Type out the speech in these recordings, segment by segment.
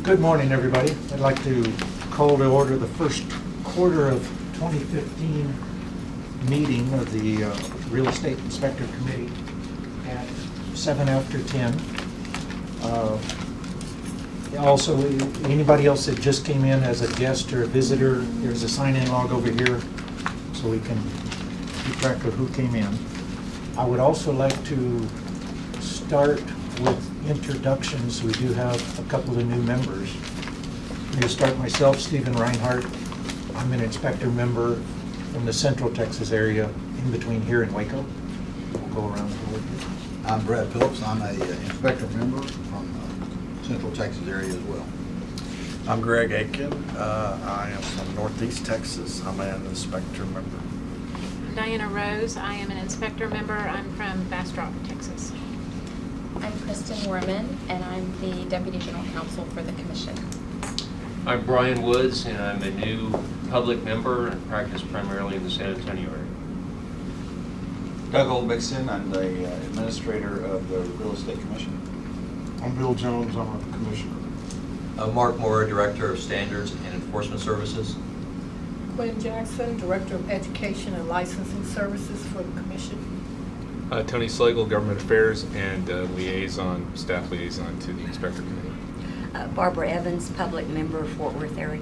Good morning, everybody. I'd like to call to order the first quarter of 2015 meeting of the Real Estate Inspector Committee at 7 after 10. Also, anybody else that just came in as a guest or a visitor, there's a sign-in log over here so we can keep track of who came in. I would also like to start with introductions. We do have a couple of new members. I'm going to start myself, Stephen Reinhardt. I'm an inspector member from the Central Texas area, in between here and Waco. We'll go around the board here. I'm Brad Phillips. I'm a inspector member from Central Texas area as well. I'm Greg Aiken. I am from Northeast Texas. I'm an inspector member. Diana Rose. I am an inspector member. I'm from Bastrop, Texas. I'm Kristen Worman, and I'm the Deputy General Counsel for the Commission. I'm Brian Woods, and I'm a new public member and practice primarily in the San Antonio area. Doug Oldmixon, I'm the administrator of the Real Estate Commission. I'm Bill Jones, I'm a commissioner. Mark Moore, Director of Standards and Enforcement Services. Quinn Jackson, Director of Education and Licensing Services for the Commission. Tony Slagle, Government Affairs and staff liaison to the Inspector Committee. Barbara Evans, Public Member, Fort Worth area.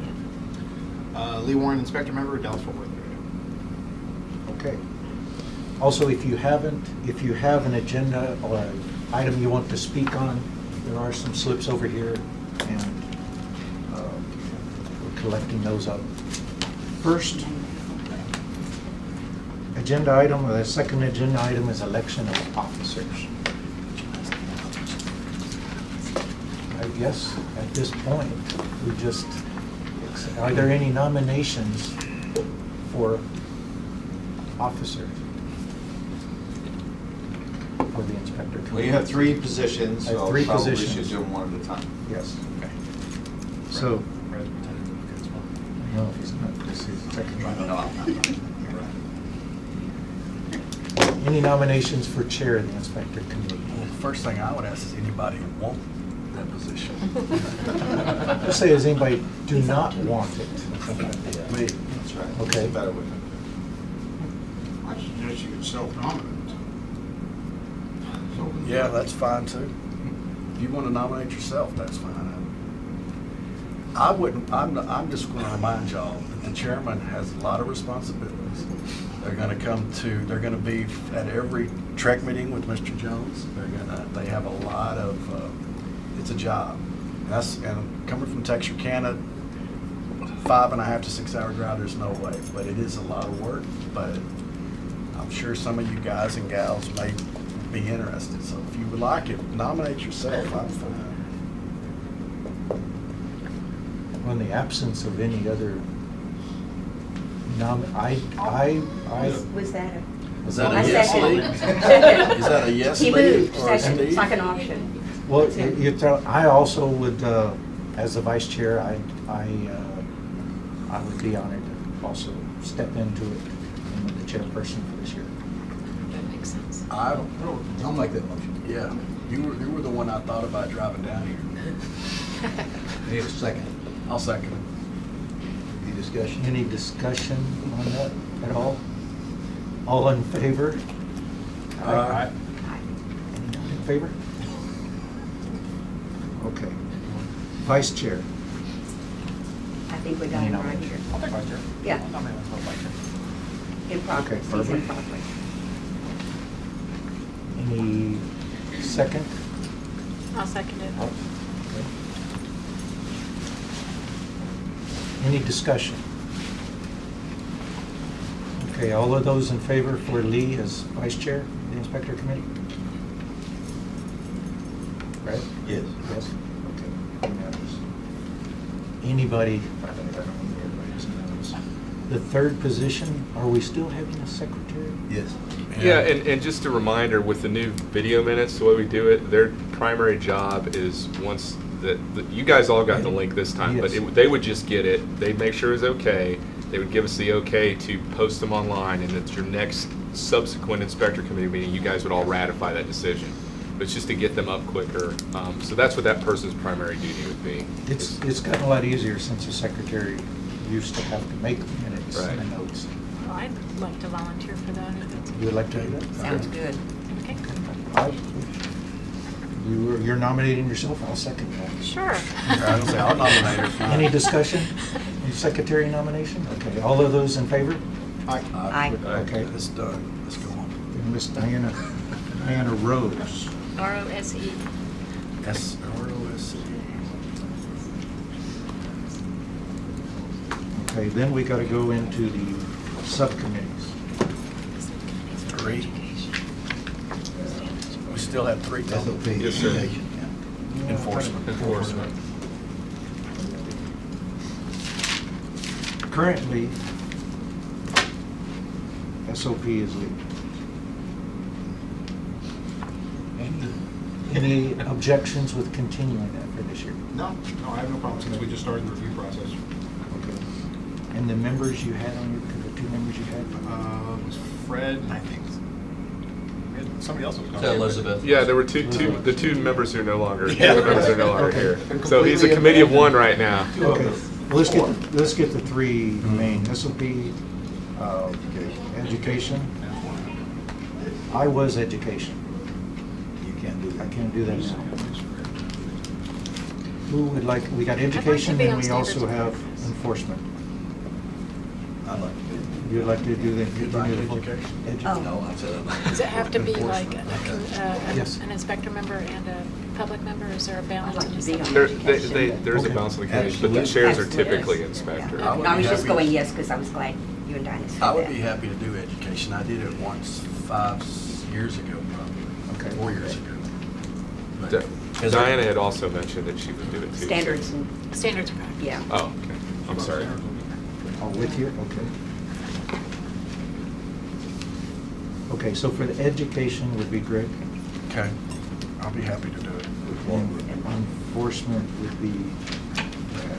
Lee Warren, inspector member, Dallas-Fort Worth area. Okay. Also, if you have an agenda or an item you want to speak on, there are some slips over here, and we're collecting those up. First agenda item, or the second agenda item, is election of officers. I guess at this point, are there any nominations for officers for the inspector committee? Well, you have three positions, I have so three probably positions. should do them one at a time. Yes. Okay. So, Brad's pretending to look as well. no, he's not, this is second. No, I'm not. You're right. Any nominations for chair of the inspector committee? Well, the first thing I would ask is anybody who want that position. Let's say, does anybody do not want it? Me. That's right. Okay. It's better with it. I suggest you can self-nominate. Yeah, that's fine too. If you want to nominate yourself, that's fine. I wouldn't, I'm just going to remind y'all that the chairman has a lot of responsibilities. They're going to be at every TREC meeting with Mr. Jones. They have a lot of, it's a job. And coming from Texarkana, 5.5 to 6 hour drive, there's no way, but it is a lot of work. But I'm sure some of you guys and gals may be interested. So if you would like it, nominate yourself. I'm fine. In the absence of any other Was that a? Is that I a yes second. lead? Is that a yes He lead moved, or a second. Steve? It's like an option. well, I also would, as the vice chair, I would be honored to also step into it and be the chairperson for this year. That makes sense. I'll make that motion. Yeah, you were the one I thought about driving down here. Need a second. I'll second it. Any discussion? Any discussion on that at all? All in favor? Aye. In favor? Okay. Vice chair. I think we got Any him right nomination? here. I'll take vice chair. Yeah. I'll nominate myself vice chair. Improper, Okay, he's Barbara. improper. Any second? I'll second it. Any discussion? Okay, all of those in favor for Lee as vice chair of the inspector committee? Right? Yes. Yes? Okay. Unanimous. Anybody? I don't know if everybody's unanimous. The third position, are we still having a secretary? Yes. Yeah, and just a reminder, with the new video minutes, the way we do it, their primary job is once you guys all got the link this time, Yes. but they would just get it. They'd make sure it's okay. They would give us the okay to post them online, and it's your next subsequent inspector committee meeting. You guys would all ratify that decision. It's just to get them up quicker. So that's what that person's primary duty would be. It's gotten a lot easier since the secretary used to have to make the minutes Right. and the notes. Well, I'd like to volunteer for that. if that's- You would like to do that? Sounds good. Okay. You're nominating yourself, I'll second that. Sure. I'll nominate her. Any discussion? Any secretary nomination? Okay, all of those in favor? Aye. Okay. It's done. Let's go on. Miss Diana Rose. ROSE. SROS. Okay, then we gotta go into the subcommittees. 3. We still have 3. Tom. SOP. Yes, sir. education, yeah. Enforcement. Enforcement. Currently, SOP is lead. Any objections with continuing that for this year? No, I have no problem since we just started the review process. Okay. And the members you had on your, the 2 members you had? It was Fred, and I think we had somebody else that was going. To Elizabeth. Yeah, there were the two members who are no longer, Yeah. the members are no longer Okay. here. So he's a committee of one right now. Okay, well, let's get the 3 main, SOP, education. I was education. You can't do I that. can't do that now. Who would like, we got like to education be and on we also standards. have enforcement. I'd like to do You'd like to do the. You'd like education? Oh. it. No, I said. Does it have to be like Yes. an inspector member and a public member? Is there a I'd balance like in to the be on subcommittee? There's a Okay. balance of the committee, but the Absolutely. chairs are typically Yeah. inspector. I would I was be just happy- going yes, because I was glad you and Dinah said I would that. be happy to do education. I did it once 5 years ago, probably. Okay. 4 years ago. Di- Diana had also mentioned that she would do it too. Standards and, Standards of practice. yeah. Oh, okay. I'm sorry. Oh, with you, okay. Okay, so for the education would be Greg. Okay. I'll be happy to do it. And enforcement would be Brad.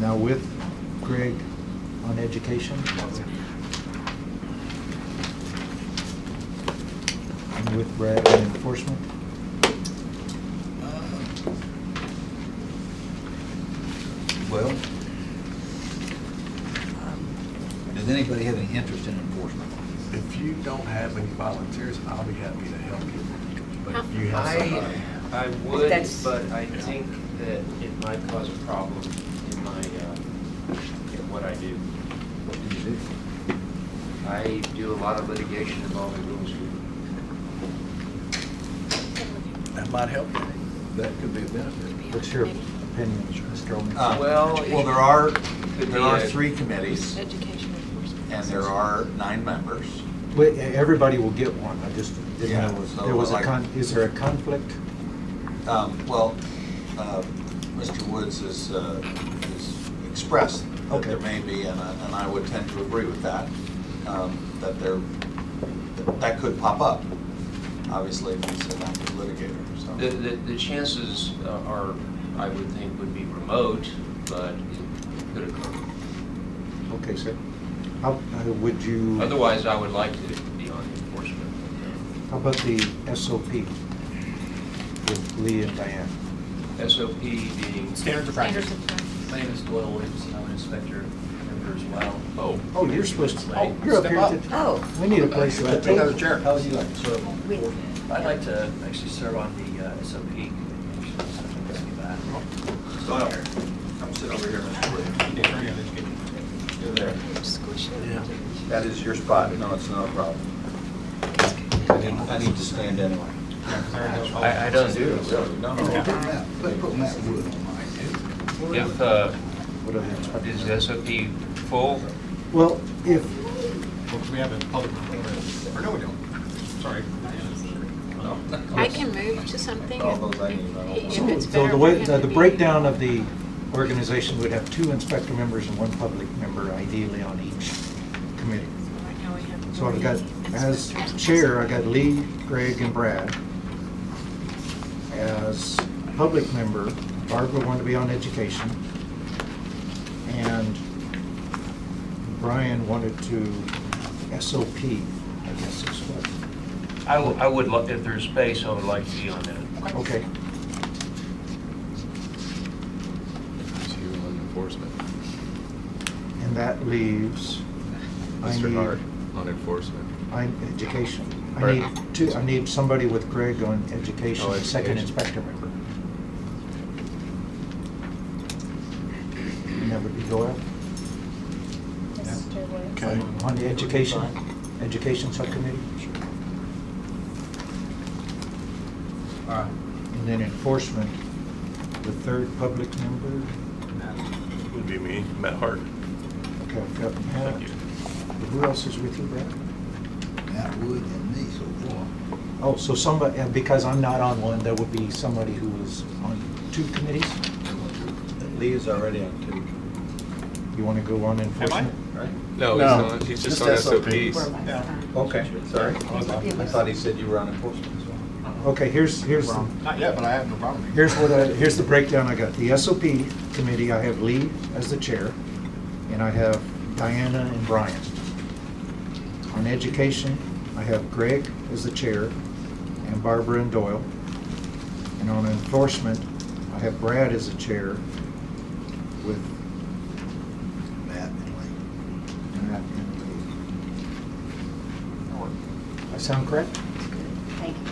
Now with Greg on education. And with Brad on enforcement. Well, does anybody have any interest in enforcement? If you don't have any volunteers, I'll be happy to help you. But if you have somebody. I would, That's- but I think that it might cause a problem in my, in what I do. What do you do? I do a lot of litigation involving Rural Street. That might help you. That could be a benefit. What's your opinion, Mr. Olney? Well, There are 3 committees, Education enforcement. and there are 9 members. Wait, everybody will get one, I just didn't Yeah, know, so there was a like- is there a conflict? Mr. Woods has expressed that Okay. there may be, and I would tend to agree with that, that that could pop up, obviously, if he's an active litigator, so. the chances are, I would think, would be remote, but it could occur. Okay, sir. How would you? Otherwise, I would like to be on enforcement. How about the SOP with Lee and Diane? SOP being. Standards of Standards practice. of practice. My name is Doyle Williamson, I'm an inspector member as well. Oh, you're supposed to, oh, you're up Step here. up. Oh. We need a place at the Take out the table. chair. How would you like to serve on? We- I'd like to actually serve on the SOP committee. Doyle, come sit over here, Mr. Williams. You're there. Squish it. Yeah. That is your spot. No, it's not a problem. I need to stand anyway. I don't do. No, Put no. Matt Wood on mine. If, What other inspectors? is SOP full? Well, if, Well, 'cause we have a public member already. Or no, we don't. Sorry. I can move to something All those I need, if it's so better. the way, for him the to be- breakdown of the organization would have 2 inspector members and 1 public member ideally on each committee. Right now we have So I've got, 3 as inspectors. chair, I got Lee, Greg, and Brad. As public member, Barbara wanted to be on education. And Brian wanted to SOP, I guess is what I would, if there's space, I would like to be on that. Okay. It's you on enforcement. And that leaves, I Mr. Hart need, on enforcement. education. Right. I need somebody with Greg on education, Oh, the second education. inspector member. And that would be Doyle. Mr. Woods. Okay. On the education subcommittee. All right. And then enforcement, the third public member. Would be me, Matt Hart. Okay, I've got Matt. Thank you. Who else is with you, Brad? Matt Wood and me so far. Oh, so somebody, and because I'm not on one, there would be somebody who is on two committees? Lee is already on two. You want to go on enforcement? Right? No, No, he's not. He's just on SOP. SOPs. Okay, sorry. I thought he said you were on enforcement as well. Okay, here's Not yet, but I have no problem. here's the breakdown I got. The SOP committee, I have Lee as the chair, and I have Diana and Brian. On education, I have Greg as the chair, and Barbara and Doyle. And on enforcement, I have Brad as the chair with Matt and Lee. Matt and Lee. I sound correct? Thank you.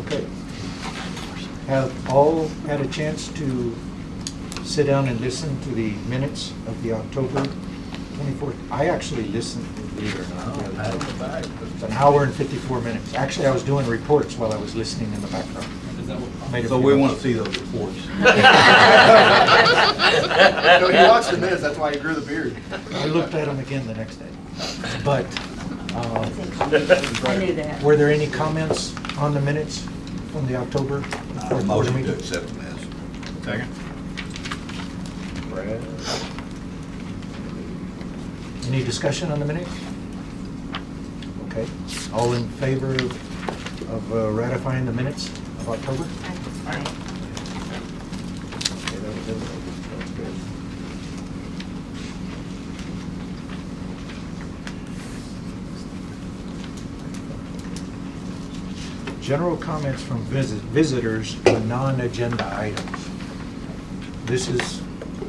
Okay. Have all had a chance to sit down and listen to the minutes of the October 24th? I actually listened, believe it or not. the other day. It's an hour and 54 minutes. Actually, I was doing reports while I was listening in the background. Made a So few we notes. want to see those reports. No, he watched the minutes, that's why he grew the beard. I looked at them again the next day. But I knew that. were there any comments on the minutes from the October? Motion to meeting? accept them as. Second. Brad? Any discussion on the minutes? Okay. All in favor of ratifying the minutes of October? Okay, that was good. General comments from visitors on non-agenda items. This is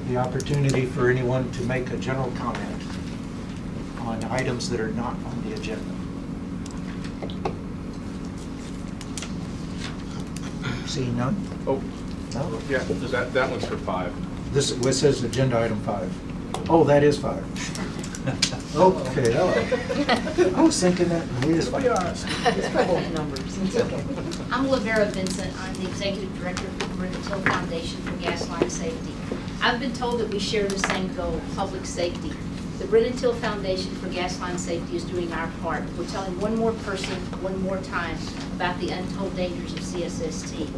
the opportunity for anyone to make a general comment on items that are not on the agenda. Seeing none? Oh, No? yeah, that one's for 5. This says agenda item 5. Oh, that is 5. Okay, I was thinking that it is 5. I'm Lavera Vincent. I'm the Executive Director for the Brenda Till Foundation for Gas Line Safety. I've been told that we share the same goal, public safety. The Brenda Till Foundation for Gas Line Safety is doing our part. We're telling one more person, one more time, about the untold dangers of CSST.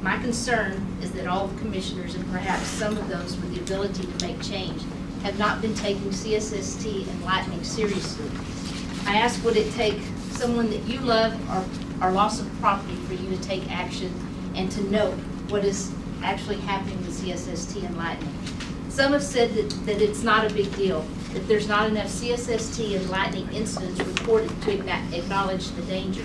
My concern is that all the commissioners, and perhaps some of those with the ability to make change, have not been taking CSST and lightning seriously. I ask, would it take someone that you love or loss of property for you to take action and to note what is actually happening with CSST and lightning? Some have said that it's not a big deal, that there's not enough CSST and lightning incidents reported to acknowledge the danger.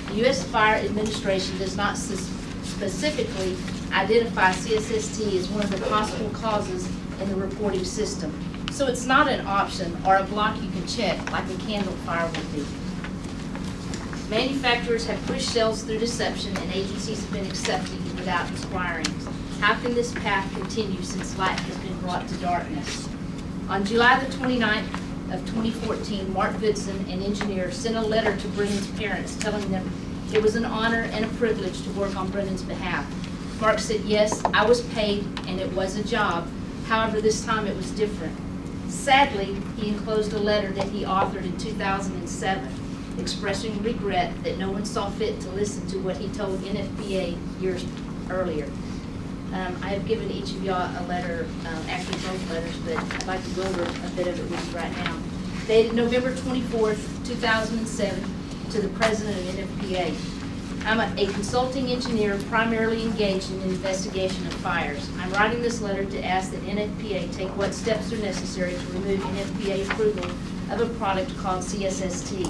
The U.S. Fire Administration does not specifically identify CSST as one of the possible causes in the reporting system. So it's not an option or a block you can check like a candle fire would be. Manufacturers have pushed sales through deception and agencies have been accepting without inquiring. How can this path continue since light has been brought to darkness? On July the 29th of 2014, Mark Goodson, an engineer, sent a letter to Brennan's parents telling them it was an honor and a privilege to work on Brennan's behalf. Mark said, yes, I was paid and it was a job. However, this time it was different. Sadly, he enclosed a letter that he authored in 2007, expressing regret that no one saw fit to listen to what he told NFPA years earlier. I have given each of y'all a letter, actually both letters, but I'd like to go over a bit of it with you right now. Dated November 24th, 2007, to the president of NFPA. I'm a consulting engineer primarily engaged in the investigation of fires. I'm writing this letter to ask that NFPA take what steps are necessary to remove NFPA approval of a product called CSST.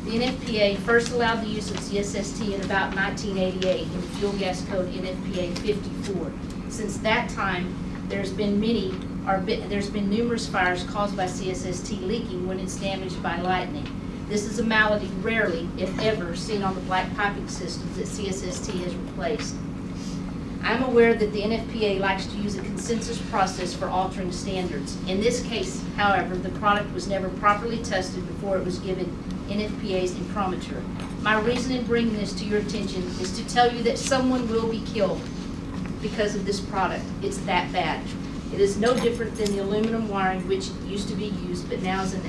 The NFPA first allowed the use of CSST in about 1988 in the Fuel Gas Code NFPA 54. Since that time, there's been numerous fires caused by CSST leaking when it's damaged by lightning. This is a malady rarely, if ever, seen on the black piping systems that CSST has replaced. I'm aware that the NFPA likes to use a consensus process for altering standards. In this case, however, the product was never properly tested before it was given NFPA's imprimatur. My reason in bringing this to your attention is to tell you that someone will be killed because of this product. It's that bad. It is no different than the aluminum wiring which used to be used but now is an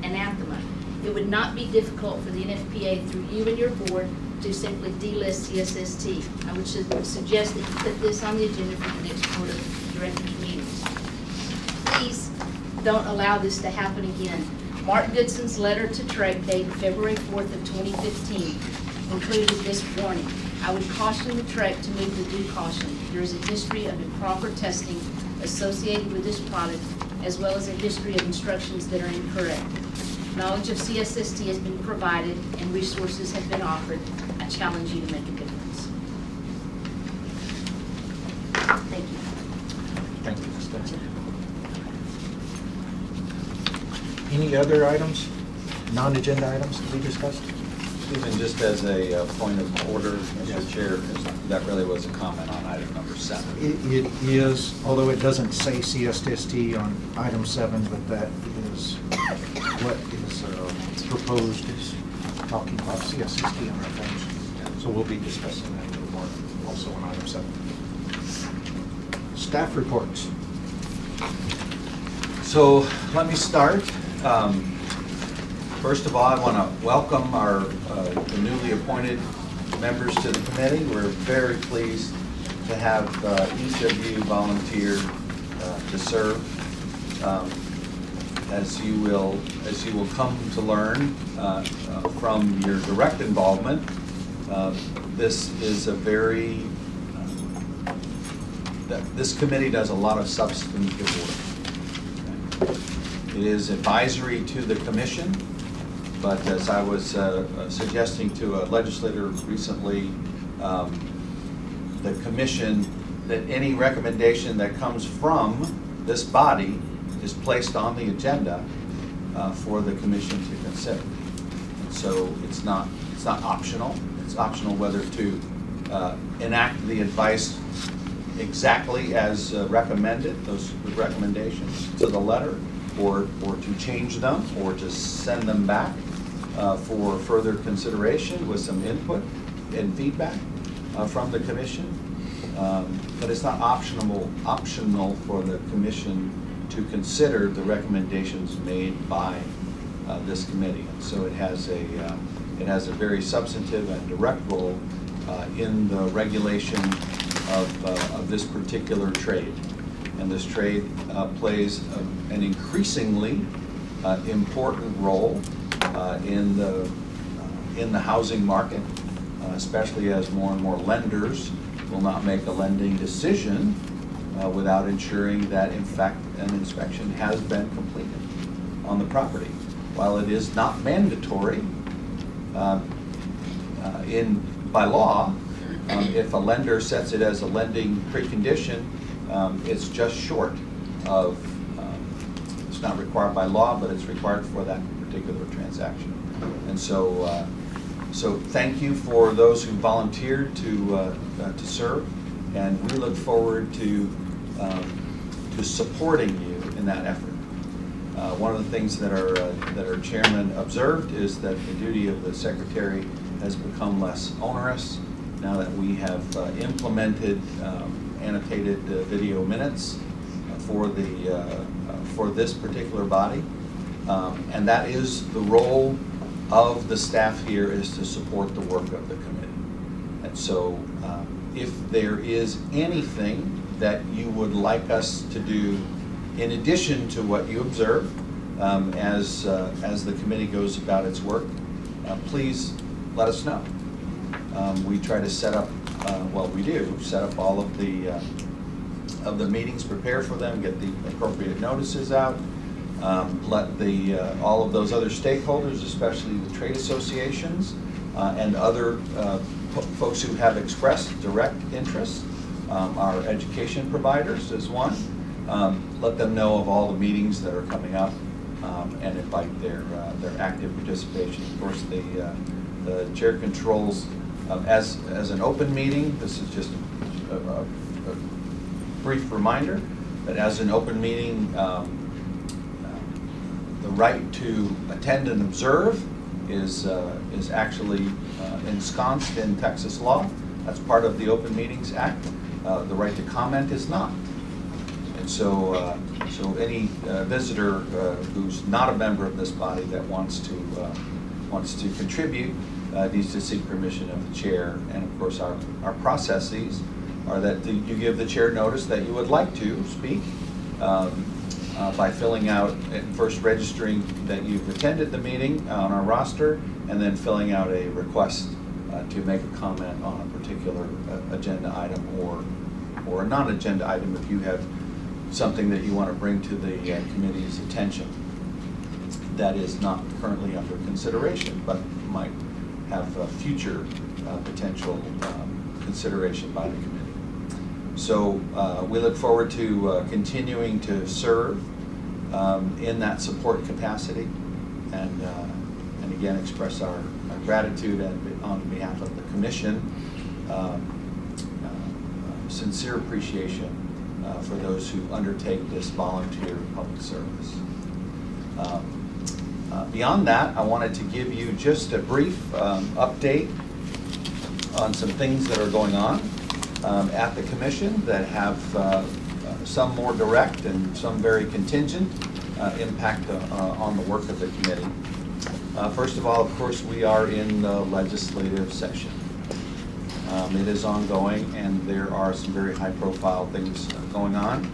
anathema. It would not be difficult for the NFPA through you and your board to simply delist CSST. I would suggest that you put this on the agenda for the next board of directors meetings. Please don't allow this to happen again. Mark Goodson's letter to Trek dated February 4th of 2015 included this warning. I would caution the Trek to move with due caution. There is a history of improper testing associated with this product, as well as a history of instructions that are incorrect. Knowledge of CSST has been provided and resources have been offered. I challenge you to make a difference. Thank you. Thank you, Ms. Spencer. Any other items, non-agenda items to be discussed? Even just as a point of order, Mr. Chair, that really was a comment on item number 7. It is, although it doesn't say CSST on item 7, but that is what is proposed, is talking about CSST on our phones. So we'll be discussing that a little more also on item 7. Staff reports. So let me start. First of all, I want to welcome the newly appointed members to the committee. We're very pleased to have each of you volunteer to serve. As you will come to learn from your direct involvement, this is a very this committee does a lot of substantive work. It is advisory to the commission, but as I was suggesting to a legislator recently, the commission, that any recommendation that comes from this body is placed on the agenda for the commission to consider. So it's not optional. It's optional whether to enact the advice exactly as recommended, those recommendations to the letter, or to change them, or to send them back for further consideration with some input and feedback from the commission. But it's not optional for the commission to consider the recommendations made by this committee. And so it has a very substantive and direct role in the regulation of this particular trade. And this trade plays an increasingly important role in the housing market, especially as more and more lenders will not make a lending decision without ensuring that, in fact, an inspection has been completed on the property. While it is not mandatory by law, if a lender sets it as a lending precondition, it's just short of, it's not required by law, but it's required for that particular transaction. And so thank you for those who volunteered to serve, and we look forward to supporting you in that effort. One of the things that our chairman observed is that the duty of the secretary has become less onerous now that we have implemented annotated video minutes for this particular body, and that is the role of the staff here, is to support the work of the committee. And so if there is anything that you would like us to do in addition to what you observe as the committee goes about its work, please let us know. We try to set up, well, we do, set up all of the meetings, prepare for them, get the appropriate notices out, let all of those other stakeholders, especially the trade associations and other folks who have expressed direct interest, our education providers is one, let them know of all the meetings that are coming up and invite their active participation. Of course, the chair controls as an open meeting. This is just a brief reminder that as an open meeting, the right to attend and observe is actually ensconced in Texas law. That's part of the Open Meetings Act. The right to comment is not. And so any visitor who's not a member of this body that wants to contribute needs to seek permission of the chair. And of course, our processes are that you give the chair notice that you would like to speak by filling out and first registering that you've attended the meeting on our roster, and then filling out a request to make a comment on a particular agenda item or a non-agenda item if you have something that you want to bring to the committee's attention that is not currently under consideration, but might have a future potential consideration by the committee. So we look forward to continuing to serve in that support capacity, and again express our gratitude on behalf of the commission, sincere appreciation for those who undertake this volunteer public service. Beyond that, I wanted to give you just a brief update on some things that are going on at the commission that have some more direct and some very contingent impact on the work of the committee. First of all, of course, we are in the legislative session. It is ongoing, and there are some very high-profile things going on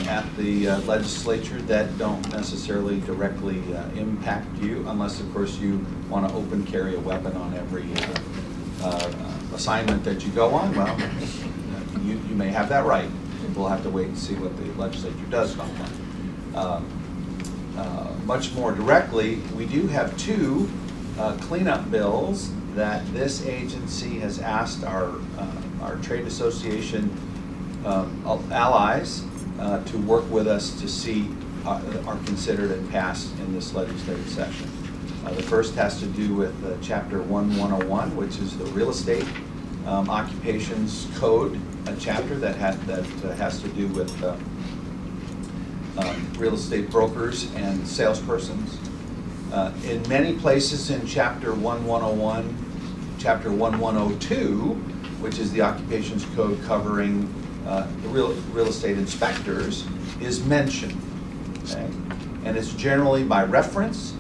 at the legislature that don't necessarily directly impact you, unless, of course, you want to open carry a weapon on every assignment that you go on. Well, you may have that right. We'll have to wait and see what the legislature does about that. Much more directly, we do have two cleanup bills that this agency has asked our trade association allies to work with us to see are considered and passed in this legislative session. The first has to do with Chapter 1101, which is the real estate occupations code, a chapter that has to do with real estate brokers and salespersons. In many places in Chapter 1101, Chapter 1102, which is the occupations code covering the real estate inspectors, is mentioned. Okay? And it's generally by reference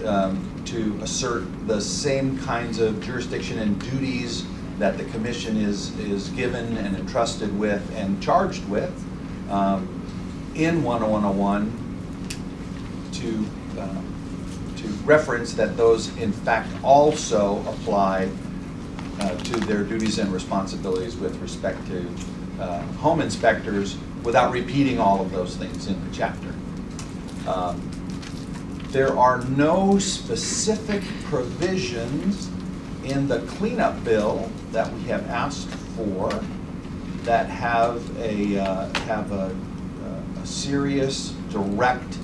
to assert the same kinds of jurisdiction and duties that the commission is given and entrusted with and charged with in 1101 to reference that those in fact also apply to their duties and responsibilities with respect to home inspectors, without repeating all of those things in the chapter. There are no specific provisions in the cleanup bill that we have asked for that have a serious, direct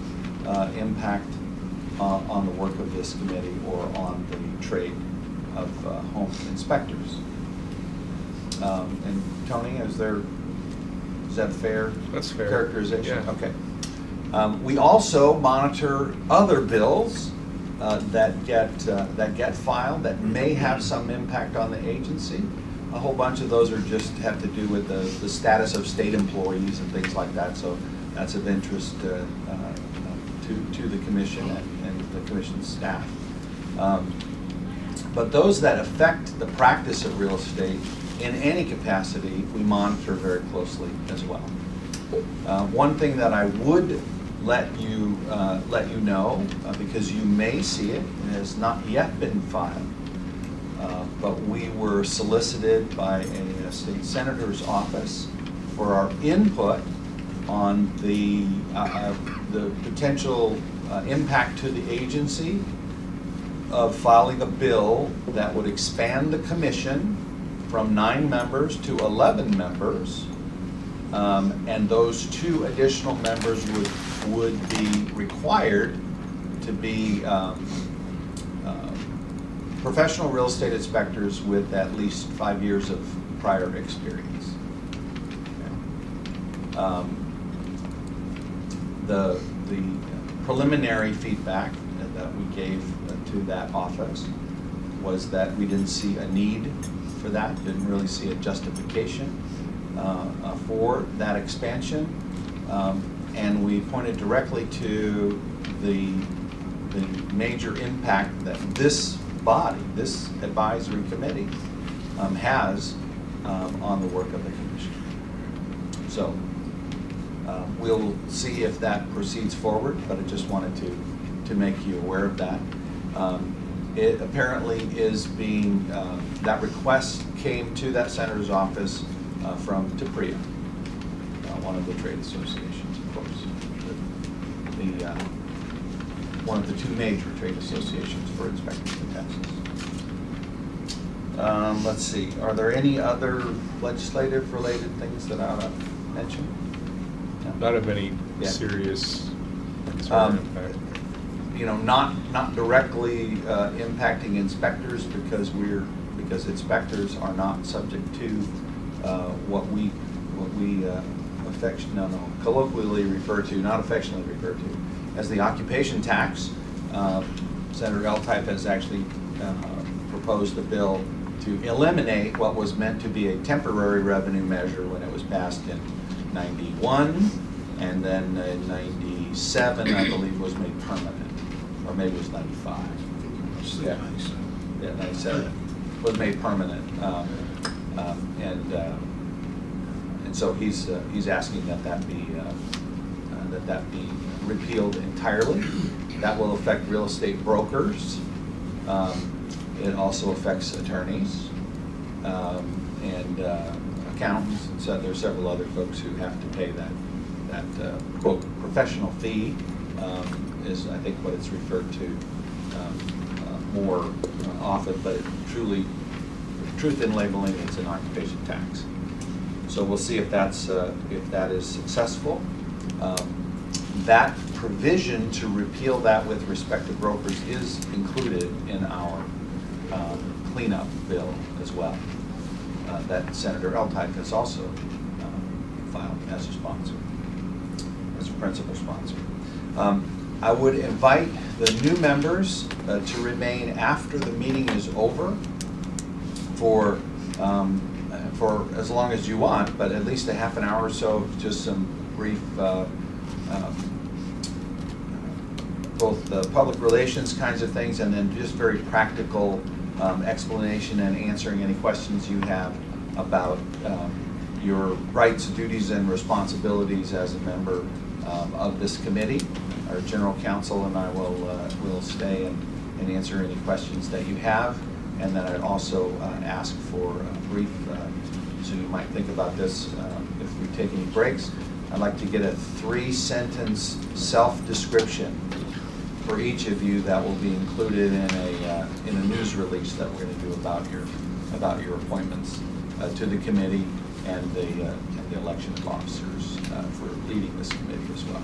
impact on the work of this committee or on the trade of home inspectors. And Tony, is that fair? That's fair. Characterization? Yeah. Okay. We also monitor other bills that get filed that may have some impact on the agency. A whole bunch of those have to do with the status of state employees and things like that. So that's of interest to the commission and the commission's staff. But those that affect the practice of real estate in any capacity, we monitor very closely as well. One thing that I would let you know, because you may see it, it has not yet been filed, but we were solicited by a state senator's office for our input on the potential impact to the agency of filing a bill that would expand the commission from 9 members to 11 members. And those 2 additional members would be required to be professional real estate inspectors with at least 5 years of prior experience. Okay. The preliminary feedback that we gave to that office was that we didn't see a need for that, didn't really see a justification for that expansion. And we pointed directly to the major impact that this body, this advisory committee, has on the work of the commission. So we'll see if that proceeds forward, but I just wanted to make you aware of that. It apparently is being, that request came to that senator's office from TPRIA, one of the trade associations, of course. One of the 2 major trade associations for inspectors in Texas. Let's see, are there any other legislative related things that I ought to mention? Not of any Yeah. serious concern impact. You know, not directly impacting inspectors because inspectors are not subject to what we colloquially refer to, not affectionately refer to, as the occupation tax. Senator Eltype has actually proposed a bill to eliminate what was meant to be a temporary revenue measure when it was passed in '91, and then in '97, I believe, was made permanent, or maybe it was '95. Yeah, 97 was made permanent, and so he's asking that be repealed entirely. That will affect real estate brokers. It also affects attorneys and accountants, and so there's several other folks who have to pay that quote professional fee, is I think what it's referred to more often, but truth in labeling, it's an occupation tax. So we'll see if that is successful. That provision to repeal that with respect to brokers is included in our cleanup bill as well. That Senator Eltype has also filed as a sponsor, as a principal sponsor. I would invite the new members to remain after the meeting is over for as long as you want, but at least a half an hour or so, just some brief both the public relations kinds of things, and then just very practical explanation and answering any questions you have about your rights, duties, and responsibilities as a member of this committee. Our general counsel and I will stay and answer any questions that you have, and then I'd also ask for a brief, so you might think about this if we take any breaks. I'd like to get a 3-sentence self-description for each of you that will be included in a news release that we're going to do about your appointments to the committee and the election of officers for leading this committee as well.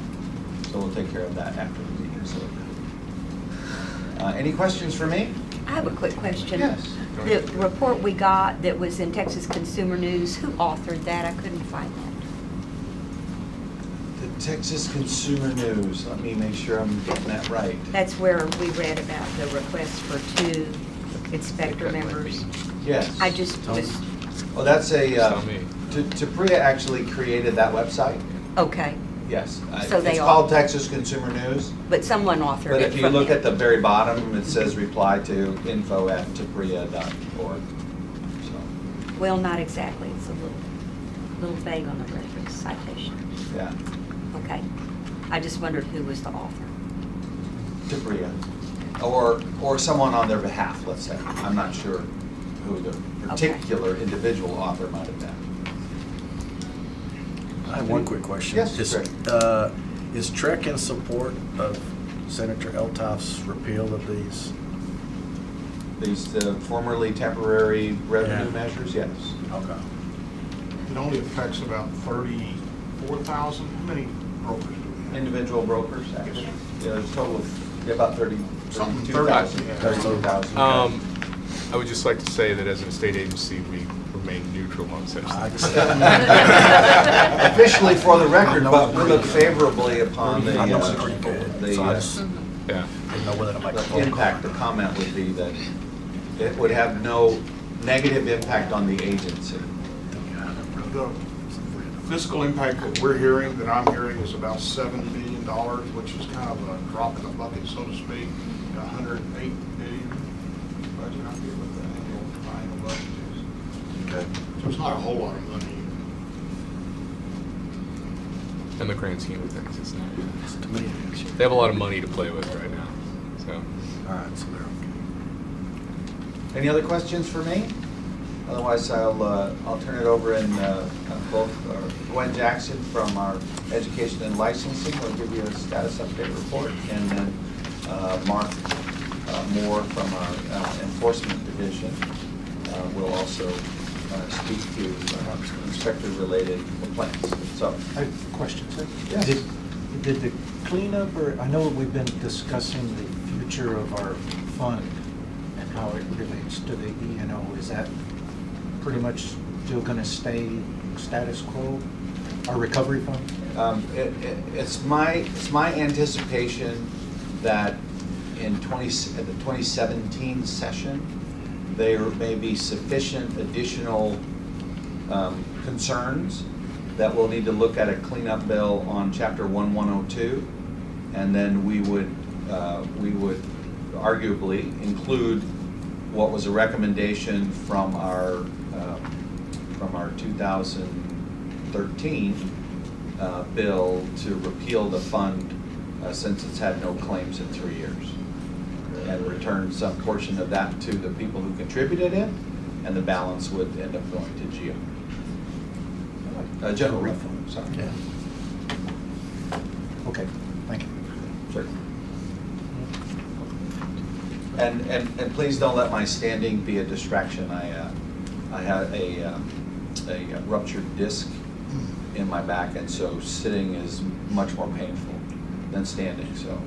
So we'll take care of that after the meeting is over. Any questions for me? I have a quick question. Yes. The report we got that was in Texas Consumer News, who authored that? I couldn't find that. The Texas Consumer News, let me make sure I'm getting that right. That's where we read about the request for 2 inspector members. Yes. I just was, Oh, that's Tell me. TPRIA actually created that website. Okay, Yes. So they It's all- called Texas Consumer News. but someone authored But it if you from look them. at the very bottom, it says reply to info@tapria.org. So, Well, not exactly. It's a little vague on the reference citation. yeah, Okay. I just wondered who was the author. TPRIA. Or someone on their behalf, let's say. I'm not sure who the particular individual author might have been. I have one quick question. Yes, Is, Greg. is Trek in support of Senator Eltoff's repeal of these? These formerly temporary revenue Yeah. measures, yes. Okay. It only affects about 34,000. How many brokers do we have? Individual brokers, actually. Yeah, there's a total of about 32,000. Something 32,000. I would just like to say that as an estate agency, we remain neutral on such things. Officially, for the record, but we look favorably upon the I know it's pretty good. So I just Yeah. didn't know whether to make a the phone impact, the call. comment would be that it would have no negative impact on the agency. The fiscal impact that we're hearing, that I'm hearing, is about $7 million, which is kind of a drop in the bucket, so to speak. $108 million budget, I forget what the annual budget is. Okay. So it's not a whole lot of money. In the grand scheme of things, it's not. To me, it is. They have a lot of money to play with right now, so. All right, so they're okay. Any other questions for me? Otherwise, I'll turn it over and both Gwen Jackson from our Education and Licensing will give you a status update report, and then Mark Moore from our Enforcement Division will also speak to inspector-related complaints. So, I have a question, sir. Yes. Did the cleanup, or, I know we've been discussing the future of our fund and how it relates to the E&O. Is that pretty much still going to stay status quo, our recovery fund? it's my anticipation that in the 2017 session, there may be sufficient additional concerns that we'll need to look at a cleanup bill on Chapter 1102, and then we would arguably include what was a recommendation from our 2013 bill to repeal the fund since it's had no claims in 3 years, and return some portion of that to the people who contributed it, and the balance would end up going to GEO. General refund, sorry. Yeah. Okay, thank you. Sure. And please don't let my standing be a distraction. I had a ruptured disc in my back, and so sitting is much more painful than standing, so.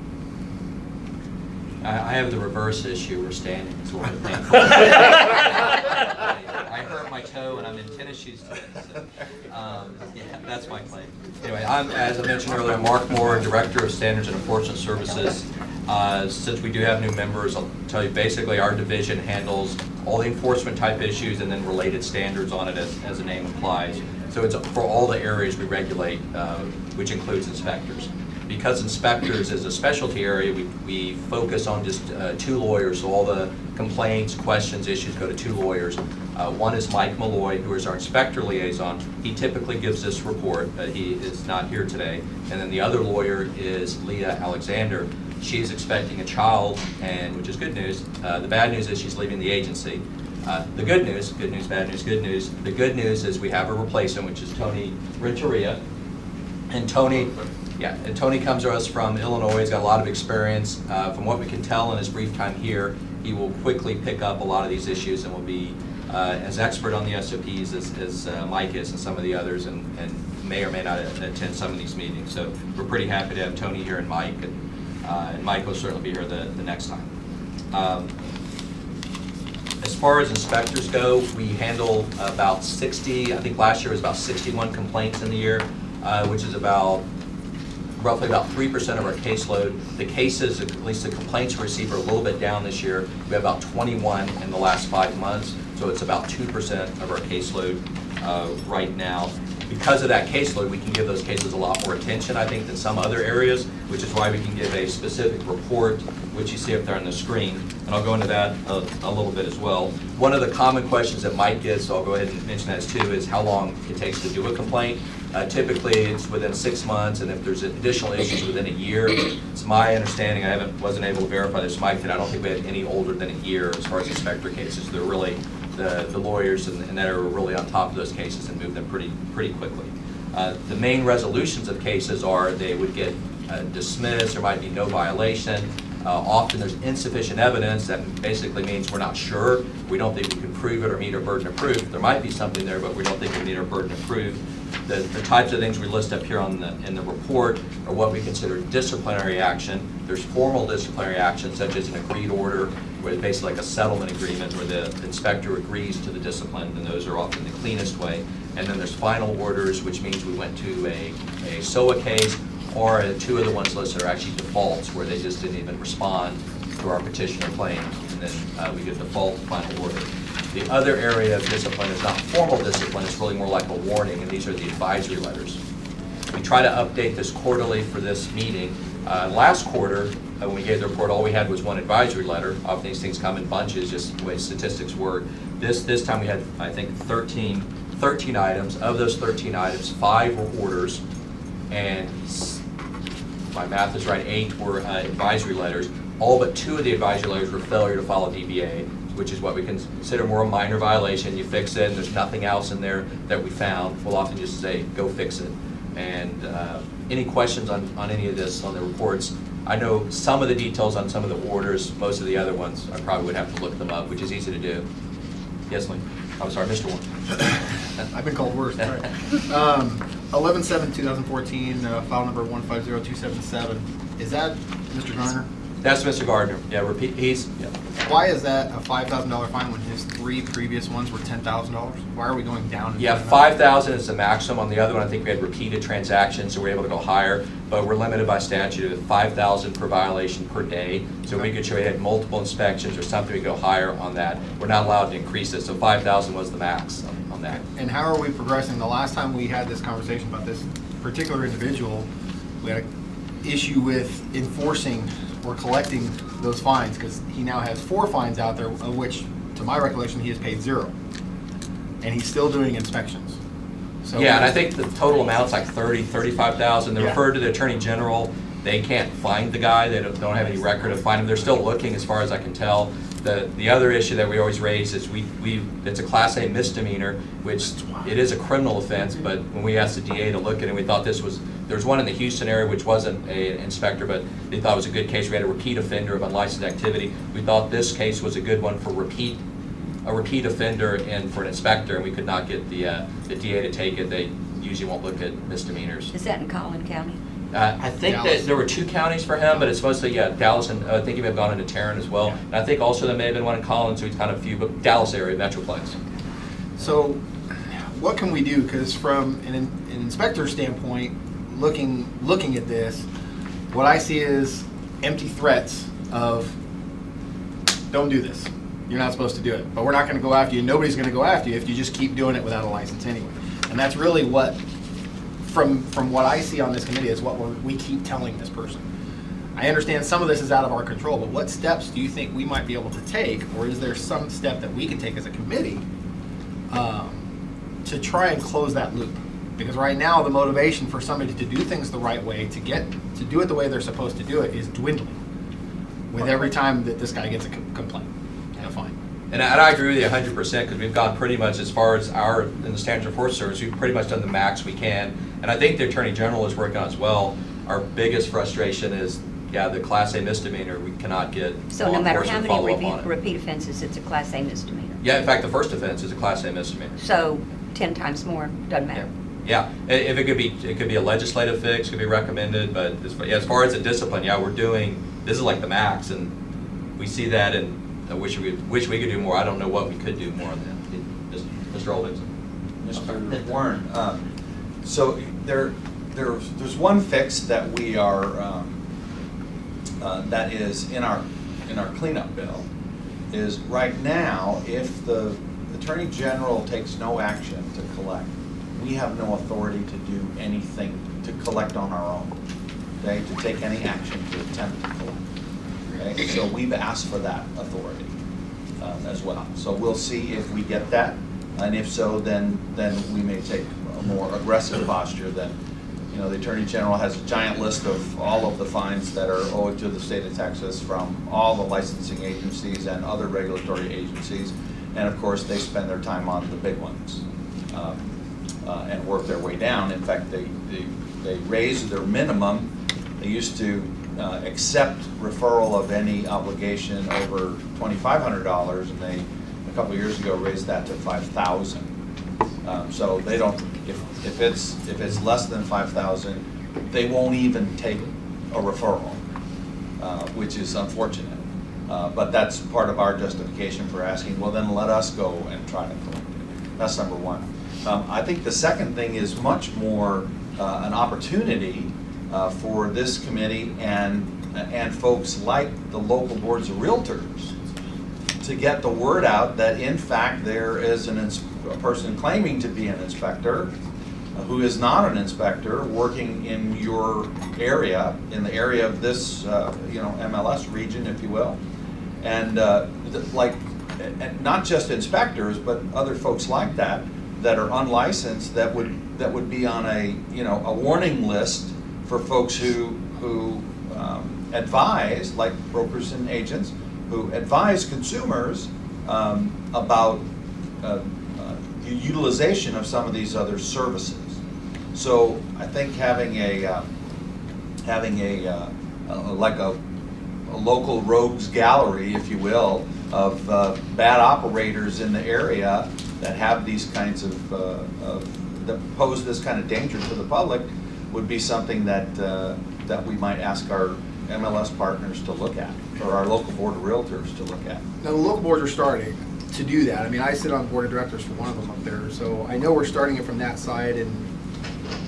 I have the reverse issue where standing is a little bit painful. I hurt my toe and I'm in tennis shoes today. So, yeah, that's my claim. Anyway, I'm, as I mentioned earlier, Mark Moore, Director of Standards and Enforcement Services. Since we do have new members, I'll tell you basically our division handles all the enforcement type issues and then related standards on it as the name implies. So it's for all the areas we regulate, which includes inspectors. Because inspectors is a specialty area, we focus on just 2 lawyers, so all the complaints, questions, issues go to 2 lawyers. One is Mike Malloy, who is our inspector liaison. He typically gives this report. He is not here today. And then the other lawyer is Leah Alexander. She is expecting a child, and which is good news. The bad news is she's leaving the agency. The good news, bad news, good news. The good news is we have a replacement, which is Tony Renteria. And Tony comes to us from Illinois. He's got a lot of experience. From what we can tell in his brief time here, he will quickly pick up a lot of these issues and will be as expert on the SOPs as Mike is and some of the others, and may or may not attend some of these meetings. So we're pretty happy to have Tony here and Mike, and Mike will certainly be here the next time. As far as inspectors go, we handle about 60, I think last year was about 61 complaints in the year, which is roughly about 3% of our caseload. The cases, at least the complaints we receive, are a little bit down this year. We have about 21 in the last 5 months, so it's about 2% of our caseload right now. Because of that caseload, we can give those cases a lot more attention, I think, than some other areas, which is why we can give a specific report, which you see up there on the screen. And I'll go into that a little bit as well. One of the common questions that Mike gets, so I'll go ahead and mention that too, is how long it takes to do a complaint. Typically, it's within 6 months, and if there's additional issues within a year. It's my understanding, wasn't able to verify this, Mike, that I don't think we had any older than a year as far as inspector cases. They're really the lawyers and that are really on top of those cases and move them pretty quickly. The main resolutions of cases are they would get dismissed, there might be no violation. Often there's insufficient evidence. That basically means we're not sure. We don't think we can prove it or meet our burden of proof. There might be something there, but we don't think we meet our burden of proof. The types of things we list up here in the report are what we consider disciplinary action. There's formal disciplinary action, such as an agreed order, where it's basically like a settlement agreement where the inspector agrees to the discipline, and those are often the cleanest way. And then there's final orders, which means we went to a SOA case, or two of the ones listed are actually defaults, where they just didn't even respond to our petition or claim, and then we get default final order. The other area of discipline is not formal discipline, it's really more like a warning, and these are the advisory letters. We try to update this quarterly for this meeting. Last quarter, when we gave the report, all we had was one advisory letter. Often these things come in bunches, just the way statistics work. This time we had, I think, 13 items. Of those 13 items, 5 were orders, and my math is right, 8 were advisory letters. All but 2 of the advisory letters were failure to follow DBA, which is what we consider more a minor violation. You fix it, and there's nothing else in there that we found. We'll often just say, go fix it. And any questions on any of this on the reports? I know some of the details on some of the orders. Most of the other ones, I probably would have to look them up, which is easy to do. Yes, Lee? I'm sorry, Mr. Warren. I've been called worse. 11/7/2014, file number 150277. Is that Mr. Garner? That's Mr. Gardner. Yeah, he's. Yeah. Why is that a $5,000 fine when his 3 previous ones were $10,000? Why are we going down? Yeah, 5,000 is the maximum. On the other one, I think we had repeated transactions, so we're able to go higher. But we're limited by statute at 5,000 per violation per day. So we could show we had multiple inspections or something, we go higher on that. We're not allowed to increase it. So 5,000 was the max on that. And how are we progressing? The last time we had this conversation about this particular individual, we had an issue with enforcing or collecting those fines, because he now has 4 fines out there, of which, to my recollection, he has paid 0. And he's still doing inspections. So yeah, and I think the total amount's like 35,000. They Yeah. referred to the Attorney General. They can't find the guy. They don't have any record of finding him. They're still looking, as far as I can tell. The other issue that we always raise is it's a Class A misdemeanor, which it is a criminal offense, but when we asked the DA to look at it, we thought there's one in the Houston area which wasn't an inspector, but they thought it was a good case. We had a repeat offender of unlicensed activity. We thought this case was a good one for a repeat offender and for an inspector, and we could not get the DA to take it. They usually won't look at misdemeanors. Is that in Collin County? I think that there were 2 counties for him, but it's mostly, Dallas, and I think he may have gone into Tarrant as well. Yeah. And I think also there may have been one in Collins, so he's kind of few, but Dallas area, Metroplex. So what can we do? Because from an inspector standpoint, looking at this, what I see is empty threats of, don't do this. You're not supposed to do it. But we're not going to go after you. Nobody's going to go after you if you just keep doing it without a license anyway. And that's really what, from what I see on this committee, is what we keep telling this person. I understand some of this is out of our control, but what steps do you think we might be able to take, or is there some step that we can take as a committee to try and close that loop? Because right now, the motivation for somebody to do things the right way, to do it the way they're supposed to do it, is dwindling with every time that this guy gets a complaint and a fine. And I agree with you 100%, because we've gone pretty much as far as in the Standards Enforcement Service, we've pretty much done the max we can. And I think the Attorney General is working on as well. Our biggest frustration is, the Class A misdemeanor, we cannot get So law no matter enforcement how to follow up many on it. repeat offenses, it's a Class A misdemeanor. Yeah, in fact, the first offense is a Class A misdemeanor. So 10 times more, doesn't matter. Yeah, if it could be a legislative fix, could be recommended, but as far as the discipline, this is like the max, and we see that, and I wish we could do more. I don't know what we could do more on that. Mr. Oldington. Mr. Warren, so there's one fix that we are that is in our cleanup bill, is right now, if the Attorney General takes no action to collect, we have no authority to do anything to collect on our own, okay, to take any action to attempt to collect. Okay, so we've asked for that authority as well. So we'll see if we get that, and if so, then we may take a more aggressive posture than, the Attorney General has a giant list of all of the fines that are owed to the state of Texas from all the licensing agencies and other regulatory agencies. And of course, they spend their time on the big ones and work their way down. In fact, they raised their minimum. They used to accept referral of any obligation over $2,500, and they, a couple of years ago, raised that to $5,000. So they don't, if it's less than $5,000, they won't even take a referral, which is unfortunate. But that's part of our justification for asking, well, then let us go and try to collect it. That's number one. I think the second thing is much more an opportunity for this committee and folks like the local boards of realtors to get the word out that in fact there is a person claiming to be an inspector who is not an inspector working in your area, in the area of this MLS region, if you will. And and not just inspectors, but other folks like that are unlicensed that would be on a warning list for folks who advise, like brokers and agents, who advise consumers about the utilization of some of these other services. So I think having a local rogues gallery, if you will, of bad operators in the area that have these kinds of that pose this kind of danger to the public would be something that we might ask our MLS partners to look at, or our local board of realtors to look at. Now, the local boards are starting to do that. I mean, I sit on the board of directors for one of them up there, so I know we're starting it from that side, and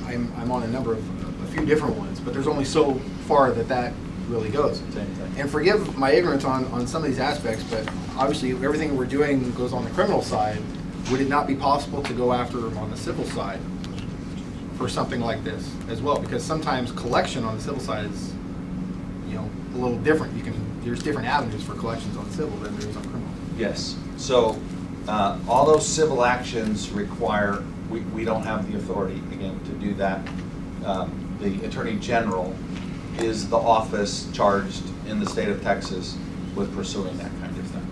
I'm on a few different ones, but there's only so far that really goes. Same thing. And forgive my ignorance on some of these aspects, but obviously everything we're doing goes on the criminal side. Would it not be possible to go after them on the civil side for something like this as well? Because sometimes collection on the civil side is, a little different. There's different avenues for collections on civil than there is on criminal. Yes. So all those civil actions require, we don't have the authority, again, to do that. The Attorney General is the office charged in the state of Texas with pursuing that kind of thing.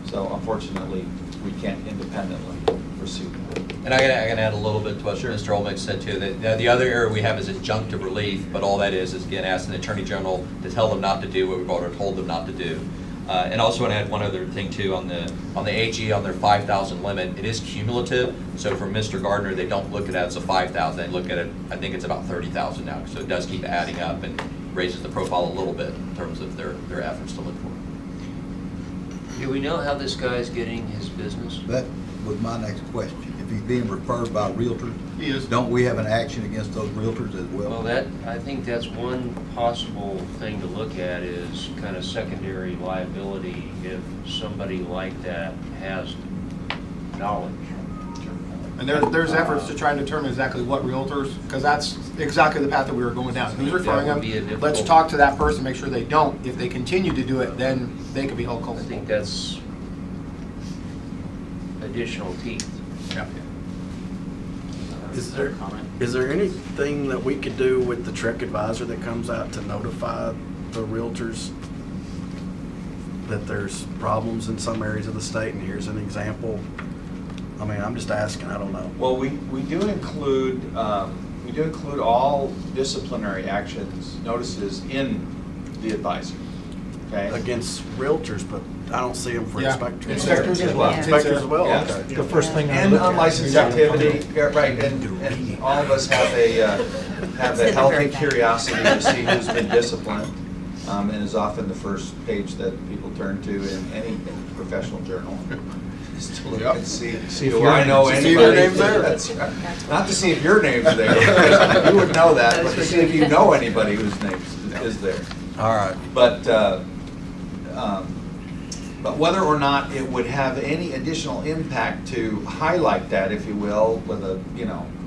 So unfortunately, we can't independently pursue that. And I can add a little bit to what Mr. Olmec said too. That the other area we have is injunctive relief, but all that is again asking the Attorney General to tell them not to do what we've already told them not to do. And also want to add one other thing too on the AG on their 5,000 limit. It is cumulative. So for Mr. Gardner, they don't look at it as a 5,000. They look at it. I think it's about 30,000 now. So it does keep adding up and raises the profile a little bit in terms of their efforts to look for it. Do we know how this guy's getting his business? That was my next question. If he's being referred by realtors, He is. don't we have an action against those realtors as well? Well, I think that's one possible thing to look at is kind of secondary liability if somebody like that has knowledge. And there's efforts to try and determine exactly what realtors, because that's exactly the path that we were going down. Who's referring That would be a them? difficult- Let's talk to that person, make sure they don't. If they continue to do it, then they could be held I culpable. think that's additional teeth. Yeah. Is there anything that we could do with the TREC advisor that comes out to notify the realtors that there's problems in some areas of the state, and here's an example? I mean, I'm just asking, I don't know. Well, we do include all disciplinary actions, notices in the advisor, okay? Against realtors, but I don't see them for Yeah. inspectors. Inspectors as well. Inspectors as well, Yeah. okay. The first thing I And look at. unlicensed activity, yeah, right, and all of us have a healthy curiosity to see who's been disciplined, and is often the first page that people turn to in any professional journal. Is to look and see See if do your I know name's- anybody? See if your name's there. That's right. Not to see if your name's there, because you would know that, but to see if you know anybody whose name is there. All right. But whether or not it would have any additional impact to highlight that, if you will, with an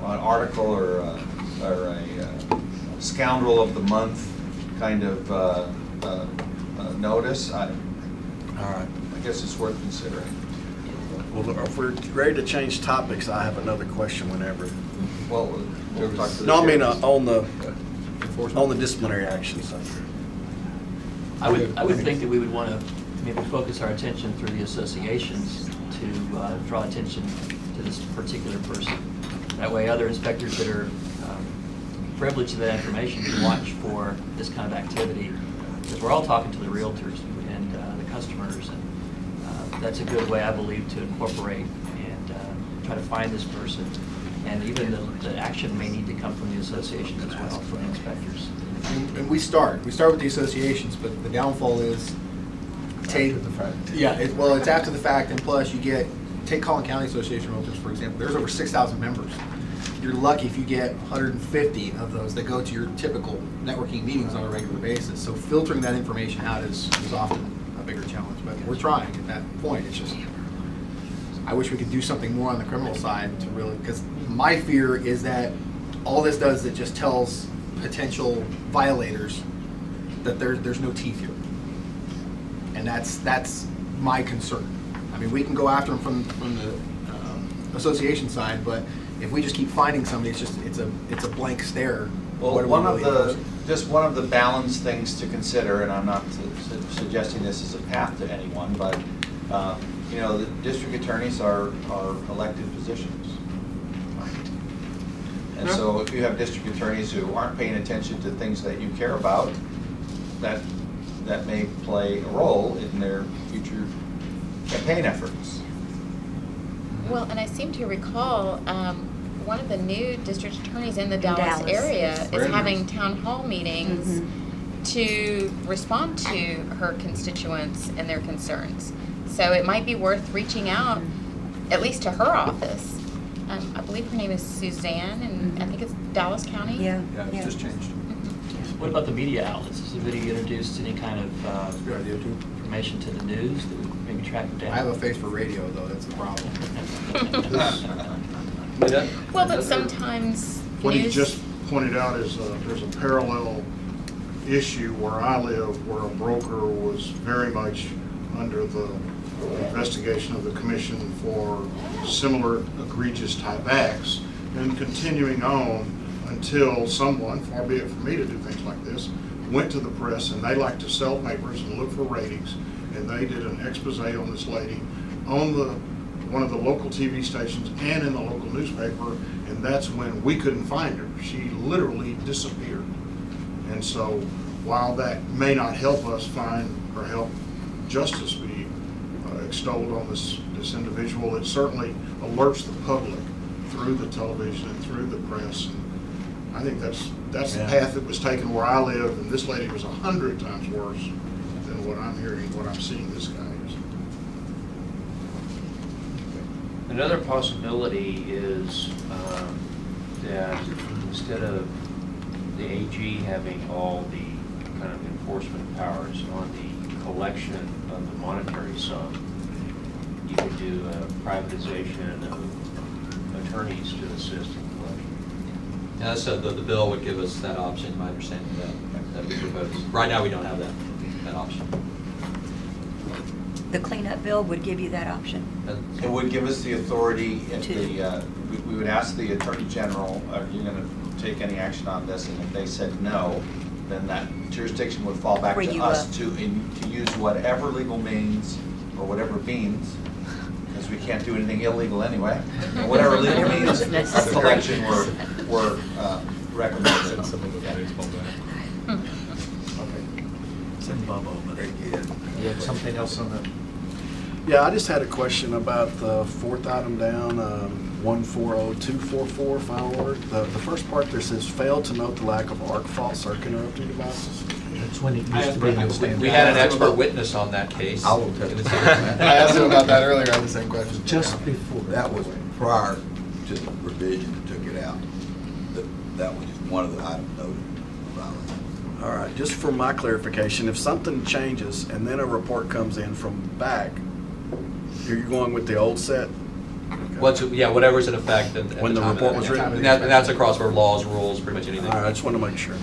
article or a scoundrel of the month kind of notice, I guess it's worth considering. Well, if we're ready to change topics, I have another question whenever. Well, we'll talk to the No, I mean, chairs. on the disciplinary actions. I would think that we would want to maybe focus our attention through the associations to draw attention to this particular person. That way other inspectors that are privileged to that information can watch for this kind of activity. Because we're all talking to the realtors and the customers, and that's a good way, I believe, to incorporate and try to find this person. And even the action may need to come from the associations as well, from the inspectors. And we start with the associations, but the downfall is take. After the fact. Yeah, well, it's after the fact, and plus you take Collin County Association of Realtors, for example, there's over 6,000 members. You're lucky if you get 150 of those that go to your typical networking meetings on a regular basis. So filtering that information out is often a bigger challenge, but we're trying at that point. It's just, I wish we could do something more on the criminal side to really, because my fear is that all this does is it just tells potential violators that there's no teeth here. And that's my concern. I mean, we can go after them from the association side, but if we just keep finding somebody, it's a blank stare. Well, What are we one of really the, enforcing? just one of the balanced things to consider, and I'm not suggesting this is a path to anyone, but, you know, the district attorneys are elected positions. And so if you have district attorneys who aren't paying attention to things that you care about, that may play a role in their future campaign efforts. Well, and I seem to recall, one of the new district attorneys in the Dallas area is Brandon. having town hall meetings to respond to her constituents and their concerns. So it might be worth reaching out, at least to her office. I believe her name is Suzanne, and I think it's Dallas County. Yeah. Yeah, it's just changed. What about the media outlets? Is the video introduced any kind of Good idea, too. information to the news that would maybe track it down? I have a face for radio, though, that's the problem. Well, but sometimes What he news. just pointed out is there's a parallel issue where I live, where a broker was very much under the investigation of the commission for similar egregious type acts, and continuing on until someone, far be it for me to do things like this, went to the press, and they like to sell papers and look for ratings, and they did an expose on this lady on one of the local TV stations and in the local newspaper, and that's when we couldn't find her. She literally disappeared. And so while that may not help us find or help justice be extolled on this individual, it certainly alerts the public through the television and through the press. And I think that's the path that was taken where I live, and this lady was 100 times worse than what I'm hearing, what I'm seeing this guy is. Another possibility is that instead of the AG having all the kind of enforcement powers on the collection of the monetary sum, you could do a privatization of attorneys to assist in collection. Yeah, so the bill would give us that option, my understanding that we propose. Right now, we don't have that option. The cleanup bill would give you that option. It would give us the authority, if we would ask the Attorney General, are you going to take any action on this? And if they said no, then that jurisdiction would fall back Free to you us up. to use whatever legal means, or whatever means, because we can't do anything illegal anyway, or whatever legal means of collection were recommended. It's in Bubba, but You had something else on the, yeah, I just had a question about the fourth item down, 140244, final order. The first part there says, failed to note the lack of arc fault circuit interrupting devices. that's when it used to be on standard. We had an expert witness on that case. I will testify. I asked him about that earlier, I had the same question. Just before. That was prior to the revision that took it out. That was one of the items noted. All right, just for my clarification, if something changes and then a report comes in from back, you're going with the old set? Whatever's in effect at When the time of report that. was written? And that's across our laws, rules, pretty much anything. All right, I just want to make sure.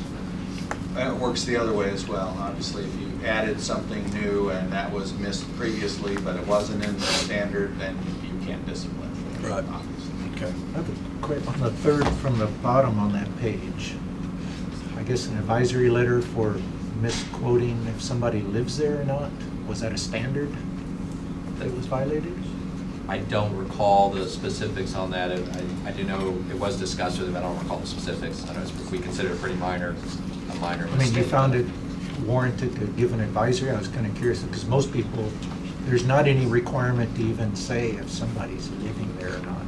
And it works the other way as well. Obviously, if you added something new and that was missed previously, but it wasn't in the standard, then you can't discipline. Right. Obviously. Okay. I have a quick, on the third from the bottom on that page, I guess an advisory letter for misquoting if somebody lives there or not? Was that a standard that was violated? I don't recall the specifics on that. I do know it was discussed with them. I don't recall the specifics. I know we consider it a minor I mean, mistake. you found it warranted to give an advisory? I was kind of curious, because most people, there's not any requirement to even say if somebody's living there or not.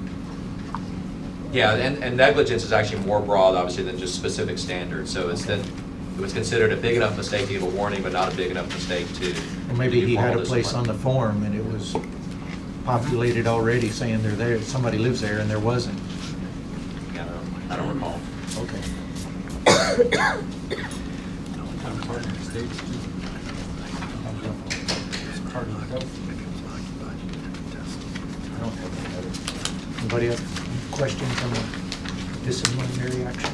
Yeah, and negligence is actually more broad, obviously, than just specific standards. So it's that it was considered a big enough mistake to give a warning, but not a big enough mistake to. Or maybe to do he had formal a place on discipline. the form and it was populated already saying they're there, somebody lives there, and there wasn't. Yeah, I don't recall. Okay. I don't have any other. Anybody have questions on the disciplinary action?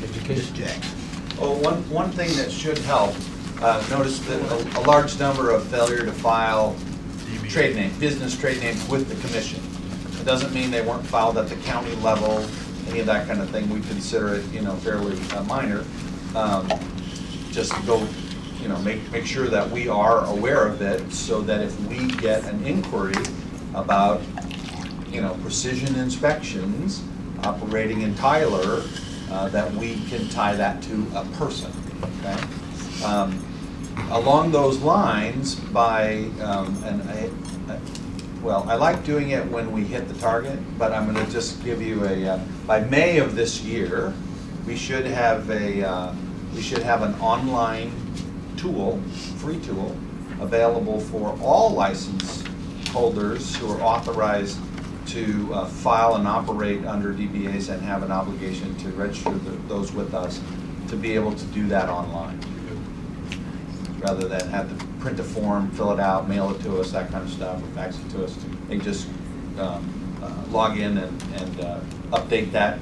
Education. Oh, one thing that should help, notice that a large number of failure to file trade name, business trade names with the commission. It doesn't mean they weren't filed at the county level, any of that kind of thing. We consider it, fairly minor. Just to go, make sure that we are aware of it, so that if we get an inquiry about, precision inspections operating in Tyler, that we can tie that to a person, okay? Along those lines, I like doing it when we hit the target, but I'm going to just give you by May of this year, we should have an online tool, free tool, available for all license holders who are authorized to file and operate under DBAs and have an obligation to register those with us, to be able to do that online, rather than have to print a form, fill it out, mail it to us, that kind of stuff, or fax it to us. They just log in and update that,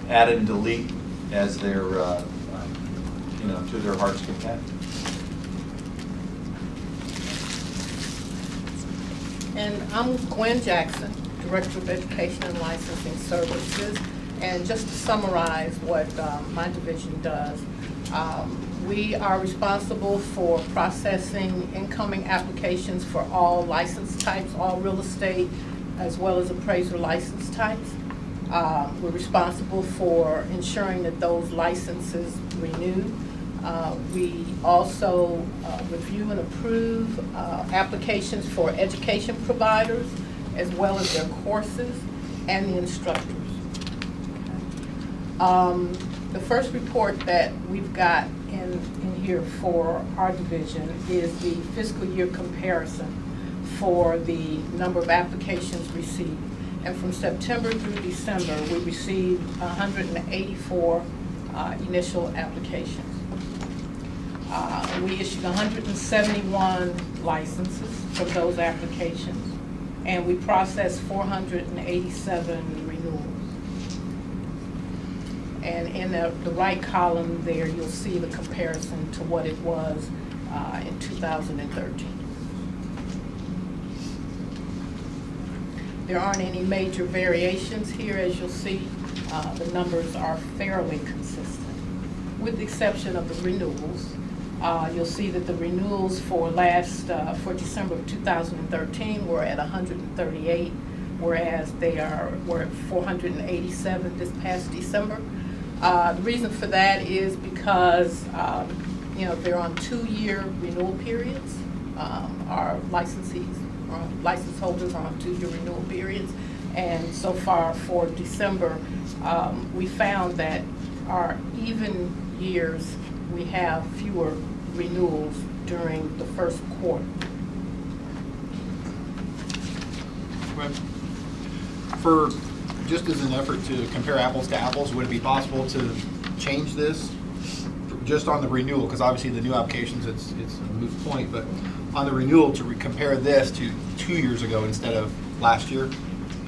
add and delete as their, to their heart's content. And I'm Gwen Jackson, Director of Education and Licensing Services. And just to summarize what my division does, we are responsible for processing incoming applications for all license types, all real estate, as well as appraiser license types. We're responsible for ensuring that those licenses renew. We also review and approve applications for education providers, as well as their courses and the instructors. The first report that we've got in here for our division is the fiscal year comparison for the number of applications received. And from September through December, we received 184 initial applications. We issued 171 licenses for those applications, and we processed 487 renewals. And in the right column there, you'll see the comparison to what it was in 2013. There aren't any major variations here, as you'll see. The numbers are fairly consistent, with the exception of the renewals. You'll see that the renewals for December of 2013 were at 138, whereas were at 487 this past December. The reason for that is because they're on 2-year renewal periods. Our licensees, or license holders, are on 2-year renewal periods, and so far for December, we found that our even years, we have fewer renewals during the first quarter. For, just as an effort to compare apples to apples, would it be possible to change this just on the renewal? Because obviously the new applications, it's a moot point, but on the renewal, to compare this to 2 years ago instead of last year?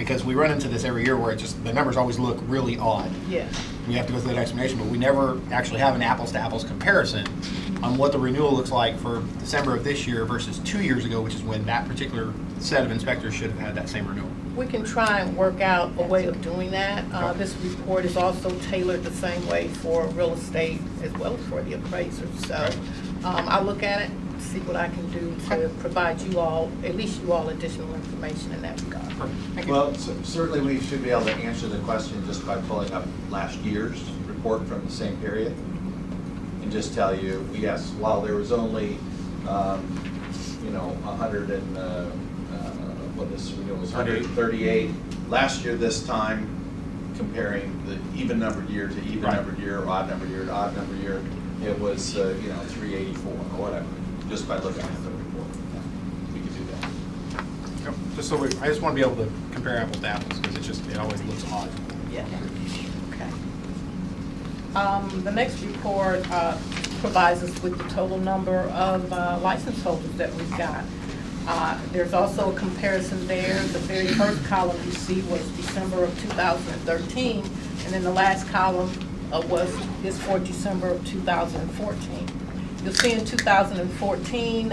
because we run into this every year where the numbers always look really odd. Yeah. We have to go through that explanation, but we never actually have an apples-to-apples comparison on what the renewal looks like for December of this year versus 2 years ago, which is when that particular set of inspectors should have had that same renewal. We can try and work out a way of doing that. This report is also tailored the same way for real estate as well as for the appraisers. So I'll look at it, see what I can do to provide you all, at least you all, additional information in that regard. Thank you. Well, certainly we should be able to answer the question just by pulling up last year's report from the same period and just tell you, yes, while there was only, 100 and, what this renewal was, 138 last year this time, comparing the even numbered year to even numbered year, or odd numbered year to odd numbered year, it was, 384 or whatever, just by looking at the report. We could do that. Yep. Just so I just want to be able to compare apples to apples, because it always looks odd. Yeah. Okay. The next report provides us with the total number of license holders that we've got. There's also a comparison there. The very first column you see was December of 2013, and then the last column is for December of 2014. You'll see in 2014,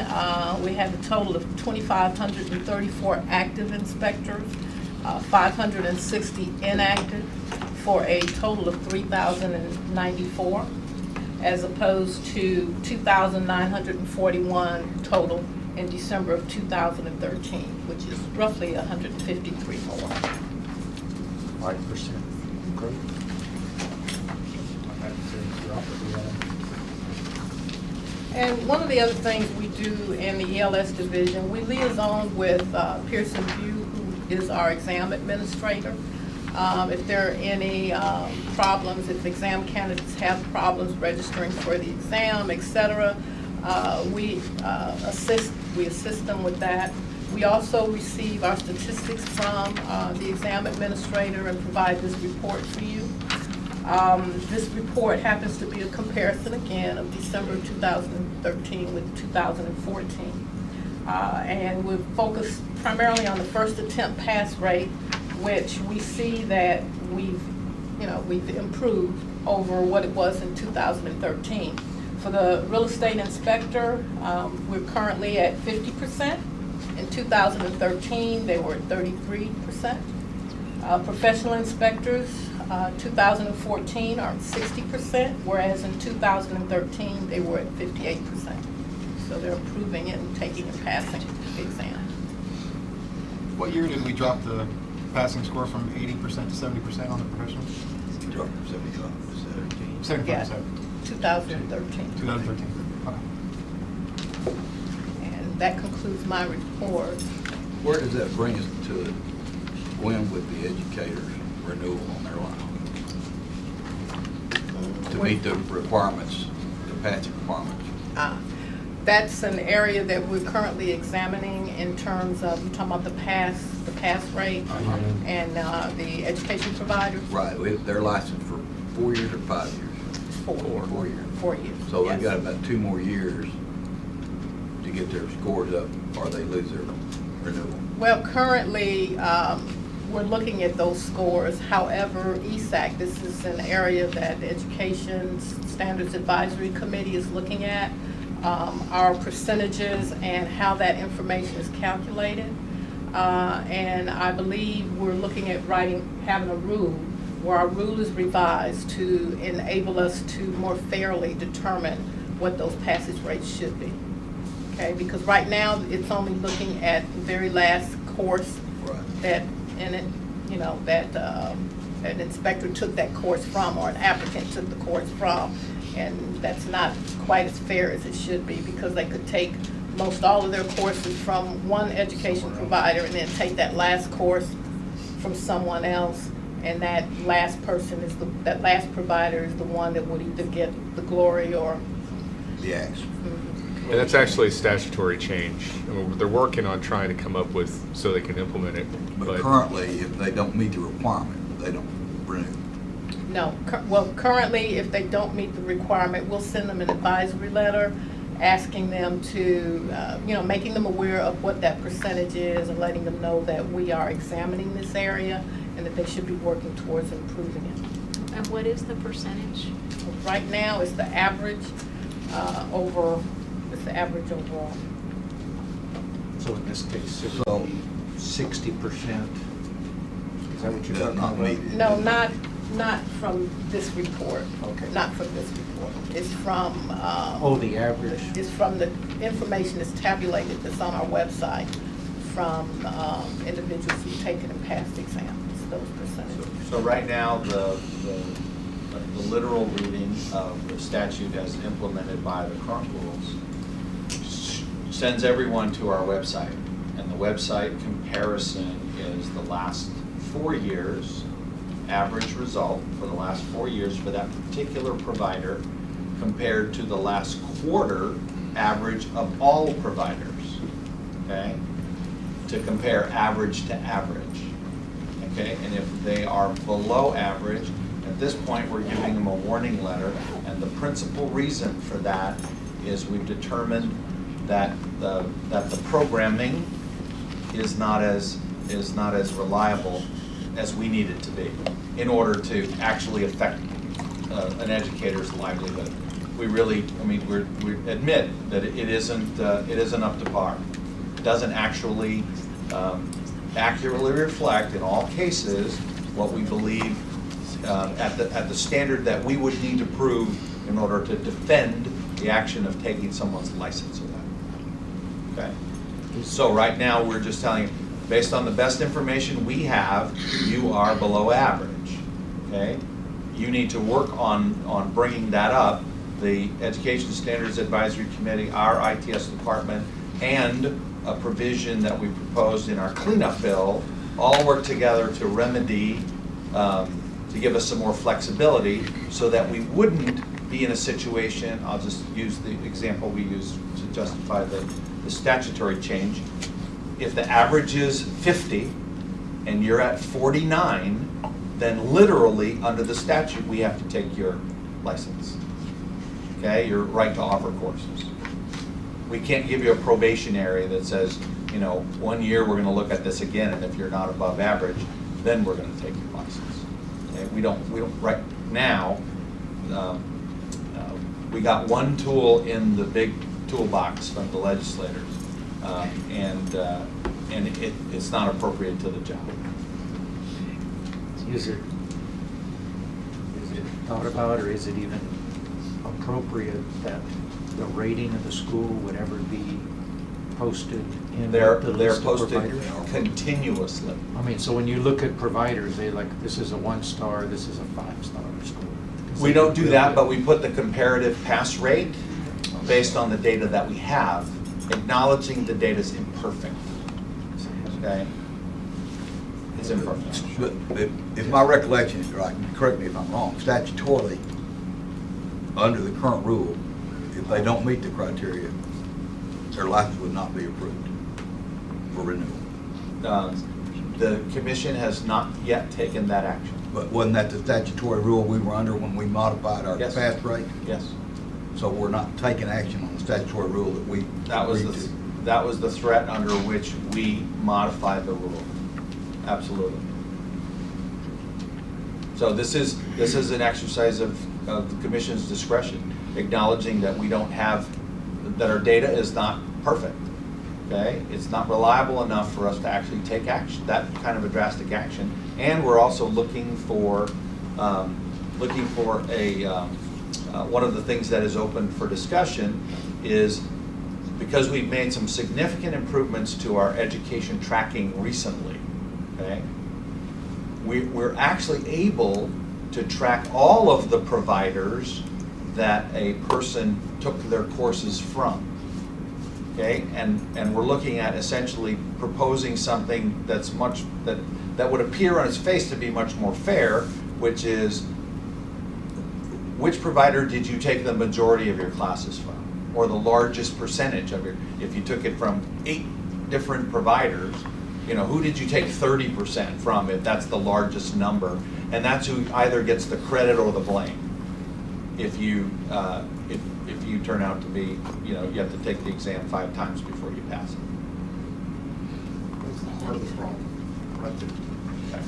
we had a total of 2,534 active inspectors, 560 inactive, for a total of 3,094, as opposed to 2,941 total in December of 2013, which is roughly 153 more. 5% growth. And one of the other things we do in the ELS division, we liaison with Pearson View, who is our exam administrator. If there are any problems, if exam candidates have problems registering for the exam, et cetera, we assist them with that. We also receive our statistics from the exam administrator and provide this report to you. This report happens to be a comparison again of December 2013 with 2014. And we're focused primarily on the first attempt pass rate, which we see that we've improved over what it was in 2013. For the real estate inspector, we're currently at 50%. In 2013, they were at 33%. Professional inspectors, 2014 are at 60%, whereas in 2013, they were at 58%. So they're improving and taking and passing the exam. What year did we drop the passing score from 80% to 70% on the professionals? Dropped from 75 to 17. Yeah, 75%. 2013. 2013. Okay. And that concludes my report. Where does that bring us to when with the educators renewal on their line? To meet the requirements, the passing requirements? That's an area that we're currently examining in terms of, you're talking about the pass rate and the education providers? Right, they're licensed for 4 years or 5 years? 4 years. 4 years. So yes. they've got about 2 more years to get their scores up, or they lose their renewal. Well, currently, we're looking at those scores. However, ESAC, this is an area that the Education Standards Advisory Committee is looking at, our percentages and how that information is calculated. And I believe we're looking at having a rule where our rule is revised to enable us to more fairly determine what those passage rates should be. Okay, because right now it's only looking at the very last course that an inspector took that course from, or an applicant took the course from, and that's not quite as fair as it should be, because they could take most all of their courses from one education provider and then take that last course from someone else, and that last person that last provider is the one that would either get the glory or The axe. And that's actually a statutory change. I mean, they're working on trying to come up with, so they can implement it. But currently, if they don't meet the requirement, they don't renew. No, currently, if they don't meet the requirement, we'll send them an advisory letter, asking them to, making them aware of what that percentage is and letting them know that we are examining this area and that they should be working towards improving it. And what is the percentage? Right now, it's the average overall. So in this case, it So- would be 60%. Is that what you're talking Not about? needed. No, not from this report. Okay. Not from this report. It's from, Oh, the average. it's from the information that's tabulated that's on our website from individuals who've taken and passed exams, those percentages. So right now, the literal reading of the statute as implemented by the current rules sends everyone to our website. And the website comparison is the last 4 years, average result for the last 4 years for that particular provider compared to the last quarter average of all providers, okay? To compare average to average, okay? And if they are below average, at this point, we're giving them a warning letter, and the principal reason for that is we've determined that the programming is not as reliable as we need it to be in order to actually affect an educator's livelihood. We really, we admit that it isn't up to par. It doesn't actually accurately reflect in all cases what we believe at the standard that we would need to prove in order to defend the action of taking someone's license away. Okay? So right now, we're just telling you, based on the best information we have, you are below average, okay? You need to work on bringing that up. The Education Standards Advisory Committee, our ITS department, and a provision that we proposed in our cleanup bill all work together to remedy, to give us some more flexibility so that we wouldn't be in a situation, I'll just use the example we used to justify the statutory change. If the average is 50 and you're at 49, then literally, under the statute, we have to take your license. Okay, your right to offer courses. We can't give you a probationary that says, 1 year we're gonna look at this again, and if you're not above average, then we're gonna take your license. Okay, we don't, right now, we got one tool in the big toolbox from the legislators, and it's not appropriate to the job. Is it thought about, or is it even appropriate that the rating of the school would ever be posted in They're the list of posted providers? continuously. So when you look at providers, they this is a 1-star, this is a 5-star school. We don't do that, but we put the comparative pass rate based on the data that we have, acknowledging the data is imperfect. Okay? It's imperfect. But if my recollection is right, and correct me if I'm wrong, statutorily, under the current rule, if they don't meet the criteria, their license would not be approved for renewal. The commission has not yet taken that action. But wasn't that the statutory rule we were under when we modified our Yes. pass rate? Yes. So we're not taking action on the statutory rule that we That was agreed to. that was the threat under which we modified the rule. Absolutely. So this is an exercise of the commission's discretion, acknowledging that we don't have, that our data is not perfect. Okay? It's not reliable enough for us to actually take action, that kind of a drastic action. And we're also looking for a, one of the things that is open for discussion is, because we've made some significant improvements to our education tracking recently, okay? We're actually able to track all of the providers that a person took their courses from. Okay, and we're looking at essentially proposing something that's that would appear on its face to be much more fair, which is, which provider did you take the majority of your classes from, or the largest percentage of if you took it from 8 different providers, who did you take 30% from, if that's the largest number, and that's who either gets the credit or the blame. if you turn out to be, you know, you have to take the exam 5 times before you pass it. That's the heart of the problem, right there. Okay.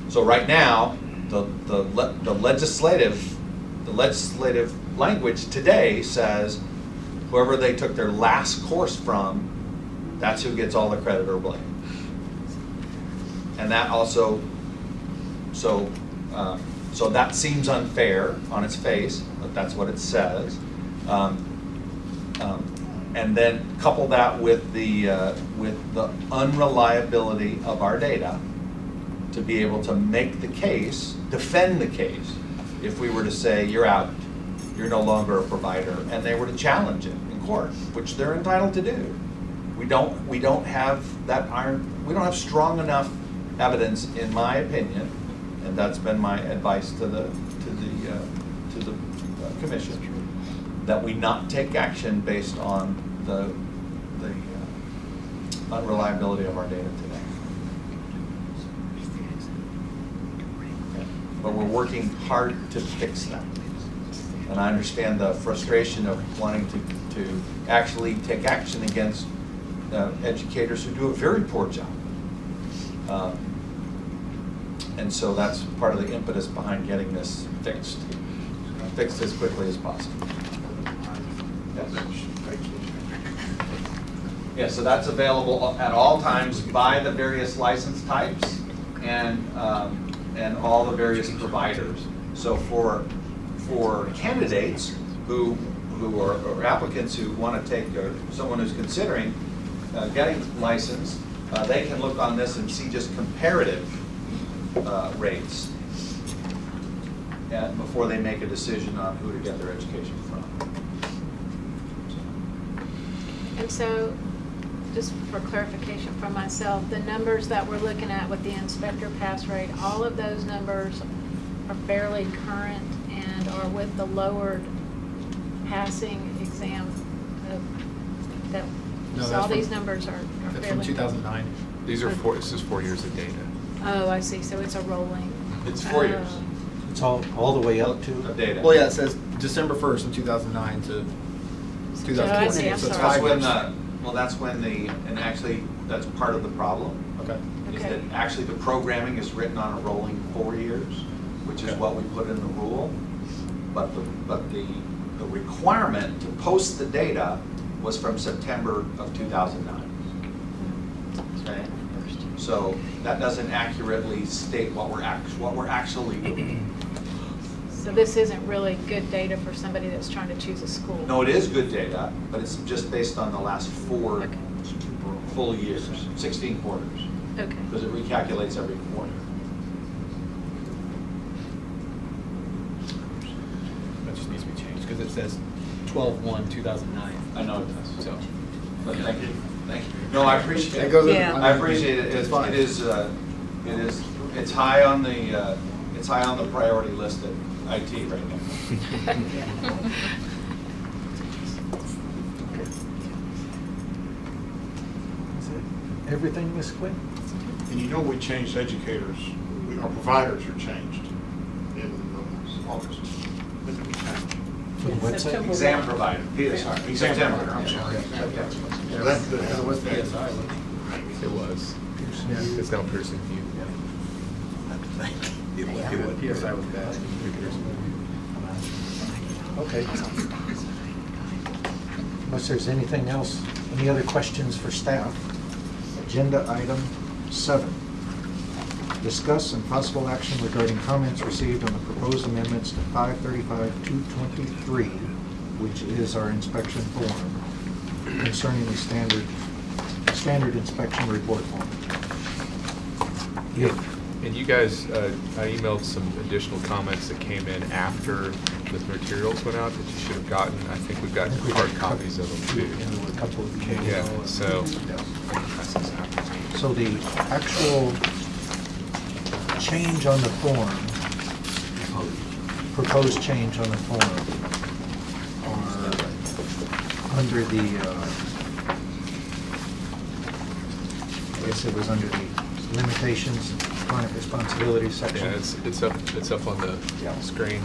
So right now, the legislative language today says whoever they took their last course from, that's who gets all the credit or blame. And that also, so that seems unfair on its face, but that's what it says. And then couple that with the unreliability of our data to be able to make the case, defend the case, if we were to say, you're out, you're no longer a provider, and they were to challenge it in court, which they're entitled to do. We don't have that we don't have strong enough evidence, in my opinion, and that's been my advice to the commission, that we not take action based on the unreliability of our data today. But we're working hard to fix that. And I understand the frustration of wanting to actually take action against educators who do a very poor job. And so that's part of the impetus behind getting this fixed as quickly as possible. Yes. Yeah, so that's available at all times by the various license types and all the various providers. So for candidates who are or applicants who want to take, or someone who's considering getting licensed, they can look on this and see just comparative rates before they make a decision on who to get their education from. And so, just for clarification for myself, the numbers that we're looking at with the inspector pass rate, all of those numbers are fairly current and are with the lowered passing exam. So all these numbers are That's fairly. from 2009. This is 4 years of data. Oh, I see, so it's a rolling. It's 4 years It's all the way up to? of data. Well, yeah, it says December 1st of 2009 to 2020. Oh, I see, I'm So it's sorry. 5 years. That's when and actually, that's part of the problem. Okay. Is Okay. that actually the programming is written on a rolling 4 years, which is what we put in the rule. But the requirement to post the data was from September of 2009. Okay? So that doesn't accurately state what we're actually doing. So this isn't really good data for somebody that's trying to choose a school? No, it is good data, but it's just based on the last 4 Okay. full years, 16 quarters, Okay. because it recalculates every quarter. That just needs to be changed because it says 12/1/2009. I know it does. So. But thank you. Thank you. No, I appreciate It it. goes in- Yeah. I appreciate it. It's fine. It's high on the priority list at IT right now. Is it everything, Ms. Quinn? And you know we changed educators, our providers are changed in August. When did we change? For the website? September. Exam provider, PSR. Exam September. provider, I'm sorry. Yeah, That's good. it was PSI. It was. It's now Pearson View. PSI was bad. Okay. Unless there's anything else, any other questions for staff? Agenda item 7. Discuss and possible action regarding comments received on the proposed amendments to 535-223, which is our inspection form concerning the standard inspection report form. And you guys, I emailed some additional comments that came in after the materials went out that you should have gotten. I think we've got hard copies of them too. And there were a couple of changes. Yeah, so. So the actual change on the form, proposed change on the form, are under the, I guess it was under the limitations, client responsibility section. Yeah, it's up on the Yeah. screen.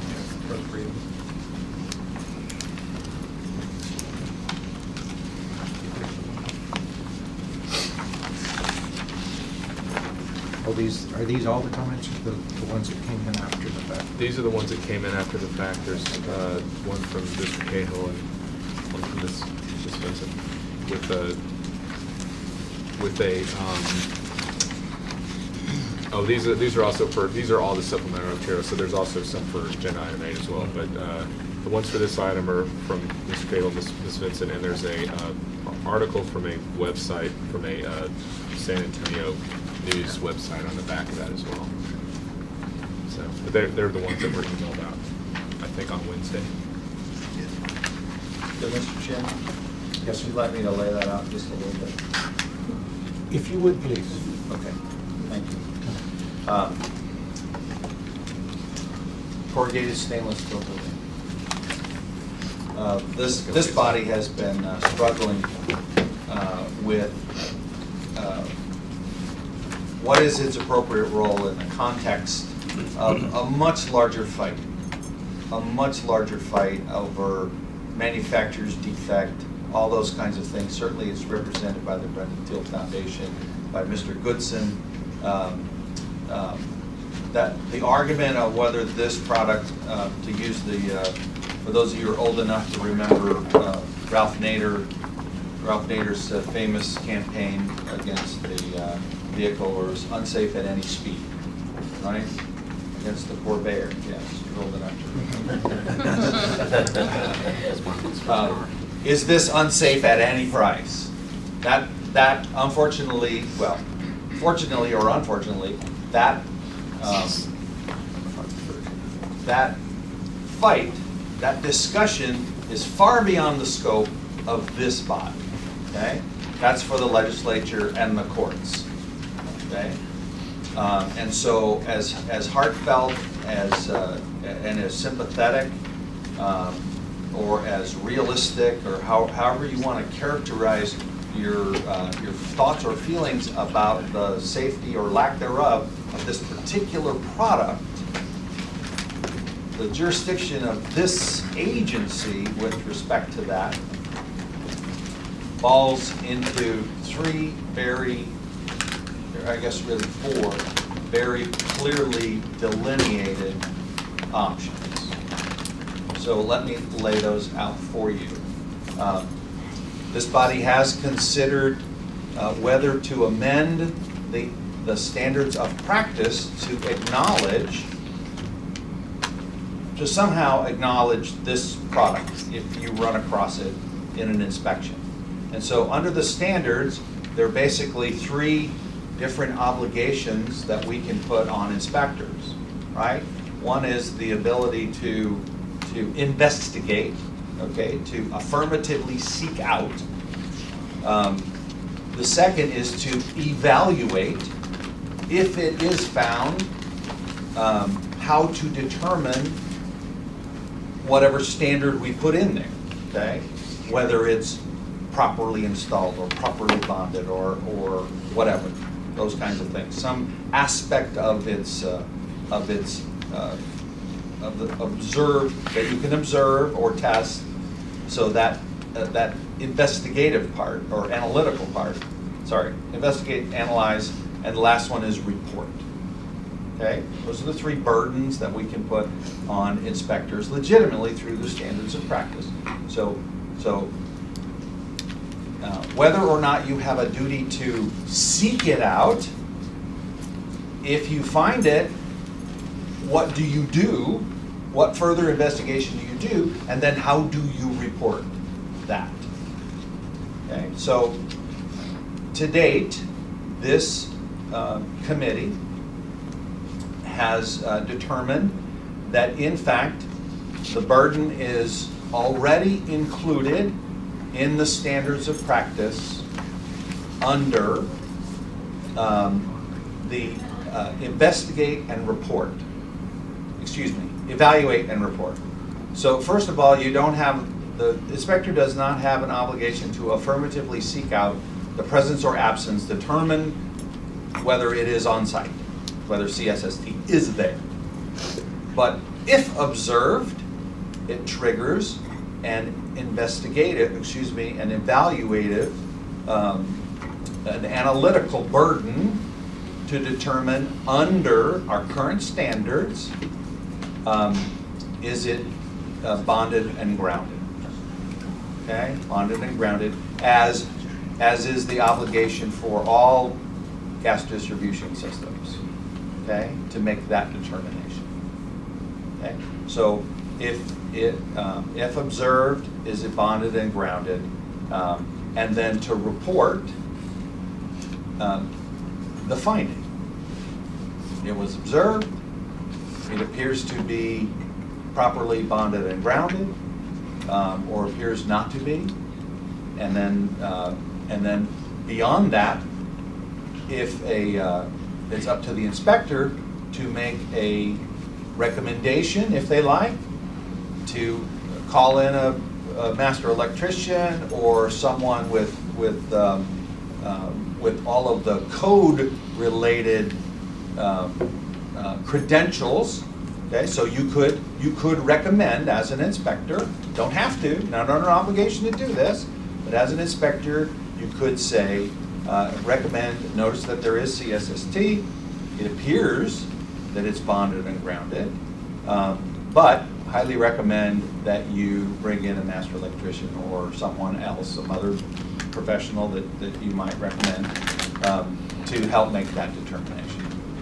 are these all the comments, or the ones that came in after the fact? These are the ones that came in after the fact. There's one from Mr. Cahill and one from Ms. Vincent these are also these are all the supplementary materials, so there's also some for agenda item 8 as well. But the ones for this item are from Mr. Cahill, Ms. Vincent, and there's a article from a website, from a San Antonio news website on the back of that as well. So, but they're the ones that were emailed out, I think, on Wednesday. So, Mr. Chairman? Yes, sir. Would you like me to lay that out just a little bit? If you would, please. Okay, thank you. Corrugated stainless steel building. This body has been struggling with what is its appropriate role in the context of a much larger fight over manufacturer's defect, all those kinds of things. Certainly it's represented by the Brendan Teal Foundation, by Mr. Goodson. That the argument of whether this product, to use for those of you who are old enough to remember Ralph Nader's famous campaign against the vehicle, or is unsafe at any speed, right? Against the poor bear, yes, you're old enough to remember. Is this unsafe at any price? That unfortunately, well, fortunately or unfortunately, that fight, that discussion is far beyond the scope of this body, okay? That's for the legislature and the courts, okay? And so as heartfelt and as sympathetic or as realistic, or however you want to characterize your thoughts or feelings about the safety or lack thereof of this particular product, the jurisdiction of this agency with respect to that falls into three very, I guess really four, very clearly delineated options. So let me lay those out for you. This body has considered whether to amend the standards of practice to somehow acknowledge this product if you run across it in an inspection. And so under the standards, there are basically three different obligations that we can put on inspectors, right? One is the ability to investigate, okay, to affirmatively seek out. The second is to evaluate, if it is found, how to determine whatever standard we put in there, okay? Whether it's properly installed or properly bonded or whatever, those kinds of things. Some aspect of the that you can observe or test, so that that investigative part or analytical part, investigate, analyze, and the last one is report. Okay, those are the three burdens that we can put on inspectors legitimately through the standards of practice. So whether or not you have a duty to seek it out, if you find it, what do you do? What further investigation do you do? And then how do you report that? Okay, so to date, this committee has determined that in fact the burden is already included in the standards of practice under the evaluate and report. So first of all, the inspector does not have an obligation to affirmatively seek out the presence or absence, determine whether it is on site, whether CSST is there. But if observed, it triggers an evaluative, an analytical burden to determine under our current standards, is it bonded and grounded? Okay, bonded and grounded, as is the obligation for all gas distribution systems, okay, to make that determination. Okay, so if observed, is it bonded and grounded, and then to report the finding. It was observed, it appears to be properly bonded and grounded, or appears not to be, and then beyond that, if it's up to the inspector to make a recommendation, if they like, to call in a master electrician or someone with all of the code-related credentials. Okay, so you could recommend as an inspector, don't have to, not under obligation to do this, but as an inspector, you could say, recommend, notice that there is CSST, it appears that it's bonded and grounded, but highly recommend that you bring in a master electrician or someone else, some other professional that you might recommend to help make that determination.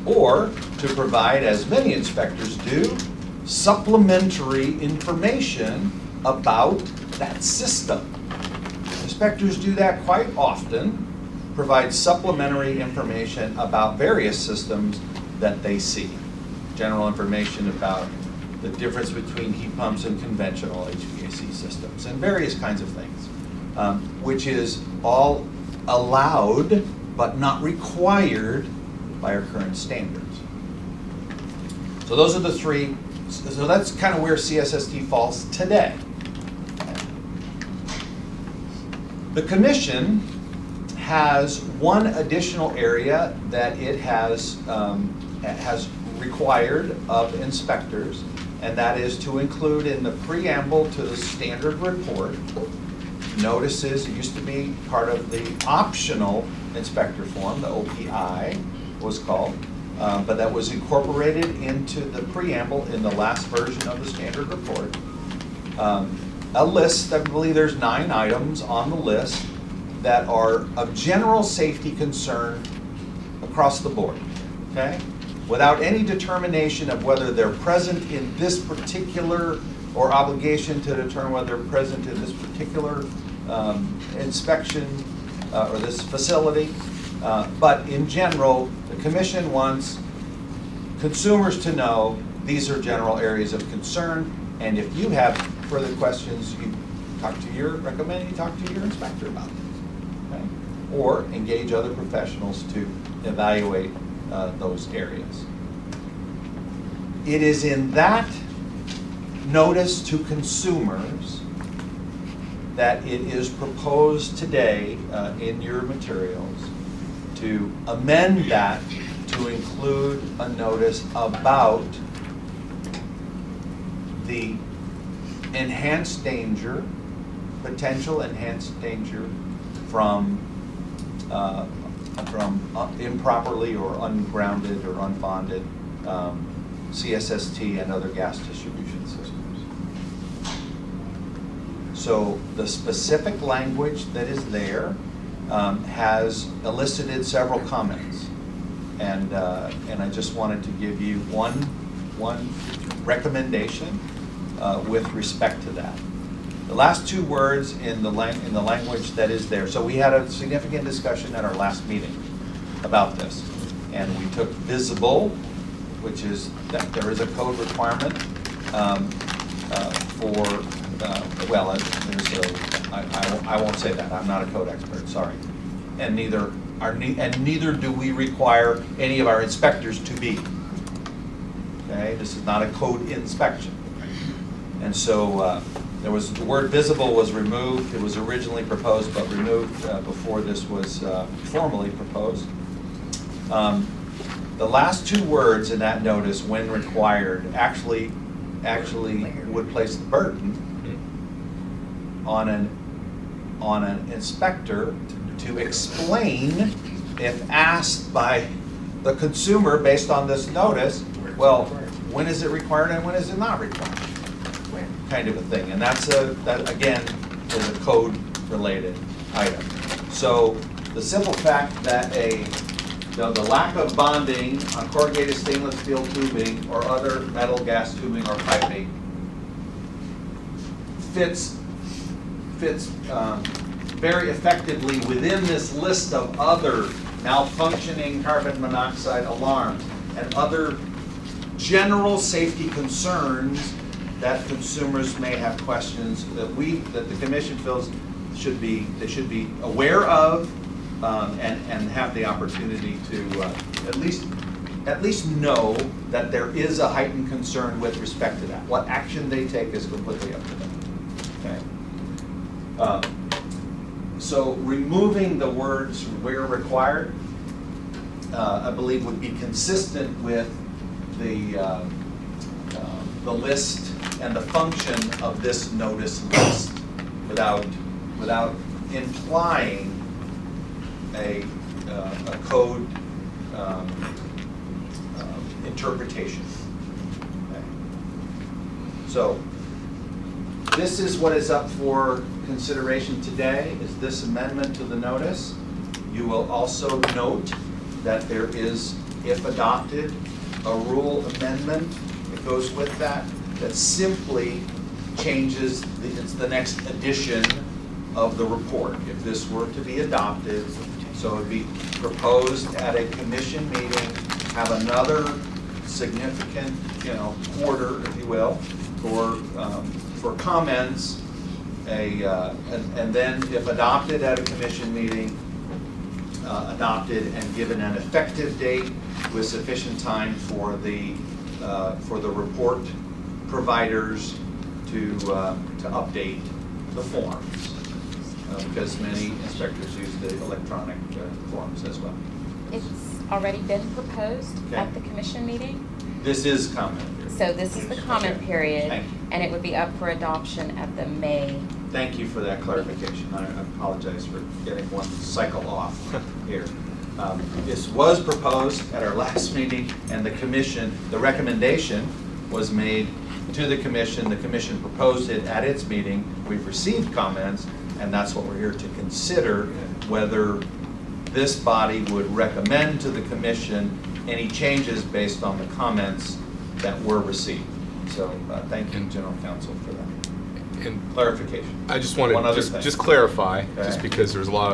Or to provide, as many inspectors do, supplementary information about that system. Inspectors do that quite often, provide supplementary information about various systems that they see. General information about the difference between heat pumps and conventional HVAC systems and various kinds of things, which is all allowed but not required by our current standards. So those are the three, so that's kind of where CSST falls today. The commission has one additional area that it has required of inspectors, and that is to include in the preamble to the standard report notices. It used to be part of the optional inspector form, the OPI was called, but that was incorporated into the preamble in the last version of the standard report. A list, I believe there's 9 items on the list that are of general safety concern across the board, okay? Without any determination of whether they're present in this particular, or obligation to determine whether they're present in this particular inspection or this facility. But in general, the commission wants consumers to know these are general areas of concern, and if you have further questions, you recommend you talk to your inspector about this, okay? Or engage other professionals to evaluate those areas. It is in that notice to consumers that it is proposed today in your materials to amend that to include a notice about the enhanced danger, potential enhanced danger from improperly or ungrounded or unbonded CSST and other gas distribution systems. So the specific language that is there has elicited several comments, and I just wanted to give you one recommendation with respect to that. The last 2 words in the language that is there. So we had a significant discussion at our last meeting about this, and we took visible, which is that there is a code requirement I won't say that. I'm not a code expert. Sorry, and neither do we require any of our inspectors to be. Okay, this is not a code inspection, and so. The word visible was removed. It was originally proposed but removed before this was formally proposed. The last 2 words in that notice, when required, actually would place the burden on an inspector to explain, if asked by the consumer, based on this notice, well, when is it required and when is it not required? Kind of a thing, and that again is a code-related item. So the simple fact that the lack of bonding on corrugated stainless steel tubing or other metal, gas tubing or piping fits very effectively within this list of other malfunctioning carbon monoxide alarms and other general safety concerns that consumers may have questions that the commission feels they should be aware of and have the opportunity to at least know that there is a heightened concern with respect to that. What action they take is completely up to them. Okay. So removing the words "where required," I believe would be consistent with the list and the function of this notice list, without implying a code interpretation. Okay. So this is what is up for consideration today, is this amendment to the notice. You will also note that there is, if adopted, a rule amendment that goes with that simply changes, it's the next edition of the report. If this were to be adopted, so it would be proposed at a commission meeting, have another significant, quarter, if you will, for comments, and then if adopted at a commission meeting, adopted and given an effective date with sufficient time for the report providers to update the forms, because many inspectors use the electronic forms as well. It's already been proposed Okay. at the commission meeting. This is comment period. So this is the comment Okay. period, Thank you. and it would be up for adoption at the May. Thank you for that clarification. I apologize for getting one cycle off here. This was proposed at our last meeting, and the recommendation was made to the commission. The commission proposed it at its meeting. We've received comments, and that's what we're here to consider, whether this body would recommend to the commission any changes based on the comments that were received. So thank you, General Counsel, for that And clarification. I just One wanted other to thing. just clarify, Okay. just because there's a lot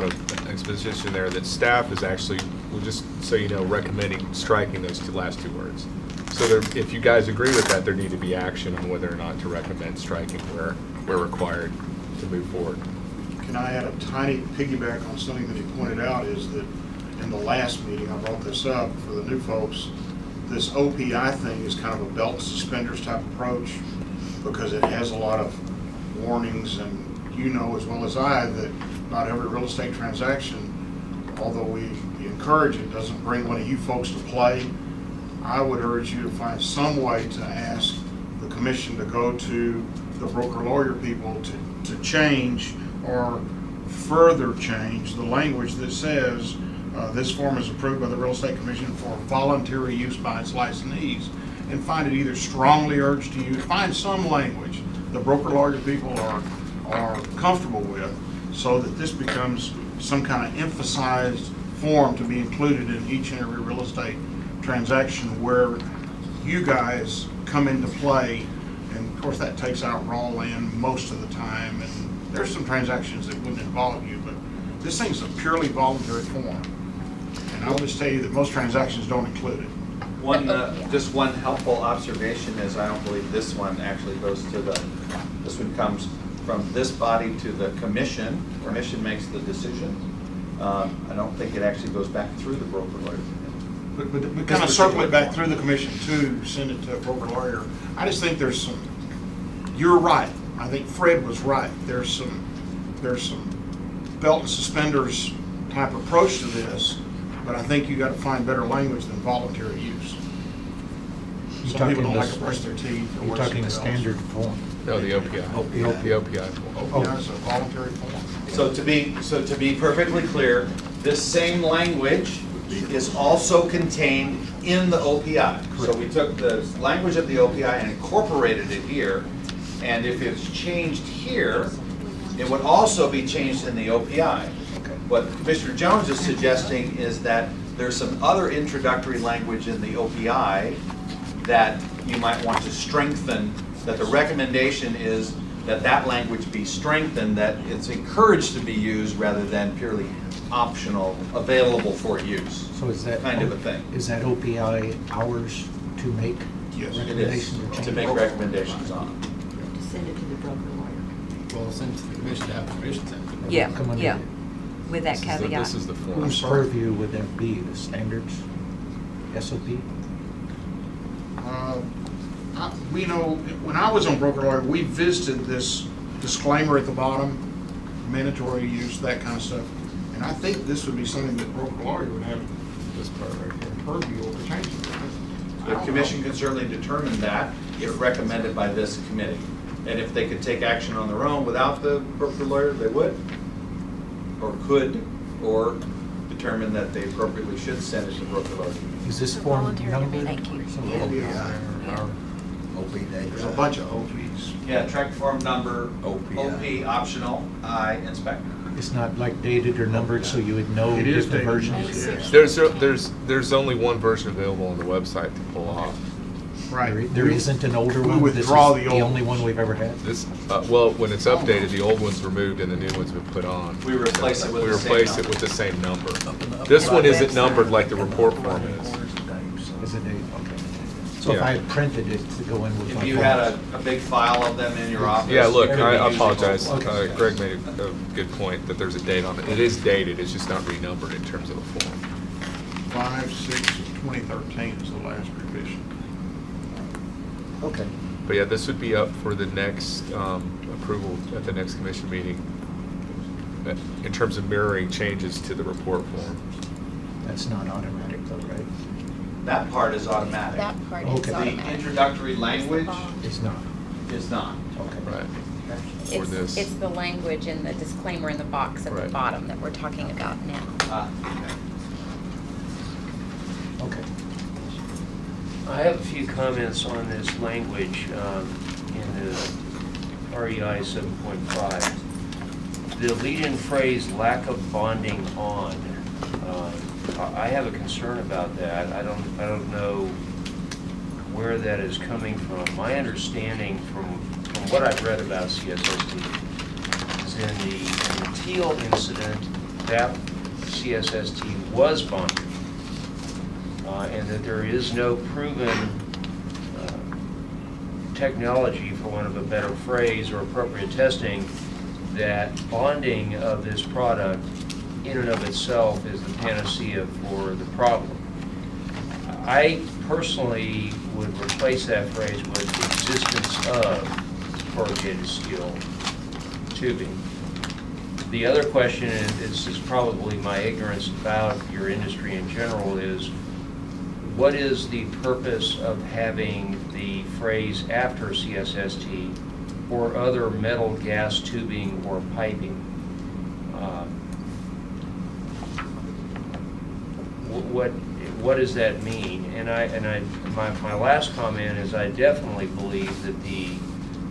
of exposition there, that staff is actually, well, just so you know, recommending striking those last two words. So if you guys agree with that, there need to be action on whether or not to recommend striking where required to move forward. Can I add a tiny piggyback on something that he pointed out, is that in the last meeting, I brought this up for the new folks, this OPI thing is kind of a belt and suspenders type approach, because it has a lot of warnings, and you know as well as I that not every real estate transaction, although we encourage it, doesn't bring one of you folks to play. I would urge you to find some way to ask the commission to go to the broker lawyer people to change or further change the language that says this form is approved by the Real Estate Commission for voluntary use by its licensees, and find it either strongly urged to you, find some language the broker lawyer people are comfortable with, so that this becomes some kind of emphasized form to be included in each and every real estate transaction where you guys come into play. And of course, that takes out raw land most of the time, and there's some transactions that wouldn't involve you, but this thing's a purely voluntary form. And I'll just tell you that most transactions don't include it. Just one helpful observation is, I don't believe this one actually goes to this one comes from this body to the commission. Commission makes the decision. I don't think it actually goes back through the broker lawyer. But kind of circle it back through the commission too, send it to a broker lawyer. I just think there's some, you're right. I think Fred was right. There's some belt and suspenders type approach to this, but I think you got to find better language than voluntary use. Some people don't like to brush their teeth. or You're wear talking the seatbelts. standard form. No, the OPI. OPI. The OPI form. OPI is a voluntary form. So to be perfectly clear, this same language is also contained in the OPI. So we took the language of the OPI and incorporated it here, and if it's changed here, it would also be changed in the OPI. What Commissioner Jones is suggesting is that there's some other introductory language in the OPI that you might want to strengthen, that the recommendation is that that language be strengthened, that it's encouraged to be used rather than purely optional, available for use. So is that? Kind of a thing. Is that OPI ours to make Yes. It is, recommendations or changes? to make recommendations on. To send it to the broker lawyer. Well, send it to the commission to have the commission send it to them. Yeah, Come under yeah, the- with that This is the- caveat. This is the form. Whose purview would that be? The standards, SOP? We know, when I was on broker lawyer, we visited this disclaimer at the bottom, mandatory use, that kind of stuff. And I think this would be something that broker lawyer would have This part right here. purview over changing. I The don't commission know. can certainly determine that if recommended by this committee. And if they could take action on their own without the broker lawyer, they would, or could, or determine that they appropriately should send it to broker lawyer. Is this form Voluntary numbered? Thank you. There's a bunch of OPs. Yeah, track form number, OPI. OP optional, I inspector. It's not like dated or numbered, so you would know It is different dated. versions? There's only one version available on the website to pull off. Right. There isn't an older We one? withdraw the This is old the only ones. one we've ever had? This, well, when it's updated, the old one's removed and the new one's been put on. We replace it with We the same replace it number. with the same number. This one isn't numbered like the report form is. Is it a, okay. So if Yeah. I had printed it to go in with my. If you had a big file of them in your office. Yeah, look, you could I be using apologize. old ones. Greg made a good point that there's a date on it. It is dated, it's just not renumbered in terms of the form. 5/6/2013 is the last revision. Okay. But yeah, this would be up for the next approval at the next commission meeting in terms of mirroring changes to the report form. That's not automatic though, right? That part is automatic. That part is Okay. The automatic. introductory language It's not. is not. Okay. Right. For this. It's the language in the disclaimer in the box at the Right. bottom that we're talking about now. Okay. I have a few comments on this language in the REI 7.5. The lead-in phrase, lack of bonding on, I have a concern about that. I don't know where that is coming from. My understanding from what I've read about CSST is in the Teal incident, that CSST was bonded. And that there is no proven technology, for want of a better phrase, or appropriate testing, that bonding of this product in and of itself is the panacea for the problem. I personally would replace that phrase with existence of corrugated steel tubing. The other question, and this is probably my ignorance about your industry in general, is what is the purpose of having the phrase after CSST or other metal gas tubing or piping? What does that mean? My last comment is I definitely believe that the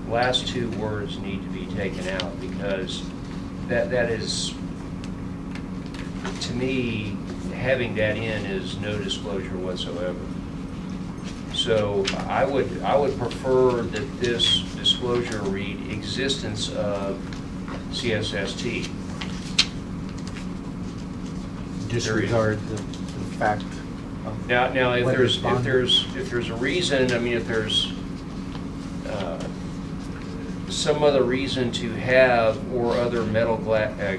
last two words need to be taken out, because that is, to me, having that in is no disclosure whatsoever. So I would prefer that this disclosure read existence of CSST. Disregard the fact of. Now, if whether it's there's bonded. a reason, I mean, if there's some other reason to have or other metal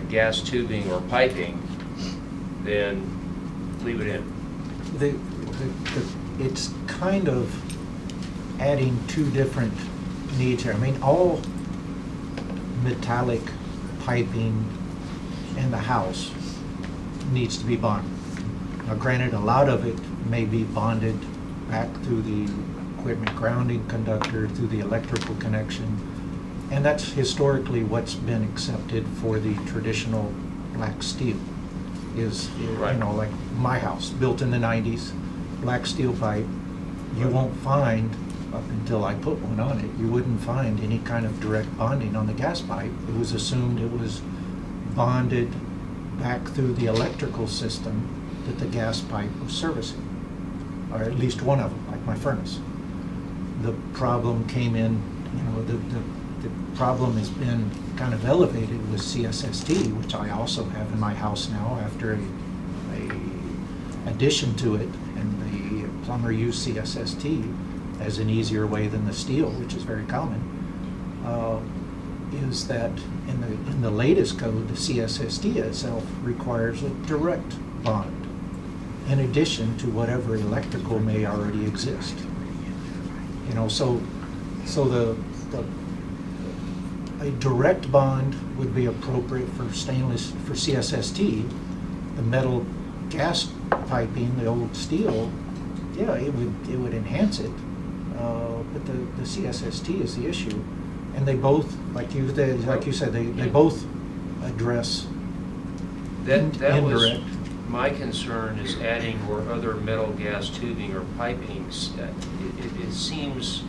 gas tubing or piping, then leave it in. It's kind of adding two different needs here. I mean, all metallic piping in the house needs to be bonded. Now granted, a lot of it may be bonded back through the equipment grounding conductor, through the electrical connection, and that's historically what's been accepted for the traditional black steel. is, you Right. know, like my house, built in the 90s, black steel pipe. You won't find, up until I put one on it, you wouldn't find any kind of direct bonding on the gas pipe. It was assumed it was bonded back through the electrical system that the gas pipe was servicing, or at least one of them, like my furnace. The problem came in, you know, the problem has been kind of elevated with CSST, which I also have in my house now after a addition to it, and the plumber used CSST as an easier way than the steel, which is very common, is that in the latest code, the CSST itself requires a direct bond in addition to whatever electrical may already exist. You know, so a direct bond would be appropriate for stainless, for CSST. The metal gas piping, the old steel, yeah, it would enhance it. But the CSST is the issue, and they both, like you said, they both address That was indirect. my concern, is adding or other metal gas tubing or pipings. It seems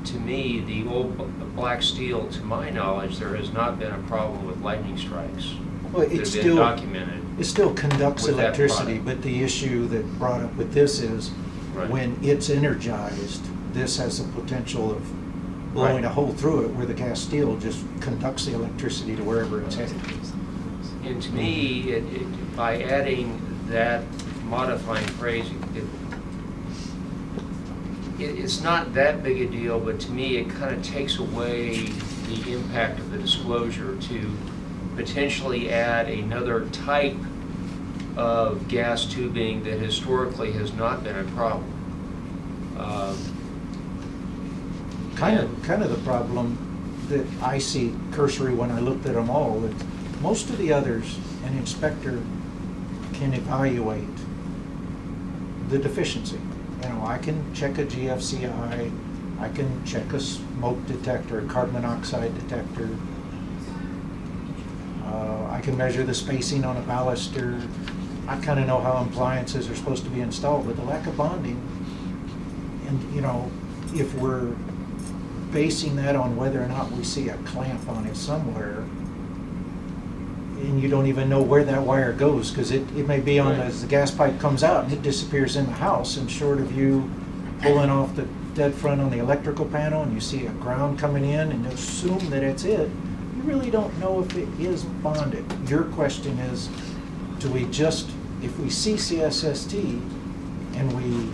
to me, the old black steel, to my knowledge, there has not been a problem with lightning strikes Well, that it have still been documented. It still conducts with that electricity, product. but the issue that brought up with this is Right. when it's energized, this has the potential of blowing Right. a hole through it where the gas steel just conducts the electricity to wherever it's headed. And to me, by adding that modifying phrase, it's not that big a deal, but to me, it kind of takes away the impact of the disclosure to potentially add another type of gas tubing that historically has not been a problem. Kind of the problem that I see cursory when I looked at them all, that most of the others, an inspector can evaluate the deficiency. You know, I can check a GFCI, I can check a smoke detector, a carbon monoxide detector. I can measure the spacing on a baluster. I kind of know how appliances are supposed to be installed, but the lack of bonding, and you know, if we're basing that on whether or not we see a clamp on it somewhere, and you don't even know where that wire goes, because it may be on Right. as the gas pipe comes out and it disappears in the house, and short of you pulling off the dead front on the electrical panel and you see a ground coming in and assume that it's it, you really don't know if it is bonded. Your question is, do we just, if we see CSST and we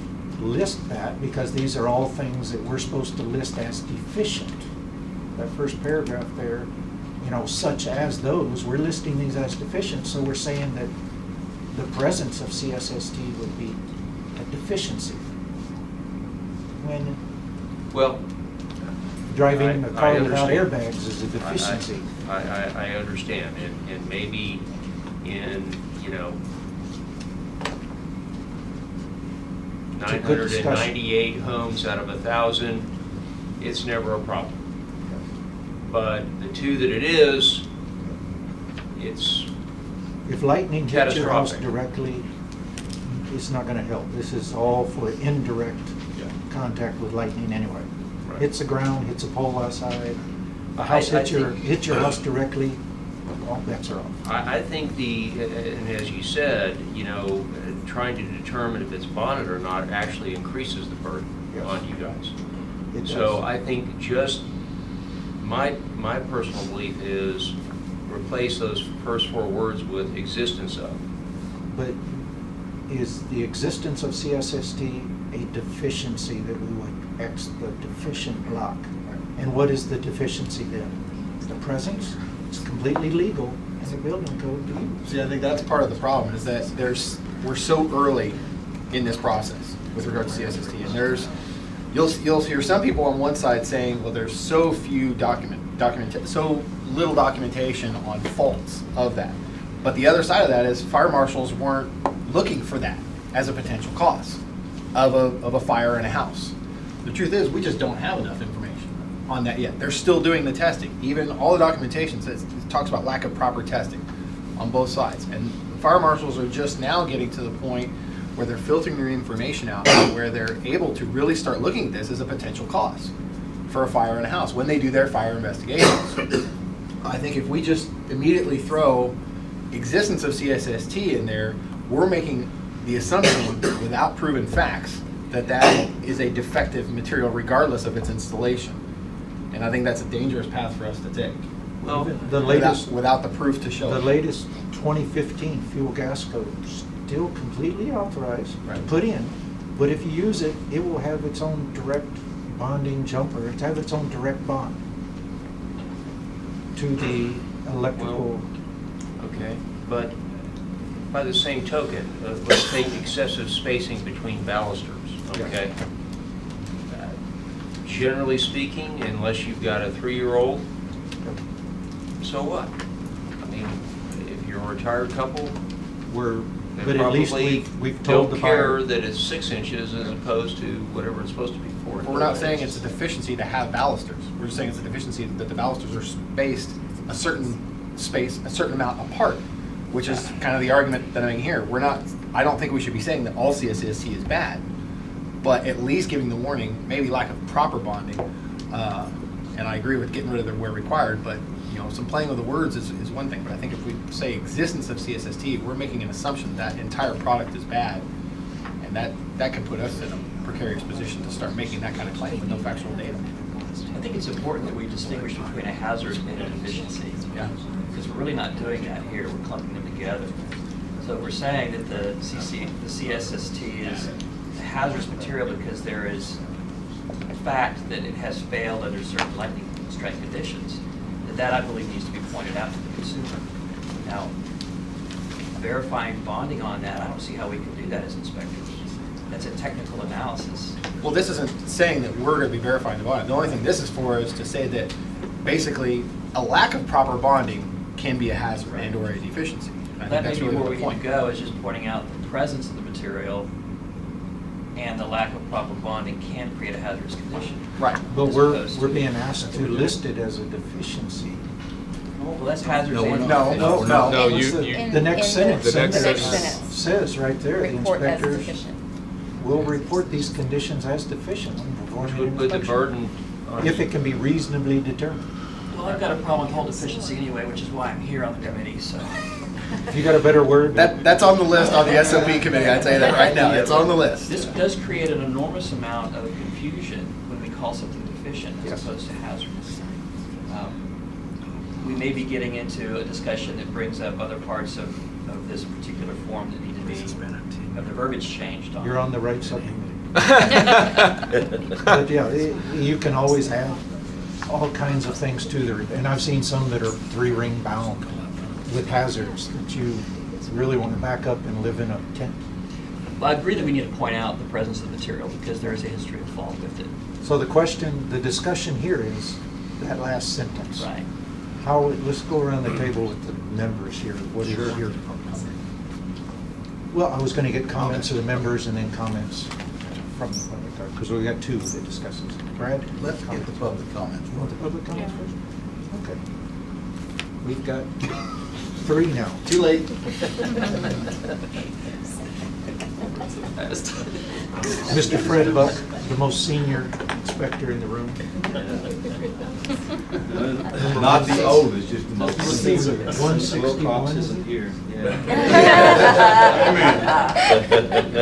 list that, because these are all things that we're supposed to list as deficient, that first paragraph there, you know, such as those, we're listing these as deficient, so we're saying that the presence of CSST would be a deficiency. When Well, driving a car I without understand. airbags is a deficiency. I understand, and maybe in, you know, It's a good discussion. 998 homes out of 1,000, it's never a problem. But the two that it is, it's, If lightning hits your house Catastrophic. directly, it's not gonna help. This is all for indirect contact with lightning anyway. Right. Hits the ground, hits a pole outside, a house I hits your think- house directly, all bets are off. I think and as you said, you know, trying to determine if it's bonded or not actually increases the burden Yes. on you guys. It So does. I think just, my personal belief is replace those first four words with existence of. But is the existence of CSST a deficiency that we would X the deficient block? And what is the deficiency then? The presence? It's completely legal in the building code to use. See, I think that's part of the problem, is that we're so early in this process with regard to CSST, and you'll hear some people on one side saying, well, there's so few so little documentation on faults of that. But the other side of that is fire marshals weren't looking for that as a potential cause of a fire in a house. The truth is, we just don't have enough information on that yet. They're still doing the testing. Even all the documentation says, it talks about lack of proper testing on both sides. And the fire marshals are just now getting to the point where they're filtering their information out, where they're able to really start looking at this as a potential cause for a fire in a house when they do their fire investigations. I think if we just immediately throw existence of CSST in there, we're making the assumption without proven facts that that is a defective material regardless of its installation. And I think that's a dangerous path for us to take. Well, The latest, Without the proof to show the it. latest 2015 fuel gas code still completely authorized to Right. put in, but if you use it, it will have its own direct bonding jumper. It have its own direct bond to the electrical. Okay, but by the same token, let's take excessive spacing between balusters, okay? Generally speaking, unless you've got a 3-year-old, so what? I mean, if you're a retired couple, We're, they but at least probably we've told the don't care buyer. that it's 6 inches as opposed to whatever it's supposed to be, 4 inches. We're not saying it's a deficiency to have balusters. We're just saying it's a deficiency that the balusters are spaced a certain space, a certain amount apart, which is kind of the argument that I'm making here. I don't think we should be saying that all CSST is bad, but at least giving the warning, maybe lack of proper bonding. And I agree with getting rid of the where required, but some playing with the words is one thing. But I think if we say existence of CSST, we're making an assumption that entire product is bad, and that can put us in a precarious position to start making that kind of claim with no factual data. I think it's important that we distinguish between a hazard and a deficiency. Yeah. Because we're really not doing that here, we're clumping them together. So if we're saying that the CSST is a hazardous material because there is a fact that it has failed under certain lightning strike conditions, that I believe needs to be pointed out to the consumer. Now, verifying bonding on that, I don't see how we can do that as inspectors. That's a technical analysis. Well, this isn't saying that we're going to be verifying the bonding. The only thing this is for is to say that basically a lack of proper bonding can be a hazard and or a deficiency. I think That may that's be really where the we need point. to go, is just pointing out the presence of the material and the lack of proper bonding can create a hazardous condition. Right. But as we're opposed to- being asked to list it as a deficiency. Well, that's hazardous. No, we're and- not. No. No, What's the next sentence. The next sentence says right there, the Report as inspectors deficient. will report these conditions as deficient when Which performing would an put the inspection, burden on. if it can be reasonably determined. Well, I've got a problem with whole deficiency anyway, which is why I'm here on the committee, so. If you got a better word? That's on the list on the SOP committee. I'd say that right now. It's on the list. This does create an enormous amount of confusion when we call something deficient as Yes. opposed to hazardous. We may be getting into a discussion that brings up other parts of this particular form that need to be, of the verbiage changed on. You're on the right subject. But yeah, you can always add all kinds of things to there. And I've seen some that are 3-ring bound with hazards that you really want to back up and live in a tent. Well, I agree that we need to point out the presence of the material because there is a history of fault with it. So the discussion here is that last sentence. Right. Let's go around the table with the members here. What is your comment? Well, I was going to get comments of the members and then comments from the public, because we got 2 that discusses. Brad? Let's get the public comments. You want the public comments first? Okay. We've got 3 now. Too late. Mr. Fred Buck, the most senior inspector in the room. Not the oldest, just the most. 161, is it? here,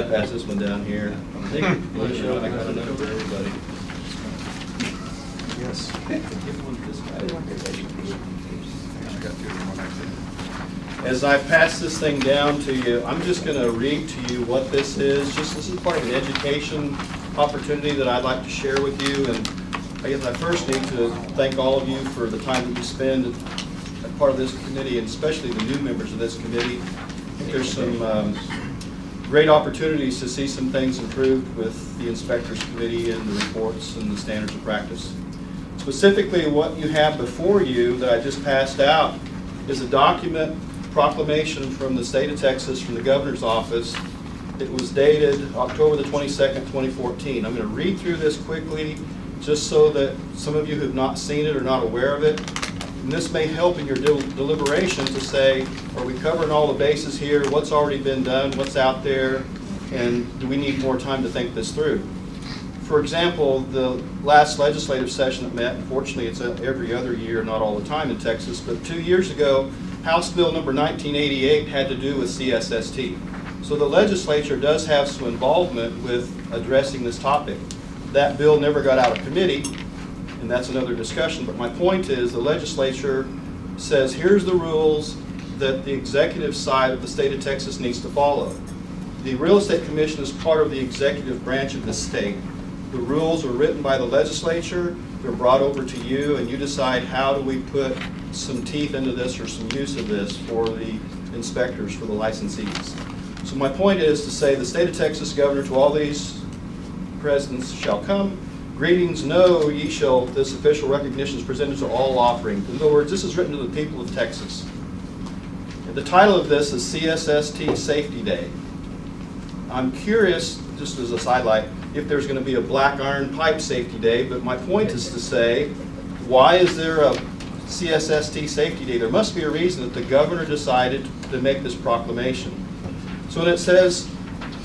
Pass this one down here. I think, well, sure, I got a note for everybody. Yes. Give one to this guy. As I pass this thing down to you, I'm just going to read to you what this is. This is part of an education opportunity that I'd like to share with you. And I guess I first need to thank all of you for the time that you spend as part of this committee, and especially the new members of this committee. I think there's some great opportunities to see some things improved with the inspectors committee and the reports and the standards of practice. Specifically, what you have before you that I just passed out is a document proclamation from the state of Texas, from the governor's office. It was dated October the 22nd, 2014. I'm going to read through this quickly just so that some of you who have not seen it or not aware of it. And this may help in your deliberation to say, are we covering all the bases here? What's already been done? What's out there? And do we need more time to think this through? For example, the last legislative session that met, unfortunately it's every other year, not all the time in Texas, but 2 years ago, House Bill number 1988 had to do with CSST. So the legislature does have some involvement with addressing this topic. That bill never got out of committee, and that's another discussion, but my point is the legislature says here's the rules that the executive side of the state of Texas needs to follow. The Real Estate Commission is part of the executive branch of the state. The rules are written by the legislature, they're brought over to you, and you decide how do we put some teeth into this or some use of this for the inspectors, for the licensees. So my point is to say the state of Texas governor to all these presidents shall come. Greetings, know ye shall, this official recognition is presented to all offerings. In other words, this is written to the people of Texas. And the title of this is CSST Safety Day. I'm curious, just as a sidelight, if there's going to be a black iron pipe safety day, but my point is to say, why is there a CSST Safety Day? There must be a reason that the governor decided to make this proclamation. So when it says,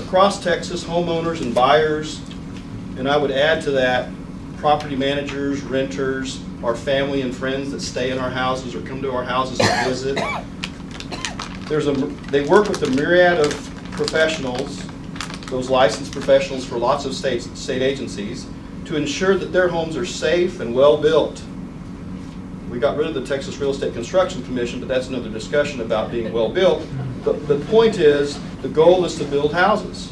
across Texas, homeowners and buyers, and I would add to that, property managers, renters, our family and friends that stay in our houses or come to our houses to visit. They work with a myriad of professionals, those licensed professionals for lots of state agencies, to ensure that their homes are safe and well built. We got rid of the Texas Real Estate Construction Commission, but that's another discussion about being well built. The point is, the goal is to build houses,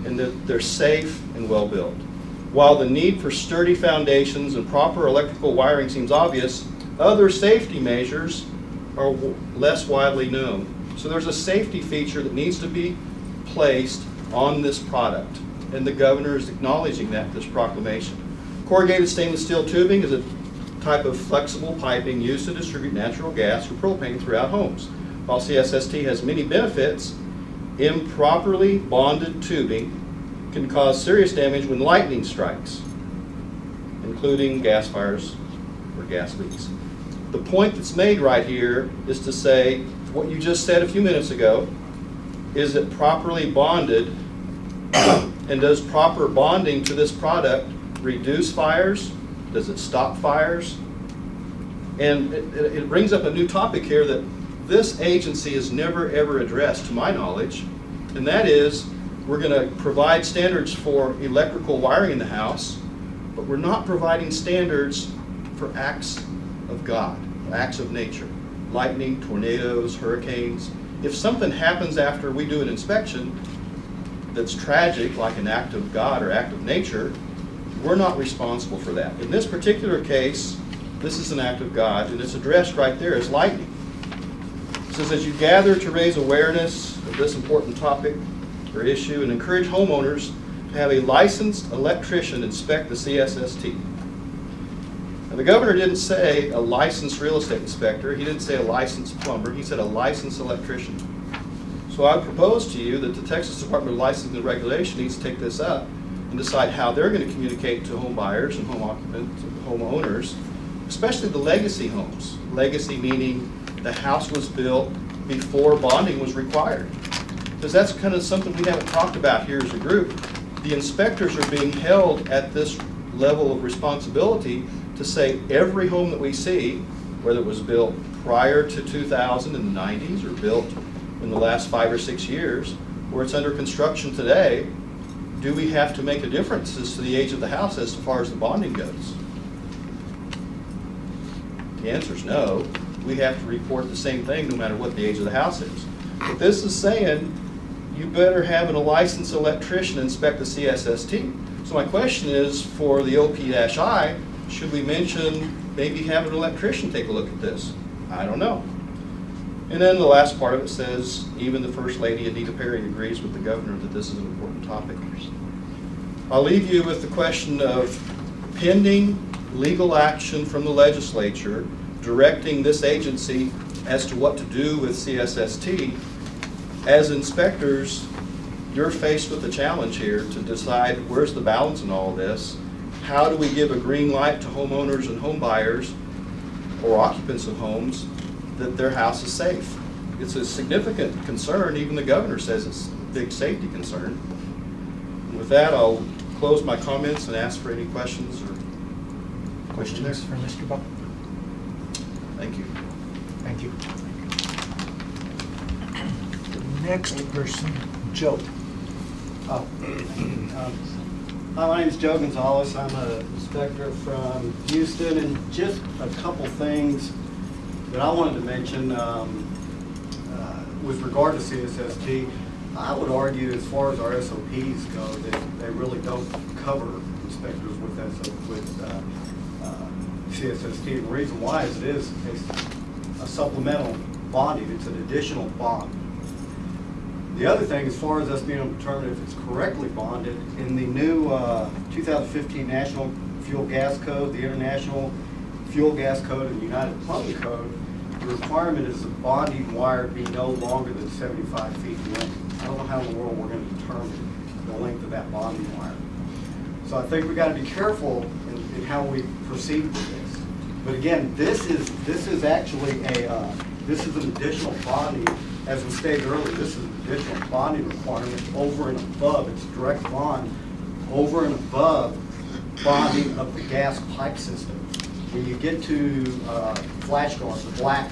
and that they're safe and well built. While the need for sturdy foundations and proper electrical wiring seems obvious, other safety measures are less widely known. So there's a safety feature that needs to be placed on this product, and the governor is acknowledging that in this proclamation. Corrugated stainless steel tubing is a type of flexible piping used to distribute natural gas or propane throughout homes. While CSST has many benefits, improperly bonded tubing can cause serious damage when lightning strikes, including gas fires or gas leaks. The point that's made right here is to say, what you just said a few minutes ago, is it properly bonded, and does proper bonding to this product reduce fires? Does it stop fires? And it brings up a new topic here that this agency has never ever addressed to my knowledge, and that is we're going to provide standards for electrical wiring in the house, but we're not providing standards for acts of God, acts of nature, lightning, tornadoes, hurricanes. If something happens after we do an inspection that's tragic, like an act of God or act of nature, we're not responsible for that. In this particular case, this is an act of God, and it's addressed right there as lightning. It says, as you gather to raise awareness of this important topic or issue and encourage homeowners to have a licensed electrician inspect the CSST. Now, the governor didn't say a licensed real estate inspector. He didn't say a licensed plumber. He said a licensed electrician. So I propose to you that the Texas Department of Licensing and Regulation needs to take this up and decide how they're going to communicate to home buyers and home occupants, homeowners, especially the legacy homes. Legacy meaning the house was built before bonding was required. Because that's kind of something we haven't talked about here as a group. The inspectors are being held at this level of responsibility to say every home that we see, whether it was built prior to 2000 in the 90s or built in the last 5 or 6 years, where it's under construction today, do we have to make a difference as to the age of the house as far as the bonding goes? The answer is no. We have to report the same thing no matter what the age of the house is. But this is saying you better have a licensed electrician inspect the CSST. So my question is, for the OP-I, should we mention maybe have an electrician take a look at this? I don't know. And then the last part of it says, even the First Lady, Anita Perry, agrees with the governor that this is an important topic. I'll leave you with the question of pending legal action from the legislature directing this agency as to what to do with CSST. As inspectors, you're faced with a challenge here to decide where's the balance in all this. How do we give a green light to homeowners and home buyers or occupants of homes that their house is safe. It's a significant concern. Even the governor says it's a big safety concern. And with that, I'll close my comments and ask for any questions or Questions for Mr. Buck? Thank you. Thank you. The next person, Joe. Oh, Hi, my name's Joe Gonzalez. I'm an inspector from Houston, and just a couple things that I wanted to mention with regard to CSST. I would argue, as far as our SOPs go, that they really don't cover inspectors with CSST. The reason why is it is a supplemental bonding. It's an additional bond. The other thing, as far as us being able to determine if it's correctly bonded, in the new 2015 National Fuel Gas Code, the International Fuel Gas Code, and the United Plumbing Code, the requirement is the bonding wire be no longer than 75 feet in length. I don't know how in the world we're going to determine the length of that bonding wire. So I think we got to be careful in how we proceed with this. But again, this is actually this is an additional bonding. As we stated earlier, this is an additional bonding requirement over and above. It's a direct bond over and above bonding of the gas pipe system. When you get to flash guards, the black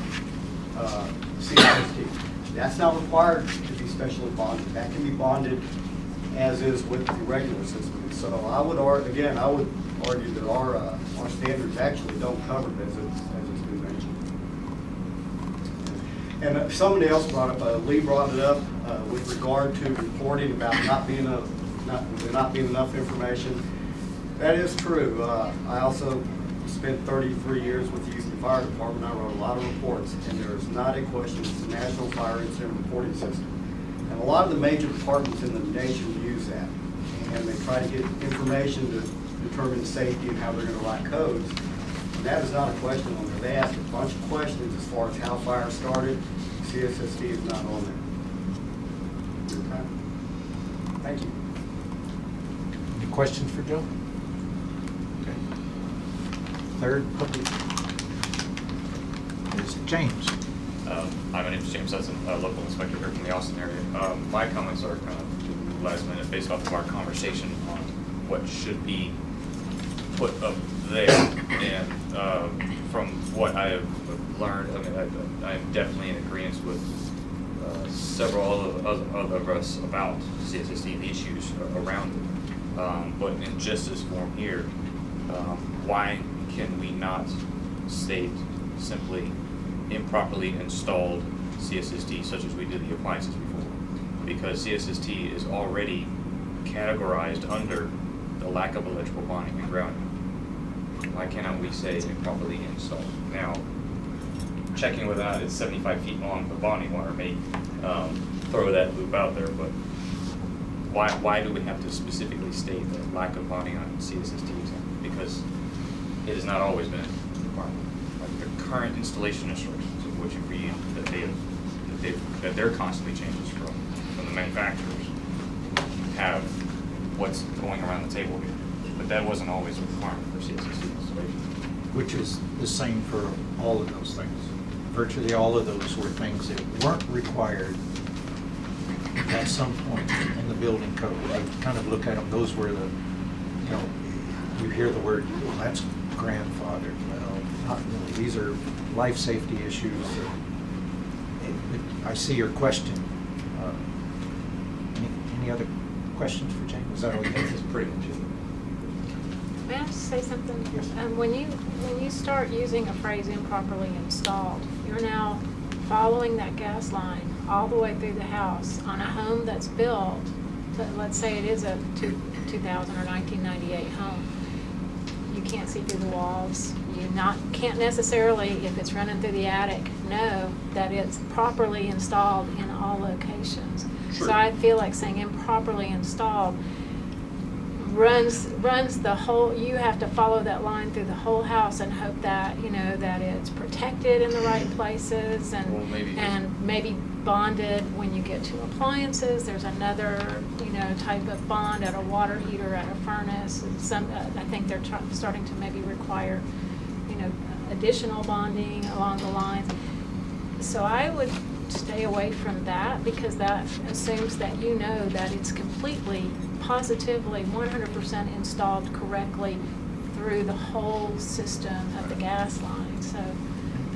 CSST, that's not required to be specially bonded. That can be bonded as is with the regular system. So I would argue that our standards actually don't cover it as it's been mentioned. And somebody else brought up, Lee brought it up with regard to reporting about not being enough information. That is true. I also spent 33 years with the Houston Fire Department. I wrote a lot of reports, and there is not a question. It's the National Fire Incident Reporting System. And a lot of the major departments in the nation use that. And they try to get information to determine safety and how they're going to write codes. And that is not a question on there. They ask a bunch of questions as far as how fire started. CSST is not on there. Okay. Thank you. Any questions for Joe? Okay. Third public is James. Hi, my name is James Hudson, local inspector here from the Austin area. My comments are kind of last minute based off of our conversation on what should be put up there. And from what I have learned, I mean, I'm definitely in agreement with several of us about CSSD and the issues around it. But in justice form here, why can we not state simply improperly installed CSST, such as we did the appliances before? Because CSST is already categorized under the lack of electrical bonding and grounding. Why cannot we say improperly installed? Now, checking whether or not it's 75 feet long, the bonding wire may throw that loop out there, but why do we have to specifically state the lack of bonding on CSST exam? Because it has not always been a requirement. Like the current installation instructions of what you read that they're constantly changes from the manufacturers have what's going around the table here. But that wasn't always a requirement for CSST installation. Which is the same for all of those things. Virtually all of those were things that weren't required at some point in the building code. I kind of look at them, those were the, you hear the word, well, that's grandfathered. Well, not really. These are life safety issues. I see your question. Any other questions for James? Is that all you have? That's pretty much it. May I just say something? Yes. When you start using a phrase improperly installed, you're now following that gas line all the way through the house on a home that's built, let's say it is a 2000 or 1998 home. You can't see through the walls. You can't necessarily, if it's running through the attic, know that it's properly installed in all locations. Sure. So I feel like saying improperly installed runs the whole, you have to follow that line through the whole house and hope that, that it's protected in the right places and, Well, maybe and maybe bonded when you get to appliances. There's another, type of bond at a water heater, at a furnace. And I think they're starting to maybe require, additional bonding along the lines. So I would stay away from that because that assumes that you know that it's completely, positively, 100% installed correctly through the whole system of the gas line. So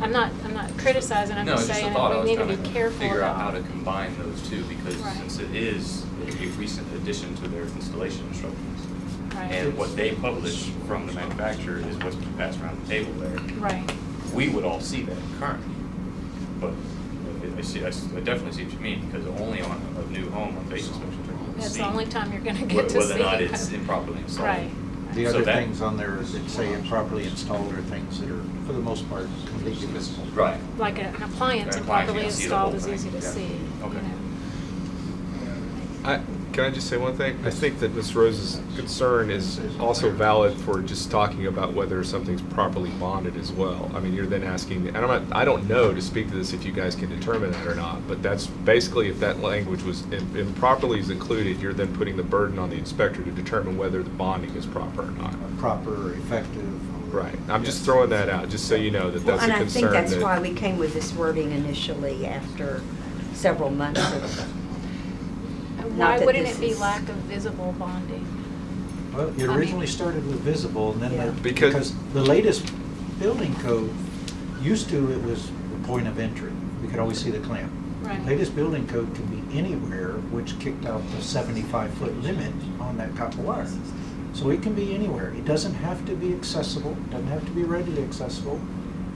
I'm not criticizing, I'm No, just just a saying thought. I that was we need to trying be to careful figure out how about. to combine those two, because Right. since it is a recent addition to their installation instructions, Right. and what they publish from the manufacturer is what's been passed around the table there. Right. We would all see that currently, but I definitely see what you mean, because only on a new home, on base inspection, are you gonna That's see the only time you're gonna get to see. whether or not it. it's improperly installed. Right. The So other that- things on there that say improperly installed are things that are, for the most part, completely visible. Right. Like an appliance An appliance, improperly you can see the installed whole is thing. easy to Yeah. see, you Okay. know. Can I just say one thing? I think that Ms. Rose's concern is also valid for just talking about whether something's properly bonded as well. I mean, you're then asking, and I don't know to speak to this if you guys can determine that or not, but that's basically if that language was improperly is included, you're then putting the burden on the inspector to determine whether the bonding is proper or not. Proper, effective. Right. I'm just throwing that out, just so you know that Well, that's a and I concern. think that's that- why we came with this wording initially after several months of. And Not why that wouldn't this it be is- lack of visible bonding? Well, it I mean- originally started with visible, and then Yeah. because the latest building code, used to, it was the point of entry. We could always see the clamp. Right. Latest building code can be anywhere, which kicked out the 75-foot limit on that copper wire. So it can be anywhere. It doesn't have to be accessible, doesn't have to be readily accessible.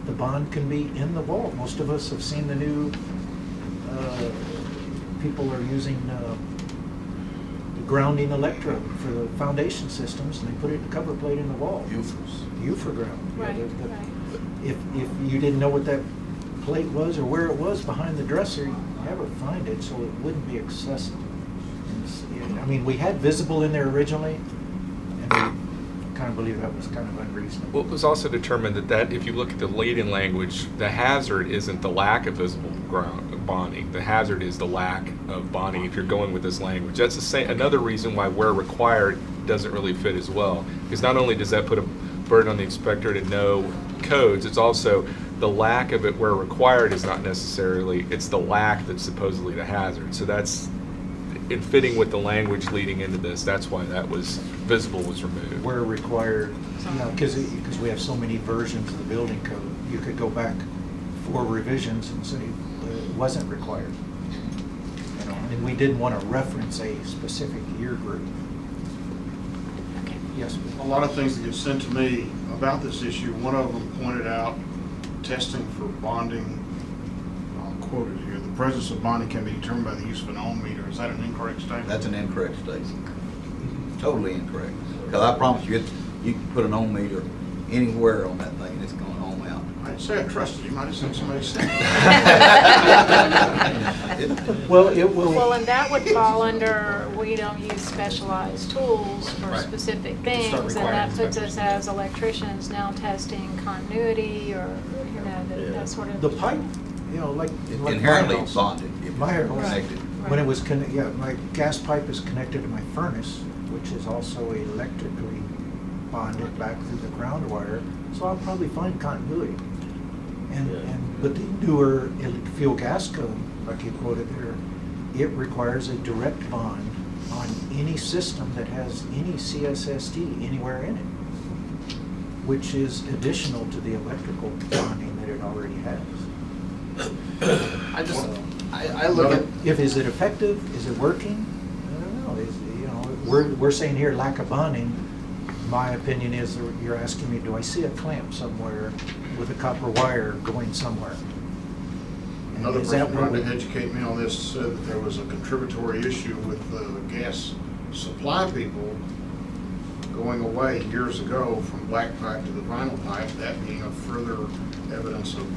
The bond can be in the wall. Most of us have seen the new, people are using the grounding electrode for the foundation systems, and they put it in a cover plate in the wall. UFA ground. Yeah, Right, the- right. If you didn't know what that plate was or where it was behind the dresser, you'd never find it, so it wouldn't be accessible. I mean, we had visible in there originally, and we kind of believe that was kind of unreasonable. Well, it was also determined that if you look at the Layton language, the hazard isn't the lack of visible ground bonding. The hazard is the lack of bonding if you're going with this language. That's the same, another reason why where required doesn't really fit as well. Because not only does that put a burden on the inspector to know codes, it's also the lack of it where required is not necessarily, it's the lack that's supposedly the hazard. So that's, in fitting with the language leading into this, that's why that was, visible was removed. Where required, you know, because we have so many versions of the building code, you could go back 4 revisions and say it wasn't required. You know, and we didn't want to reference a specific year group. Okay. Yes. A lot of things that get sent to me about this issue, one of them pointed out testing for bonding, I'll quote it here, the presence of bonding can be determined by the use of an ohm meter. Is that an incorrect statement? That's an incorrect statement. Totally incorrect. Because I promise you, you can put an ohm meter anywhere on that thing, and it's going to ohm out. I didn't say I trusted you, I just said somebody said. Well, it will. Well, and that would fall under, we don't use specialized tools for Right. specific Start things, and requiring that puts inspectors. us as electricians now testing continuity or, you know, that sort of. The pipe, you know, like. my Inherently house. bonded if My it's house, connected. when it was my gas pipe is connected to my furnace, which is also electrically bonded back through the ground wire, so I'll probably find continuity. But the newer fuel gas code, like you quoted there, it requires a direct bond on any system that has any CSSD anywhere in it, which is additional to the electrical bonding that it already has. I look at, Is it effective? Is it working? I don't know. We're saying here lack of bonding. My opinion is that you're asking me, do I see a clamp somewhere with a copper wire going somewhere? And Another is that person what trying to we- educate me on this said that there was a contributory issue with the gas supply people going away years ago from black pipe to the vinyl pipe, that being a further evidence of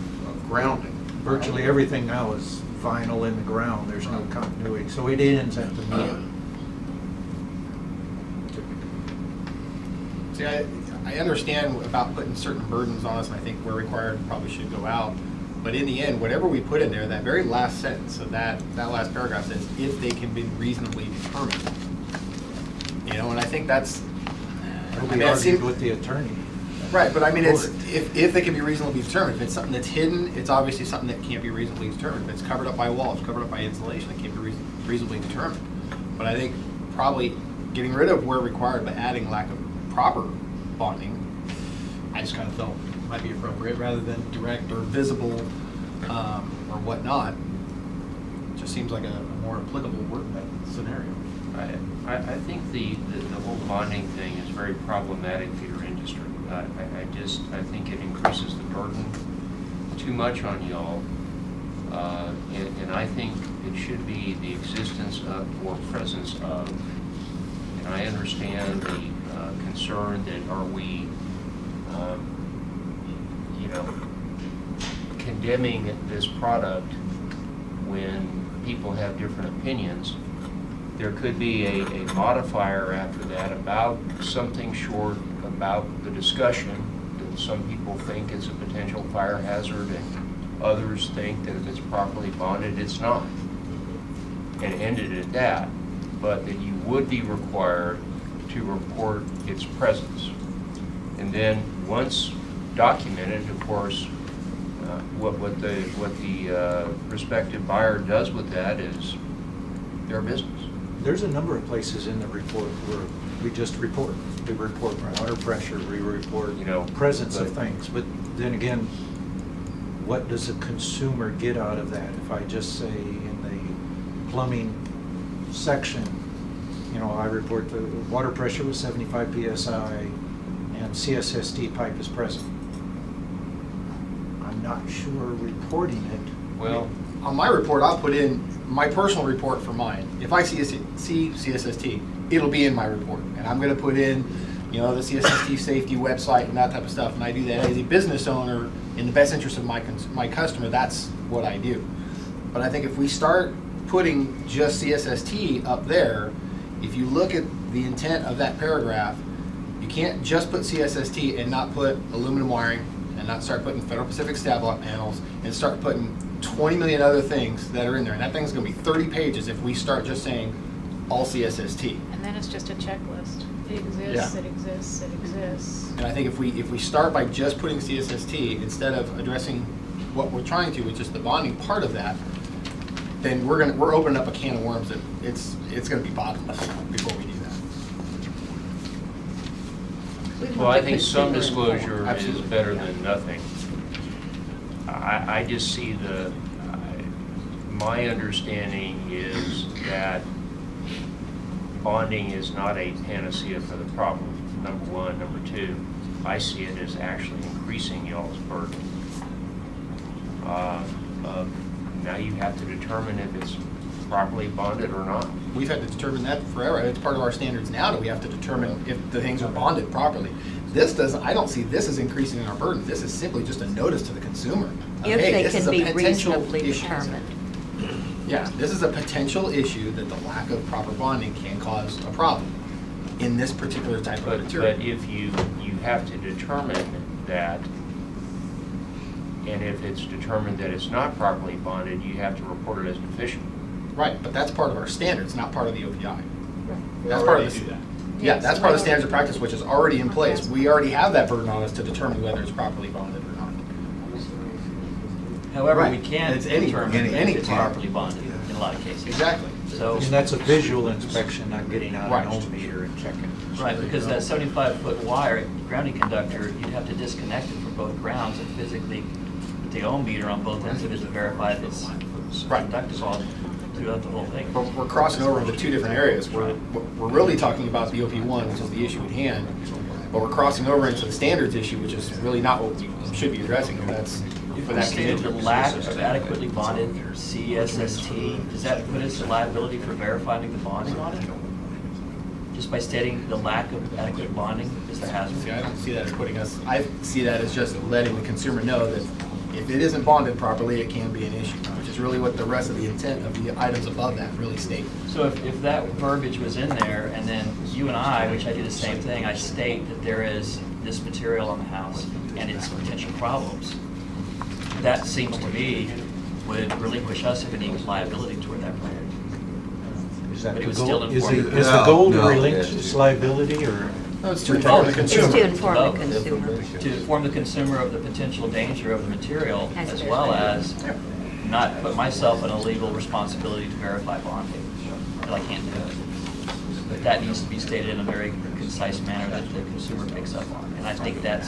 grounding. Virtually everything now is vinyl in the ground. There's no continuity, so it ends at the meter. see, I understand about putting certain burdens on us, and I think where required probably should go out. But in the end, whatever we put in there, that very last sentence of that last paragraph says, if they can be reasonably determined. You know, and I think that's, It'll I mean, be that argued seems- with the attorney. Right, but I mean, it's, if they can be reasonably determined, if it's something that's hidden, it's obviously something that can't be reasonably determined. If it's covered up by walls, covered up by insulation, it can't be reasonably determined. But I think probably getting rid of where required, but adding lack of proper bonding, I just kind of felt might be appropriate, rather than direct or visible, or whatnot. Just seems like a more applicable word in that scenario. I think the whole bonding thing is very problematic for your industry. I think it increases the burden too much on y'all. And I think it should be the existence of or presence of, and I understand the concern that are we, condemning this product when people have different opinions. There could be a modifier after that about something short about the discussion. That some people think it's a potential fire hazard and others think that if it's properly bonded, it's not. And ended at that, but that you would be required to report its presence. And then once documented, of course, what the respective buyer does with that is their business. There's a number of places in the report where we just report. We report water pressure, we report, presence of things. But then again, what does a consumer get out of that? If I just say in the plumbing section, I report the water pressure was 75 PSI and CSST pipe is present. I'm not sure reporting it. Well, on my report, I'll put in my personal report for mine. If I see CSST, it'll be in my report. And I'm gonna put in, the CSST safety website and that type of stuff. And I do that as a business owner in the best interest of my customer. That's what I do. But I think if we start putting just CSST up there, if you look at the intent of that paragraph, you can't just put CSST and not put aluminum wiring and not start putting Federal Pacific stab lock panels and start putting 20 million other things that are in there. And that thing's gonna be 30 pages if we start just saying all CSST. And then it's just a checklist. It exists, it exists, it exists. And I think if we start by just putting CSST instead of addressing what we're trying to, which is the bonding part of that, then we're opening up a can of worms that it's gonna be bottomless before we do that. Well, I think some disclosure is better than nothing. I just see my understanding is that bonding is not a panacea for the problem, number one. Number two, I see it as actually increasing y'all's burden. Now you have to determine if it's properly bonded or not. We've had to determine that forever. It's part of our standards now that we have to determine if the things are bonded properly. I don't see this as increasing our burden. This is simply just a notice to the consumer. If they can be reasonably determined. Yeah, this is a potential issue that the lack of proper bonding can cause a problem in this particular type of material. But if you have to determine that, and if it's determined that it's not properly bonded, you have to report it as deficient. Right, but that's part of our standards, not part of the OPI. We That's part of already the, do that. Yeah, that's part of the standards of practice, which is already in place. We already have that burden on us to determine whether it's properly bonded or not. However, we Right. can It's any- determine if any it's can. properly bonded in a lot of cases. Exactly. So, And that's a visual inspection, not getting out Right. an ohm meter and checking. right, because that 75-foot wire grounding conductor, you'd have to disconnect it from both grounds and physically put the ohm meter on both ends of it to verify if it's conductive all throughout the whole thing. But we're crossing over into two different areas. We're really talking about the OP1, which is the issue at hand, but we're crossing over into the standards issue, which is really not what we should be addressing, and that's If for we that stated committee. the lack of adequately bonded CSST, does that put us at liability for verifying the bonding on it? Just by stating the lack of adequate bonding is the hazard? See, I don't see that as putting us, I see that as just letting the consumer know that if it isn't bonded properly, it can be an issue, which is really what the rest of the intent of the items above that really state. So if that verbiage was in there, and then you and I, which I do the same thing, I state that there is this material on the house and its potential problems, that seems to me would relinquish us of any liability toward that plan. Is that But it the was still goal? Is informative. the goal to No, relinquish it's- liability, or? No, it's to inform the consumer. It's to inform the Both. consumer. To inform the consumer of the potential danger of the material, As as it is. well as not put myself in a legal responsibility to verify bonding. Well, I can't do it. But that needs to be stated in a very concise manner that the consumer picks up on. And I think that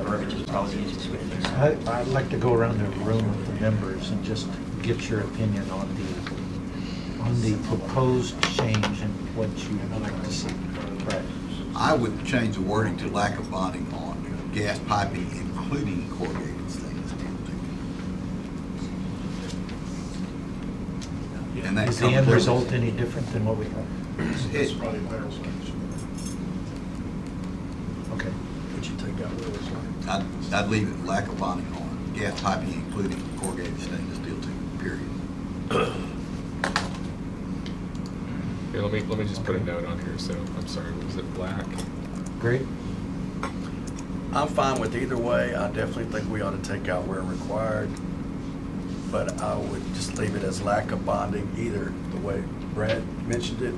verbiage is probably the easiest way to do so. I'd like to go around the room with the members and just get your opinion on the proposed change and what you'd like to see. Right. I would change the wording to lack of bonding on gas piping, including corrugated stainless steel tubing. And that Is the comes end with- result any different than what we have? It's probably better. Okay. Would you take out what it was like? I'd leave it lack of bonding on gas piping, including corrugated stainless steel tubing, period. Yeah, let me just put a note on here, so, I'm sorry, was it black? Great. I'm fine with either way. I definitely think we ought to take out where required, but I would just leave it as lack of bonding, either the way Brad mentioned it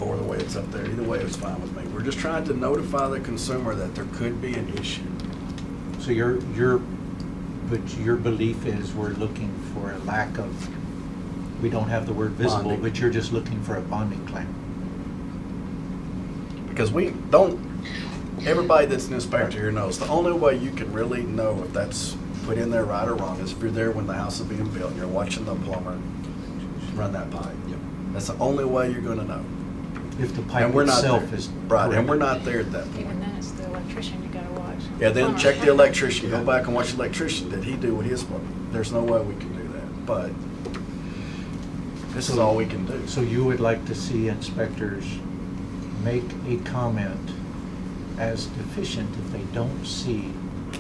or the way it's up there. Either way, it's fine with me. We're just trying to notify the consumer that there could be an issue. So your belief is we're looking for a lack of, we don't have the word visible, Bonding. but you're just looking for a bonding claim. Because we don't, everybody that's an inspector here knows, the only way you can really know if that's put in there right or wrong is if you're there when the house is being built and you're watching the plumber run that pipe. That's the only way you're gonna know. If the pipe And we're not itself there. is. Right, and we're not there at that point. Even then, it's the electrician you gotta watch. Yeah, then Plumber. check the electrician, go back and watch the electrician, did he do what he was supposed to? There's no way we can do that, but this is all we can do. So you would like to see inspectors make a comment as deficient if they don't see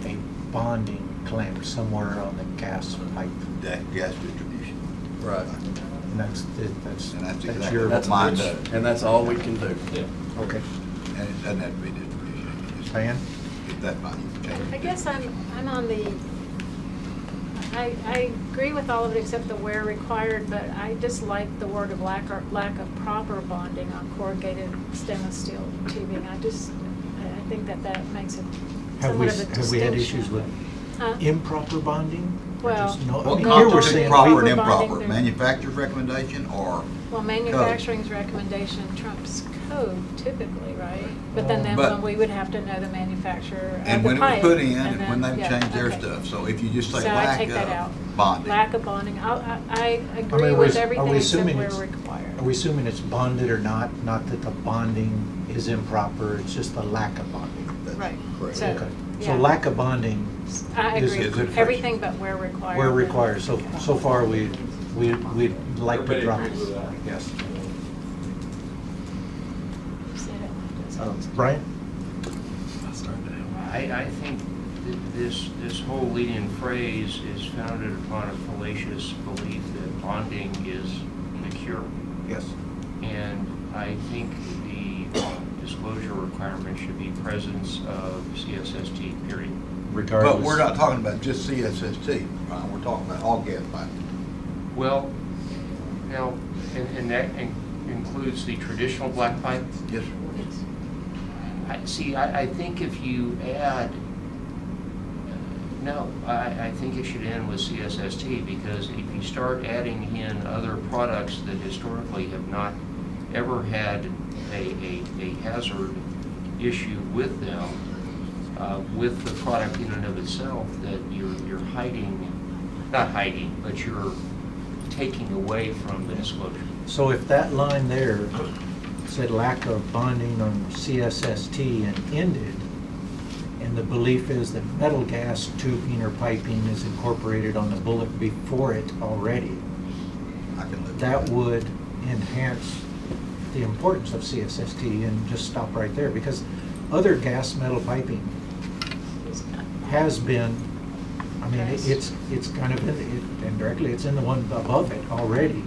a bonding clamp somewhere on the gas pipe? That gas distribution. Right. And that's exactly your. what mine does. And that's all we can do. Okay. And it doesn't have to be distribution. It can just- Diane? If that body, you can change it. I guess I'm on the, I agree with all of it except the where required, but I just like the word of lack of proper bonding on corrugated stainless steel tubing. I think that makes it Have we, somewhat of a distinction. have we had issues with Huh? improper bonding? Or Well, just no- I What mean, here we're constitutes saying proper and we- bonding, improper? they're- Manufacturer's recommendation or? Well, manufacturing's recommendation trumps code typically, right? But then But- when we would have to know the manufacturer of And the when it was pipe. put in and and when then- they've yeah, changed their okay. stuff. So if you just say So I lack take that out. of bonding. Lack of bonding. I agree mean, with are everything we except assuming where it's- required. Are we assuming it's bonded or not? Not that the bonding is improper, it's just the lack of bonding? Right. Correct. So, Okay. So yeah. lack of bonding I is agree. a good phrase. Everything but where required. Where required. So far, we'd like to Everybody drop agrees it. with that? Yes. Say it. Brian? I think this whole lead-in phrase is founded upon a fallacious belief that bonding is the cure. Yes. And I think the disclosure requirement should be presence of CSST, period. Regardless. But we're not talking about just CSST, Ron. We're talking about all gas piping. Well, now, and that includes the traditional black pipe? Yes, sir. I think if you add, no, I think it should end with CSST, because if you start adding in other products that historically have not ever had a hazard issue with them, with the product in and of itself, that you're hiding, not hiding, but you're taking away from the disclosure. So if that line there said lack of bonding on CSST and ended, and the belief is that metal gas tubing or piping is incorporated on the bullet before it already, I can live with that would enhance the importance of CSST and just stop right there, because other gas metal piping has been, I mean, it's kind of, indirectly, it's in the one above it already.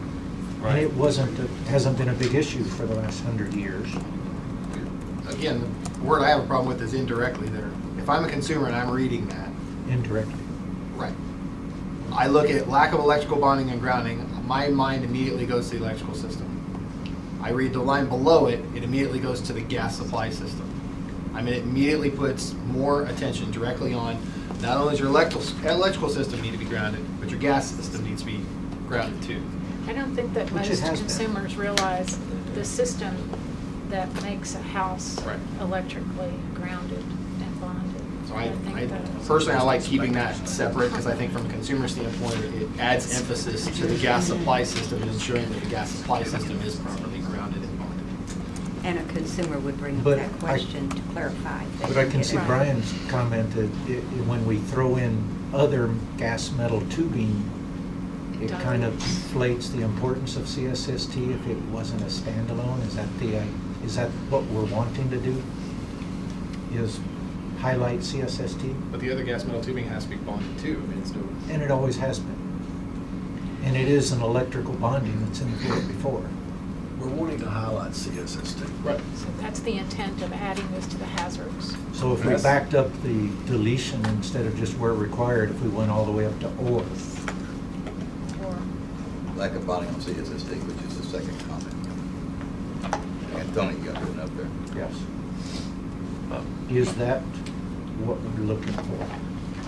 And Right. it hasn't been a big issue for the last 100 years. Again, the word I have a problem with is indirectly there. If I'm a consumer and I'm reading that, Indirectly. right. I look at lack of electrical bonding and grounding, my mind immediately goes to the electrical system. I read the line below it, it immediately goes to the gas supply system. I mean, it immediately puts more attention directly on, not only does your electrical system need to be grounded, but your gas system needs to be grounded too. I don't think that Which it most has been. consumers realize the system that makes a house Right. electrically grounded and bonded. So I think that- personally, I like keeping that separate because I think from a consumer standpoint, it adds emphasis to the gas supply system and ensuring that the gas supply system is properly grounded and bonded. And a consumer would bring up But that question to clarify. They But I would can get see it. Brian's comment that when we throw in other gas metal tubing, it kind of deflates the importance of CSST if it wasn't a standalone. Is that what we're wanting to do? Is highlight CSST? But the other gas metal tubing has to be bonded too. I mean, it's no. And it always has been. And it is an electrical bonding that's in the field before. We're wanting to highlight CSST. Right. So that's the intent of adding this to the hazards. So if we Yes. backed up the deletion instead of just where required, if we went all the way up to or. Or Lack of bonding on CSST, which is the second comment. And Tony, you got one up there. Yes. Is that what we're looking for?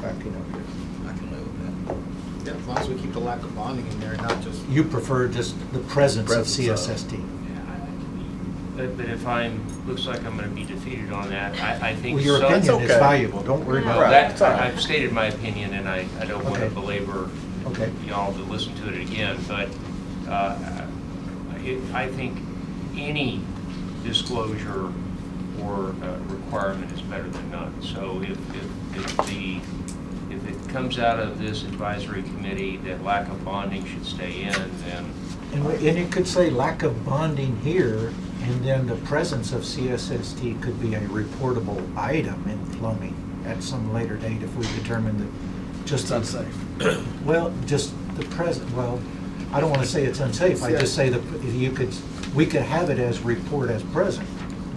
Backing up here. I can live with Yeah, as long as we keep the lack of bonding in there, not just. You prefer just the presence of Presence of. CSST? But if looks like I'm gonna be defeated on that, I think. Well, your some- opinion is okay. valuable, don't worry Well, about that, it. I've stated my opinion, and I don't want to Okay. belabor Okay. y'all to listen to it again, but I think any disclosure or requirement is better than none. So if it comes out of this advisory committee that lack of bonding should stay in, then And it could say lack of bonding here, and then the presence of CSST could be a reportable item in plumbing at some later date if we determine that just. It's unsafe. Well, just the present, well, I don't want to say it's unsafe, I just say that we could have it as report as present.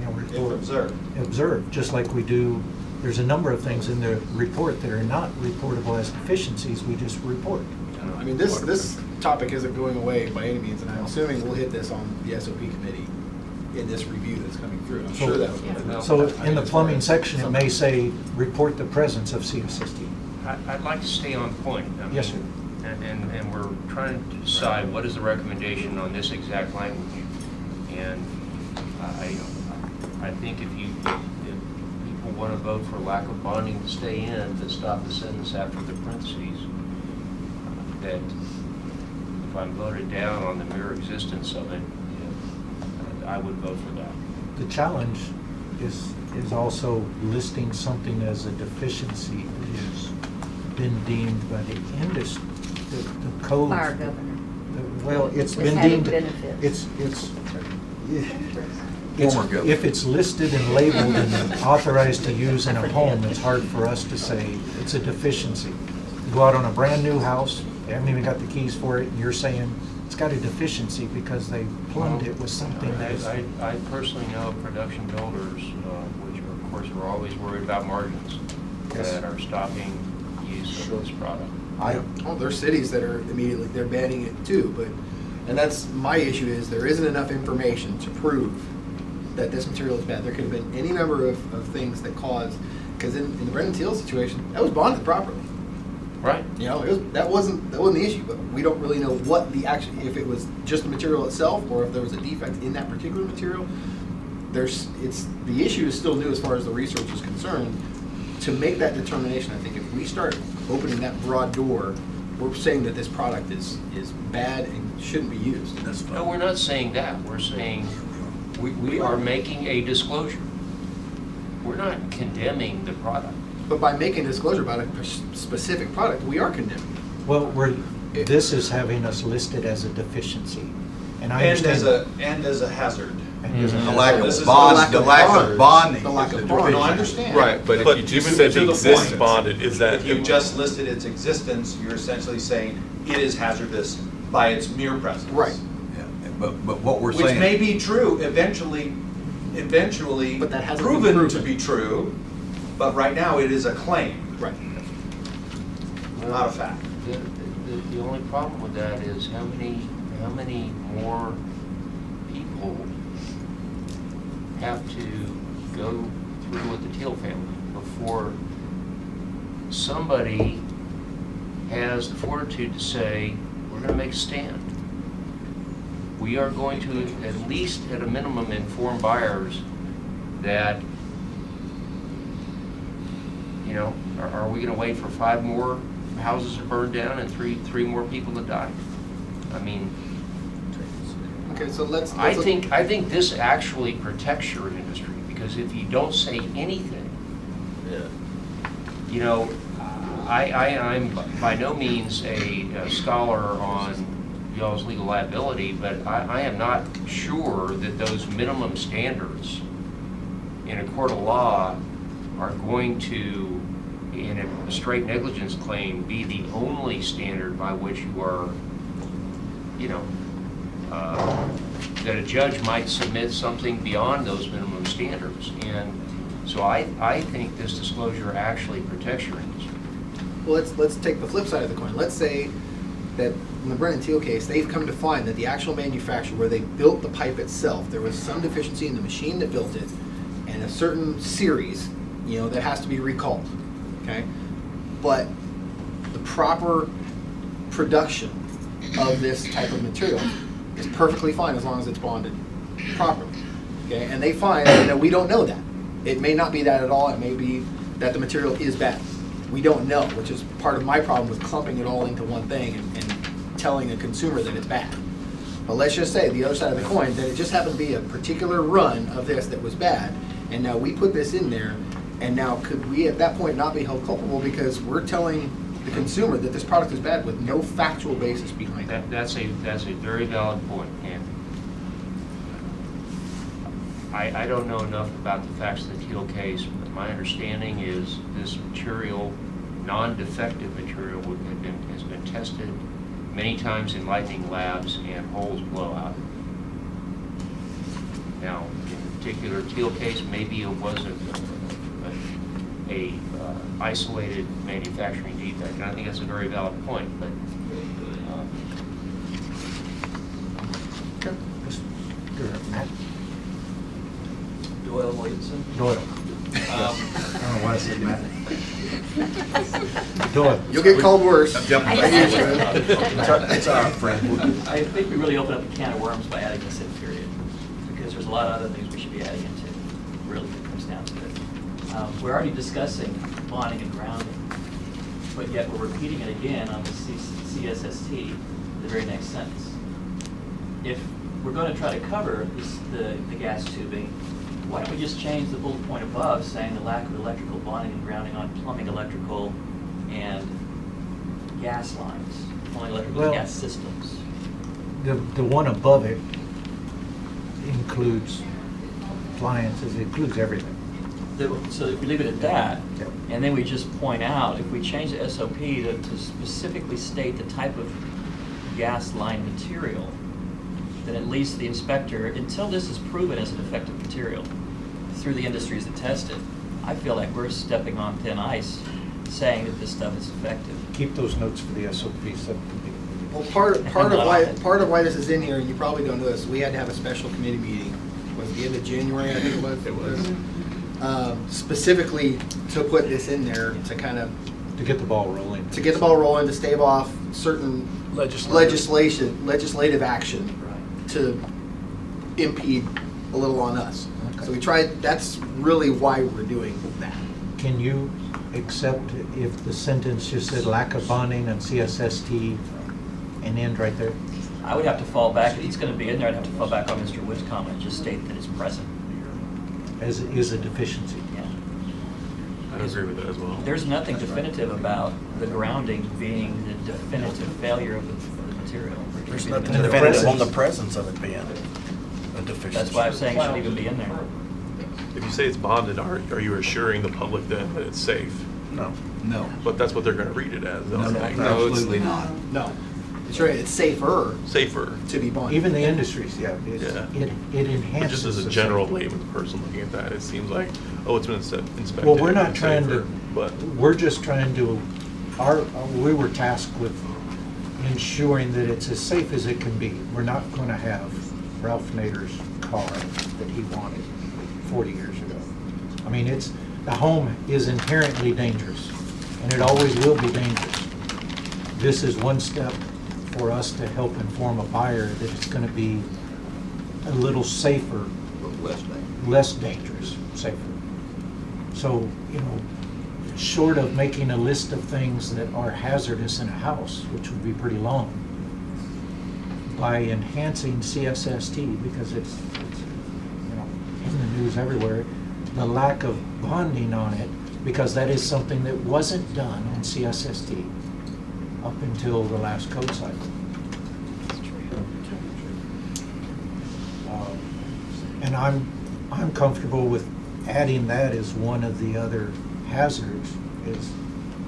You know, report. observed. Observed, just like we do, there's a number of things in the report that are not reportable as deficiencies, we just report. I mean, this topic isn't going away by any means, and I'm assuming we'll hit this on the SOP committee in this review that's coming through. I'm sure that. So in the plumbing section, it may say, report the presence of CSST. I'd like to stay on point. I mean, Yes, sir. And we're trying to decide what is the recommendation on this exact language. And I think if people want to vote for lack of bonding to stay in, to stop the sentence after the parentheses, that if I'm voted down on the mere existence of it, I would vote for that. The challenge is also listing something as a deficiency that has been deemed by the industry, the code. By our governor. Well, it's With been having deemed, benefits. Former governor. if it's listed and labeled and authorized to use in a home, it's hard for us to say it's a deficiency. You go out on a brand-new house, they haven't even got the keys for it, and you're saying it's got a deficiency because they plumbed it with something that is. I personally know production builders, which of course are always worried about margins, Yes. that are stopping use of this product. Oh, there's cities that are immediately, they're banning it too, but, and that's, my issue is there isn't enough information to prove that this material is bad. There could have been any number of things that caused, because in the Brendan Teal situation, that was bonded properly. Right. You know, that wasn't the issue, but we don't really know what the action, if it was just the material itself, or if there was a defect in that particular material. The issue is still new as far as the research is concerned. To make that determination, I think if we start opening that broad door, we're saying that this product is bad and shouldn't be used. No, we're not saying that. We're saying we are making a disclosure. We're not condemning the product. But by making a disclosure about a specific product, we are condemning it. Well, this is having us listed as a deficiency, and I understand. And as a hazard. And as a The hazard. lack This of is bond, the lack of bonding. The lack is of the bonding. No, I deficiency. understand. Right, but if you just to said the exists point, bonded, is that? If you just listed its existence, you're essentially saying it is hazardous by its mere presence. Right. Yeah, but what we're Which saying. may be true eventually But that hasn't been proven to proven. be true, but right now it is a claim, Right. not a fact. The only problem with that is how many more people have to go through with the Teal family before somebody has the fortitude to say, we're going to make a stand. We are going to, at least at a minimum, inform buyers that, you know, are we going to wait for 5 more houses to burn down and three more people to die? I mean, Okay, so let's. I think this actually protects your industry, because if you don't say anything, you know, I'm by no means a scholar on y'all's legal liability, but I am not sure that those minimum standards in a court of law are going to, in a straight negligence claim, be the only standard by which you are, you know, that a judge might submit something beyond those minimum standards. And so I think this disclosure actually protects your industry. Well, let's take the flip side of the coin. Let's say that in the Brennan Teal case, they've come to find that the actual manufacturer where they built the pipe itself, there was some deficiency in the machine that built it, and a certain series, you know, that has to be recalled. Okay, but the proper production of this type of material is perfectly fine as long as it's bonded properly. Okay, and they find that we don't know that. It may not be that at all. It may be that the material is bad. We don't know, which is part of my problem with clumping it all into one thing and telling a consumer that it's bad. But let's just say the other side of the coin, that it just happened to be a particular run of this that was bad, and now we put this in there, and now could we at that point not be held culpable because we're telling the consumer that this product is bad with no factual basis behind it? That's a very valid point, and I don't know enough about the facts of the Teal case, but my understanding is this material, non-defective material, has been tested many times in lightning labs, and holes blow out. Now, in the particular Teal case, maybe it was a isolated manufacturing defect, and I think that's a very valid point, but Matt? Doyle Williamson. Doyle. Um, I don't know why I said Matt. Doyle. You'll get called worse. It's our friend. I think we really open up a can of worms by adding this in, period, because there's a lot of other things we should be adding into, really, when it comes down to it. We're already discussing bonding and grounding, but yet we're repeating it again on the CSST, the very next sentence. If we're going to try to cover the gas tubing, why don't we just change the bullet point above saying the lack of electrical bonding and grounding on plumbing, electrical, and gas lines, plumbing, electrical, Well, and gas systems? The one above it includes appliances, it includes everything. So if we leave it at that, Yep. and then we just point out, if we change the SOP to specifically state the type of gas line material, then at least the inspector, until this is proven as a defective material through the industries that test it, I feel like we're stepping on thin ice saying that this stuff is defective. Keep those notes for the SOP subcommittee. Well, part of why this is in here, and you probably don't know this, we had to have a special committee meeting, was it the end of January, I think it was? It was. Specifically to put this in there to kind of, To get the ball rolling. to stave off certain legislative action to impede a little on us. Okay. So we tried, that's really why we're doing that. Can you accept if the sentence just said lack of bonding and CSST and end right there? I would have to fall back, if it's going to be in there, I'd have to fall back on Mr. Wood's comment, just state that it's present. As it is a deficiency. Yeah. I agree with that as well. There's nothing definitive about the grounding being the definitive failure of the material. There's nothing And the definitive on presence. the presence of it being a deficiency. That's why I'm saying it shouldn't even be in there. If you say it's bonded, are you assuring the public then that it's safe? No. But that's what they're gonna read it as. No, It's- absolutely not. No. It's right, it's safer Safer. to be bonded. Even the industries, yeah. Yeah. It enhances. But just as a the general safety. layman person looking at that, it seems like, oh, it's been inspected. Well, we're not it's trying safer, to, But we're just trying to, we were tasked with ensuring that it's as safe as it can be. We're not going to have Ralph Nader's car that he wanted 40 years ago. I mean, the home is inherently dangerous, and it always will be dangerous. This is one step for us to help inform a buyer that it's gonna be a little safer, less dangerous, safer. So, short of making a list of things that are hazardous in a house, which would be pretty long, by enhancing CSST, because it's in the news everywhere, the lack of bonding on it, because that is something that wasn't done on CSST up until the last code cycle. And I'm comfortable with adding that as one of the other hazards, is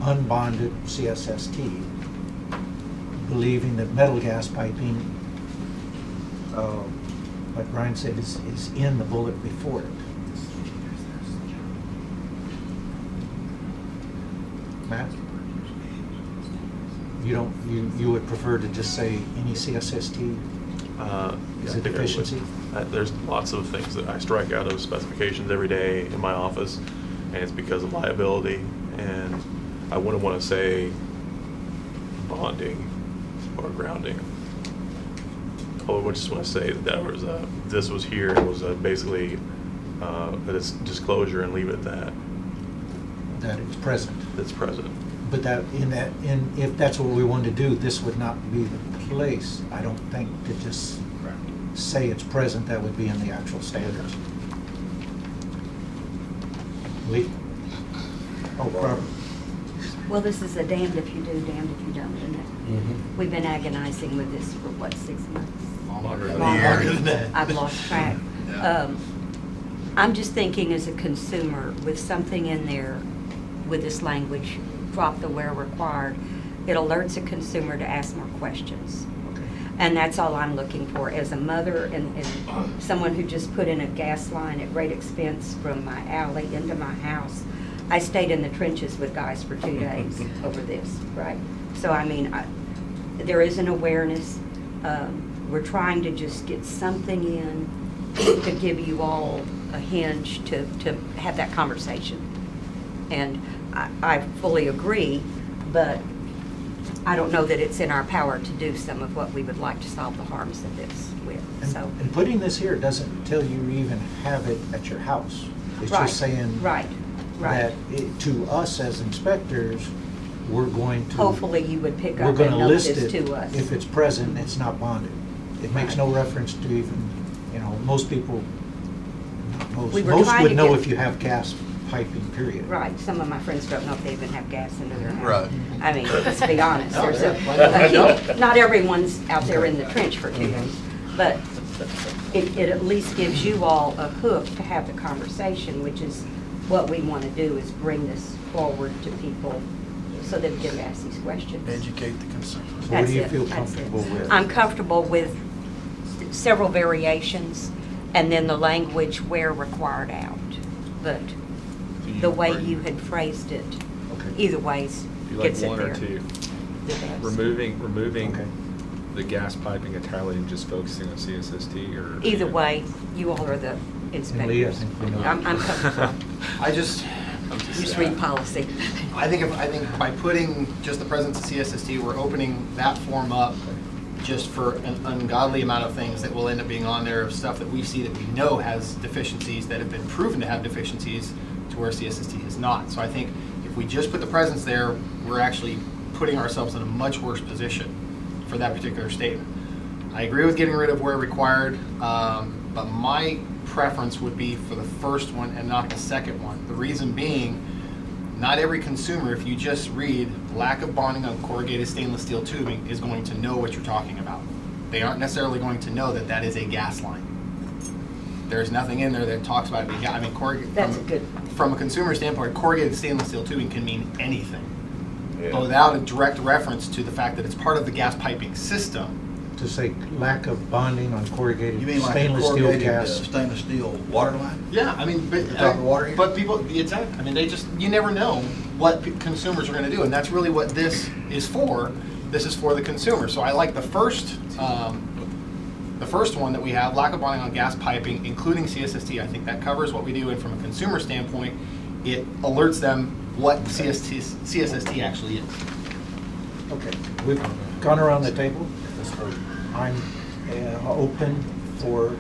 unbonded CSST, believing that metal gas piping, like Brian said, is in the bullet before it. Matt? You would prefer to just say any CSST is a deficiency? There's lots of things that I strike out of specifications every day in my office, and it's because of liability. And I wouldn't want to say bonding or grounding. I would just want to say that was this was here. It was basically a disclosure, and leave it at that. That it's present. It's present. But if that's what we want to do, this would not be the place, I don't think, to just say it's present. That would be in the actual standards. Lee? Oh, Robert. Well, this is a damned if you do, damned if you don't, isn't it? Mm-hmm. We've been agonizing with this for, what, 6 months? Longer Longer. I've lost track. I'm just thinking as a consumer, with something in there, with this language, drop the where required, it alerts a consumer to ask more questions. And that's all I'm looking for. As a mother and someone who just put in a gas line at great expense from my alley into my house, I stayed in the trenches with guys for 2 days over this, right? So, I mean, there is an awareness. We're trying to just get something in to give you all a hinge to have that conversation. And I fully agree, but I don't know that it's in our power to do some of what we would like to solve the harms of this with, so. And putting this here doesn't tell you even have it at your house. It's Right, just saying right. that to us as inspectors, we're going to. Hopefully you would pick We're up gonna and note list this it. to us. If it's present, it's not bonded. It makes no reference to even, most people, We were most trying would to know get- if you have gas piping, period. Right, some of my friends don't know if they even have gas into their house. Right. I mean, let's be honest, No, there's I know. not everyone's out there in the trench for 2 days, but it at least gives you all a hook to have the conversation, which is what we want to do, is bring this forward to people so they can ask these questions. Educate the consumer. So what That's do you it, feel that's it. comfortable with? I'm comfortable with several variations, and then the language where required out. But the way you had phrased it, either ways Do you like gets it one there. or two? The best. Removing the gas piping entirely and just focusing on CSST, or? Either way, you all are the inspectors. I'm comfortable. I just read policy. I think by putting just the presence of CSST, we're opening that form up just for an ungodly amount of things that will end up being on there, of stuff that we see that we know has deficiencies, that have been proven to have deficiencies, to where CSST is not. So I think if we just put the presence there, we're actually putting ourselves in a much worse position for that particular statement. I agree with getting rid of where required, but my preference would be for the first one and not the second one. The reason being, not every consumer, if you just read lack of bonding on corrugated stainless steel tubing, is going to know what you're talking about. They aren't necessarily going to know that that is a gas line. There's nothing in there that talks about it being, That's a good. from a consumer standpoint, corrugated stainless steel tubing can mean anything. But without a direct reference to the fact that it's part of the gas piping system. To say lack of bonding on corrugated You mean like a stainless steel corrugated gas. stainless steel water line? Yeah, I mean, but, You're talking water here? but people, exactly. I mean, you never know what consumers are going to do, and that's really what this is for. This is for the consumer. So I like the first The first one that we have, lack of bonding on gas piping, including CSST, I think that covers what we do, and from a consumer standpoint, it alerts them what CSST actually is. Okay, we've gone around the table. I'm open for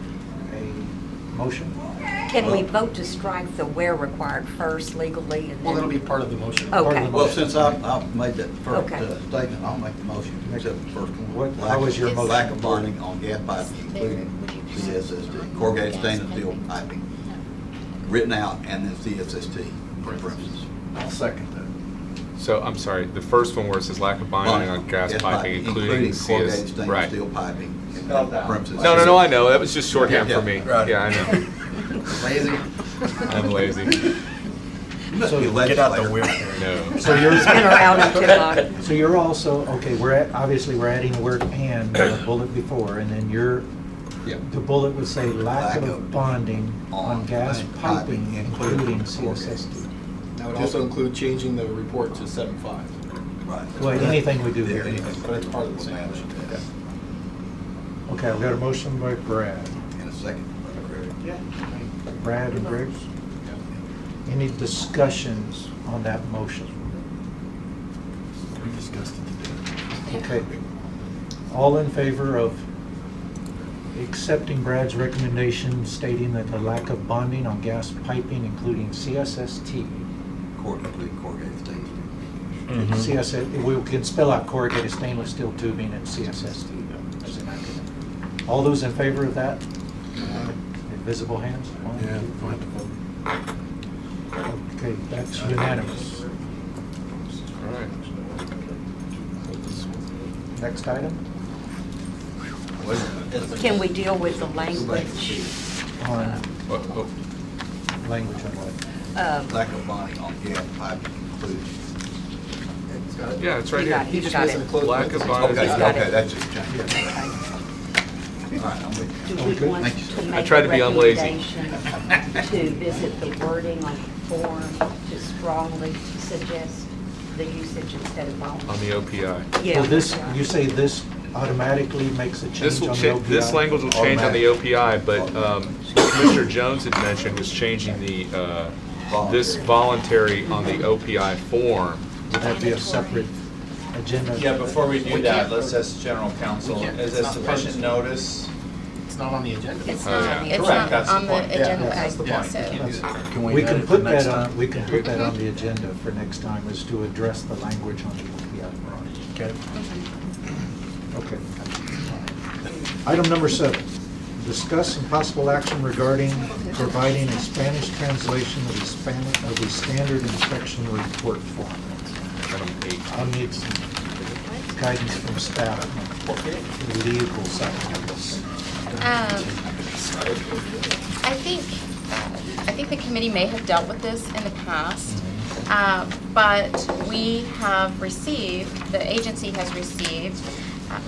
a motion. Can we vote to strike the where required first legally and then? Well, it'll be part of the motion. Okay. Well, since I've made that first Okay. statement, I'll make the motion, except the first one. How was your motion? Lack of bonding on gas piping, including CSST, corrugated stainless steel piping, written out, and then CSST for premises. I'll second that. So, I'm sorry, the first one where it says lack of bonding on gas piping, including corrugated CS, stainless right. steel piping, and Spelled out. premises. No, I know, that was just shorthand for me. Right. Yeah, I know. Lazy. I'm lazy. You must So be a Get out the legislator. wheel. No. So you're Spin around and tip on. So you're also, okay, obviously we're adding the word "and" to the bullet before, and then Yep. the bullet would say lack Lack of of bonding on gas piping, including corrugated. CSST. That would also include changing the report to 7.5. Right. Well, anything we do Yeah, here. anything. But it's part of the same motion. Okay, I've got a motion by Brad. In a second. Brad and Greg. Any discussions on that motion? We discussed it today. Okay. All in favor of accepting Brad's recommendation stating that the lack of bonding on gas piping, including CSST, Including corrugated stainless steel. Mhm. CSS, we can spell out corrugated stainless steel tubing and CSST as an acronym. All those in favor of that? Visible hands? One, Yeah, two, we'll have to vote. Okay, that's unanimous. All right. Next item Can we deal with the language? on Oh, language on what? Lack of bonding on gas piping, including. yeah, it's right You got here. it. He just missing the close. Lack of Okay, bonding. He's got okay, it. that's just changed. All right, I'm with you. Do we want Thank to I make tried a to be unlazy. recommendation to visit the wording on the form to strongly suggest the usage instead of On voluntary? the OPI. Yeah. So this, you say this automatically makes a change This on will the change, OPI? this language will change on the OPI, but Commissioner Jones had mentioned was changing the, this voluntary on the OPI form. Would that be a separate agenda? Yeah, before we do that, let's ask general counsel, We can't- is it's it not sufficient posted. notice? It's not on the agenda. It's Oh, not, yeah. it's Correct, not that's the on the point. Yeah, agenda. that's the point. So- We add can it put for next that time? on, we can put that on the agenda for next time, is to address the language on the OPI. Okay. Okay. Item number 7, discuss some possible action regarding providing a Spanish translation of the standard inspection report form. Item 8. I'll need some guidance from staff on the legal side of this. I think the committee may have dealt with this in the past, but we have received, the agency has received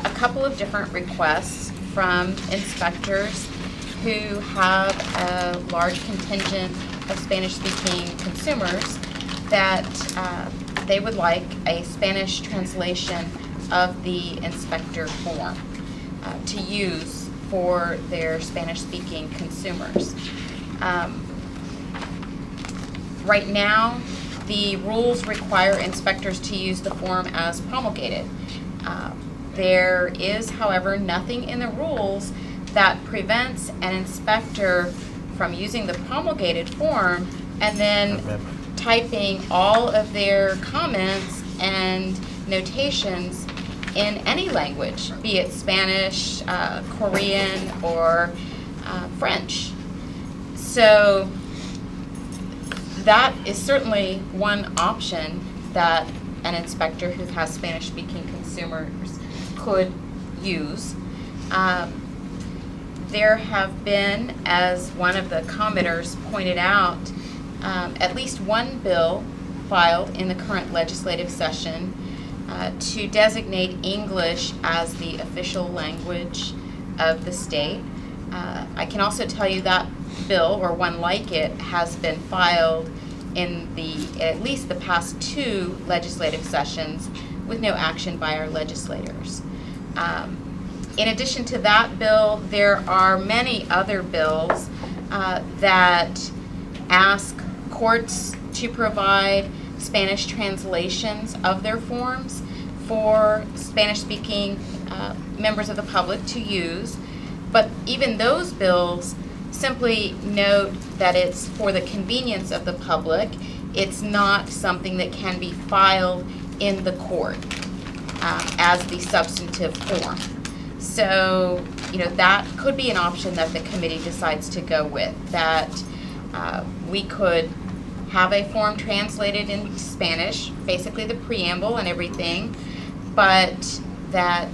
a couple of different requests from inspectors who have a large contingent of Spanish-speaking consumers that they would like a Spanish translation of the inspector form to use for their Spanish-speaking consumers. Right now, the rules require inspectors to use the form as promulgated. There is, however, nothing in the rules that prevents an inspector from using the promulgated form and then typing all of their comments and notations in any language, be it Spanish, Korean, or French. So that is certainly one option that an inspector who has Spanish-speaking consumers could use. There have been, as one of the commenters pointed out, at least one bill filed in the current legislative session to designate English as the official language of the state. I can also tell you that bill, or one like it, has been filed in at least the past 2 legislative sessions with no action by our legislators. In addition to that bill, there are many other bills that ask courts to provide Spanish translations of their forms for Spanish-speaking members of the public to use. But even those bills simply note that it's for the convenience of the public. It's not something that can be filed in the court as the substantive form. So, that could be an option that the committee decides to go with, that we could have a form translated in Spanish, basically the preamble and everything, but that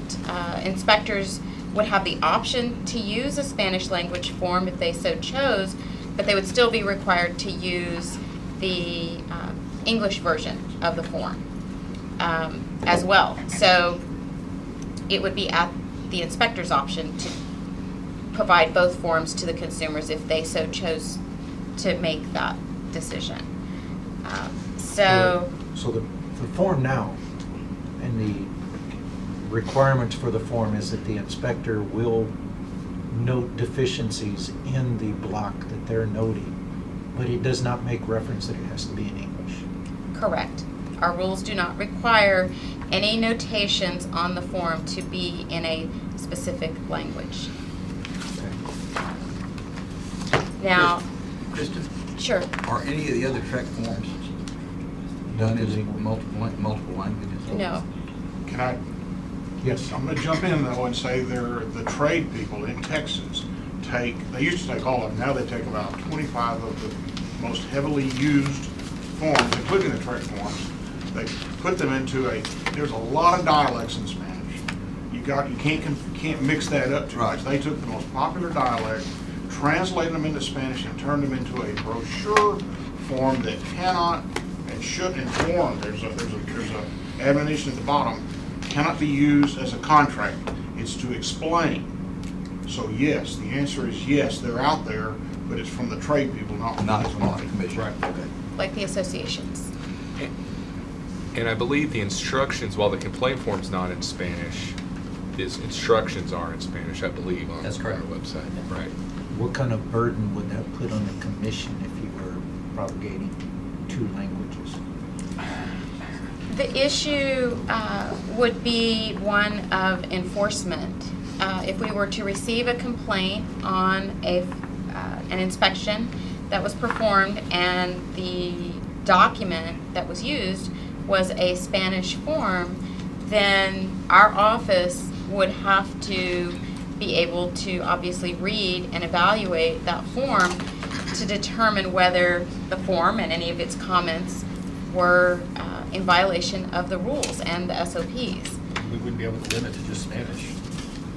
inspectors would have the option to use a Spanish language form if they so chose, but they would still be required to use the English version of the form as well. So it would be at the inspector's option to provide both forms to the consumers if they so chose to make that decision. So the form now, and the requirements for the form is that the inspector will note deficiencies in the block that they're noting, but it does not make reference that it has to be in English. Correct. Our rules do not require any notations on the form to be in a specific language. Now, Kristen? Sure. Are any of the other track forms done in multiple languages? No. Can I? Yes. I'm gonna jump in though and say the trade people in Texas they used to take all of them, now they take about 25 of the most heavily used forms, including the track forms. They put them into there's a lot of dialects in Spanish. You can't mix that up too much. They took the most popular dialect, translated them into Spanish, and turned them into a brochure form that cannot and should inform. There's a admonition at the bottom. Cannot be used as a contract. It's to explain. So yes, the answer is yes, they're out there, but it's from the trade people, not from the commission. Right. Okay. Like the associations. And I believe the instructions, while the complaint form's not in Spanish, his instructions are in Spanish, I believe, on That's correct. our website. Right. What kind of burden would that put on the commission if you were propagating 2 languages? The issue would be one of enforcement. If we were to receive a complaint on an inspection that was performed and the document that was used was a Spanish form, then our office would have to be able to obviously read and evaluate that form to determine whether the form and any of its comments were in violation of the rules and the SOPs. We wouldn't be able to limit to just Spanish.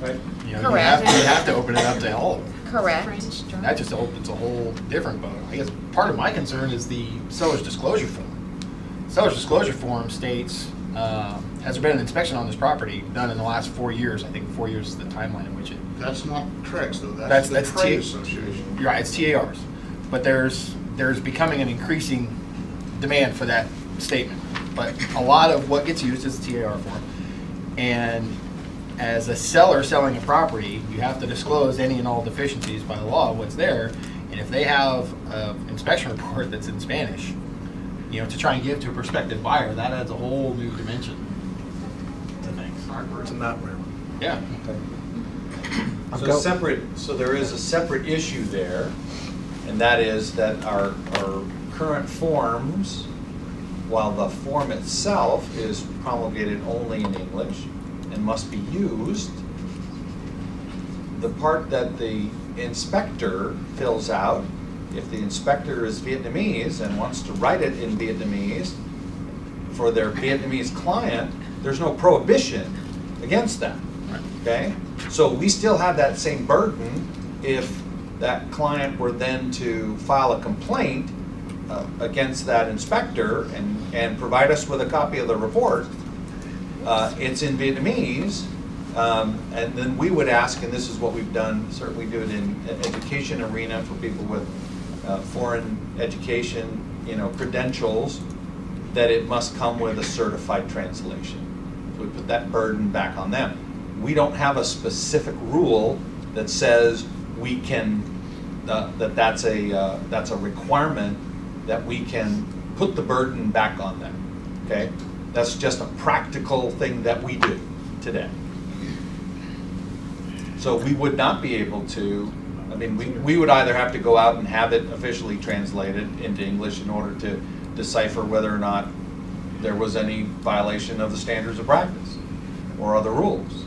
Right. You Correct. You have to open it up to all of them. Correct. And that just opens a whole different boat. I guess part of my concern is the seller's disclosure form. Seller's disclosure form states, has there been an inspection on this property done in the last 4 years? I think 4 years is the timeline in which it. That's not Trex though, that's the trade association. You're right, it's TARs. But there's becoming an increasing demand for that statement. But a lot of what gets used is the TAR form. And as a seller selling a property, you have to disclose any and all deficiencies by law, what's there. And if they have an inspection report that's in Spanish, to try and give to a prospective buyer, that adds a whole new dimension to things. It's a nightmare. Yeah. So there is a separate issue there, and that is that our current forms, while the form itself is promulgated only in English and must be used, the part that the inspector fills out, if the inspector is Vietnamese and wants to write it in Vietnamese for their Vietnamese client, there's no prohibition against that, okay? So we still have that same burden if that client were then to file a complaint against that inspector and provide us with a copy of the report. It's in Vietnamese, and then we would ask, and this is what we've done, certainly do it in education arena for people with foreign education, credentials, that it must come with a certified translation. So we put that burden back on them. we don't have a specific rule that says we can, that's a requirement that we can put the burden back on them, okay? That's just a practical thing that we do today. So we would not be able to, I mean, we would either have to go out and have it officially translated into English in order to decipher whether or not there was any violation of the standards of practice or other rules.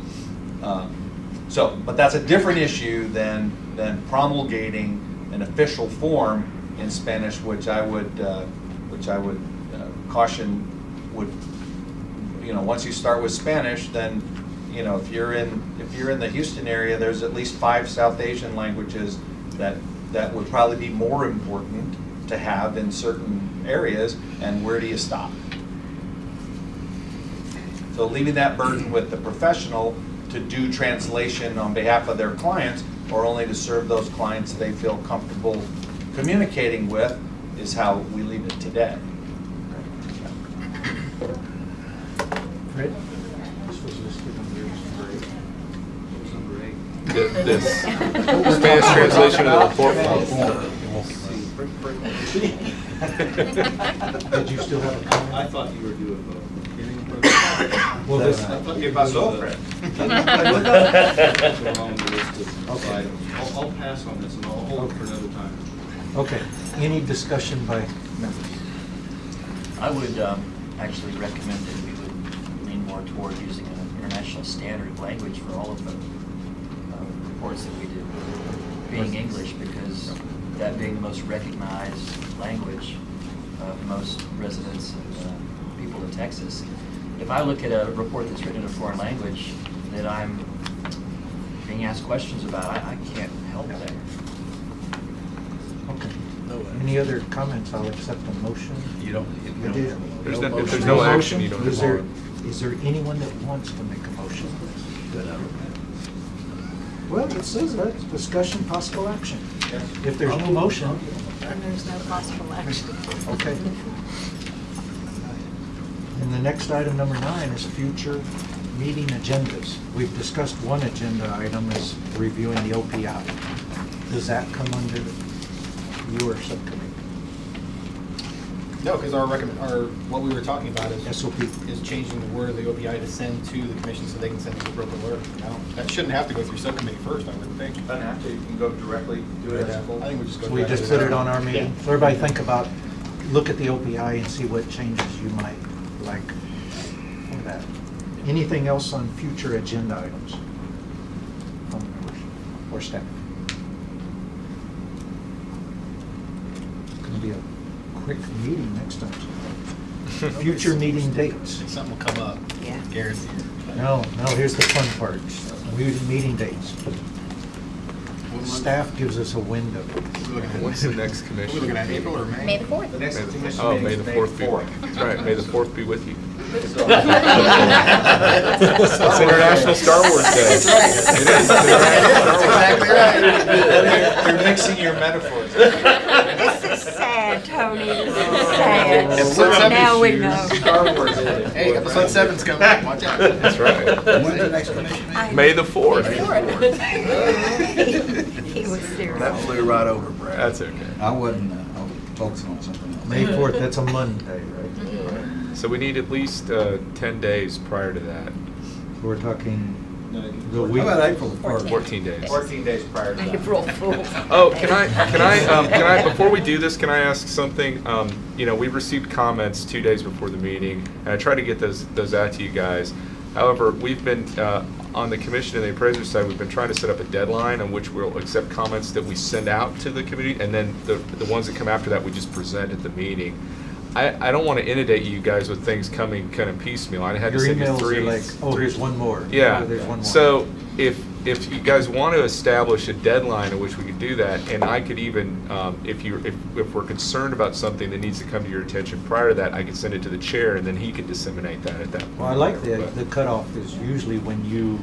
But that's a different issue than promulgating an official form in Spanish, which I would caution would, once you start with Spanish, then, if you're in the Houston area, there's at least 5 South Asian languages that would probably be more important to have in certain areas, and where do you stop? So leaving that burden with the professional to do translation on behalf of their clients, or only to serve those clients they feel comfortable communicating with, is how we leave it today. Fred? This was listed under This Spanish translation of the report form. Did you still have a comment? I thought you were doing the hearing Well, this- ¿Qué pasó, Fred? Okay. I'll pass on this and I'll hold it for another time. Okay, any discussion by members? I would actually recommend that we would lean more toward using an international standard language for all of the reports that we do, being English, because that being the most recognized language of most residents and people in Texas. If I look at a report that's written in a foreign language that I'm being asked questions about, I can't help that. Okay. Any other comments? I'll accept a motion. You don't. If there's no action, you don't Is have there anyone that wants to make a motion? Well, it says that, discussion, possible action. If there's no motion, And there's no possible action. okay. And the next item, number 9, is future meeting agendas. We've discussed one agenda item is reviewing the OPI. Does that come under your subcommittee? No, because what we were talking about is SOP. is changing the word of the OPI to send to the commission so they can send the appropriate alert. That shouldn't have to go through subcommittee first, I would think. Doesn't have to, you can go directly do it as a full. I think we just go. So we directly just to put it that. on our meeting? Yeah. So everybody think about, look at the OPI and see what changes you might like for that. Anything else on future agenda items from members or staff? It's going to be a quick meeting next time. Future meeting dates. Something will come up. Yeah. Guaranteed. No, here's the fun part. Meeting dates. Staff gives us a window. What's the next Are we commission? looking at April or May? May the 4th. The next commission Oh, meeting May is the May 4th be, 4th. that's right, May the 4th be with you. It's It's International Star Wars Day. That's right. It is. It's International Star Wars Day. Exactly right. You're mixing your metaphors. This is sad, Tony, this is sad. Episode 7 Now we issues. know. Star Wars Day. Hey, episode 7's coming. Watch out. That's right. When's the next commission meeting? May the 4th. He was serious. That flew right over, Brad. That's okay. I wasn't, I was focusing on something else. May 4th, that's a Monday, right? So we need at least 10 days prior to that, We're talking the How week. about April the 1st? 14 days. 14 days prior to that. April Fool. Oh, can I, before we do this, can I ask something? We received comments 2 days before the meeting, and I tried to get those out to you guys. However, we've been, on the commission and the appraiser side, we've been trying to set up a deadline on which we'll accept comments that we send out to the committee, and then the ones that come after that, we just present at the meeting. I don't want to inundate you guys with things coming kind of piecemeal. I had to Your send you emails three. are like, oh, here's one more. Yeah. Oh, there's one more. So if you guys want to establish a deadline in which we could do that, and I could even, if we're concerned about something that needs to come to your attention prior to that, I could send it to the chair, and then he could disseminate that at that point. Well, I like the cutoff is usually when you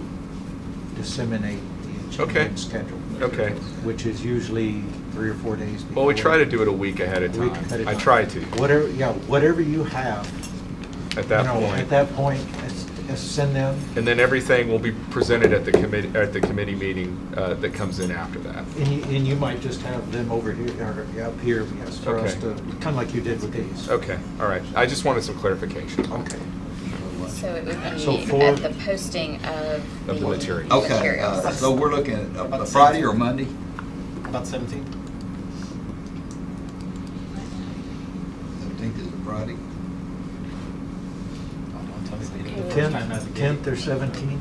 disseminate the agenda Okay. and schedule. Okay. Which is usually 3 or 4 days before. Well, we try to do it a week ahead of A week time. ahead of I time. try to, Whatever you have at that point. At that point, Send them, And then everything will be presented at the committee meeting that comes in after that. and you might just have them over here, or up here, yes, for us Okay. to, kind of like you did with these. Okay, all right. I just wanted some clarification. Okay. So it would So be for- at the posting of the Of the materials. Okay, materials. so we're looking at a Friday or Monday? About 17? 17th is a Friday. The 10th or 17th?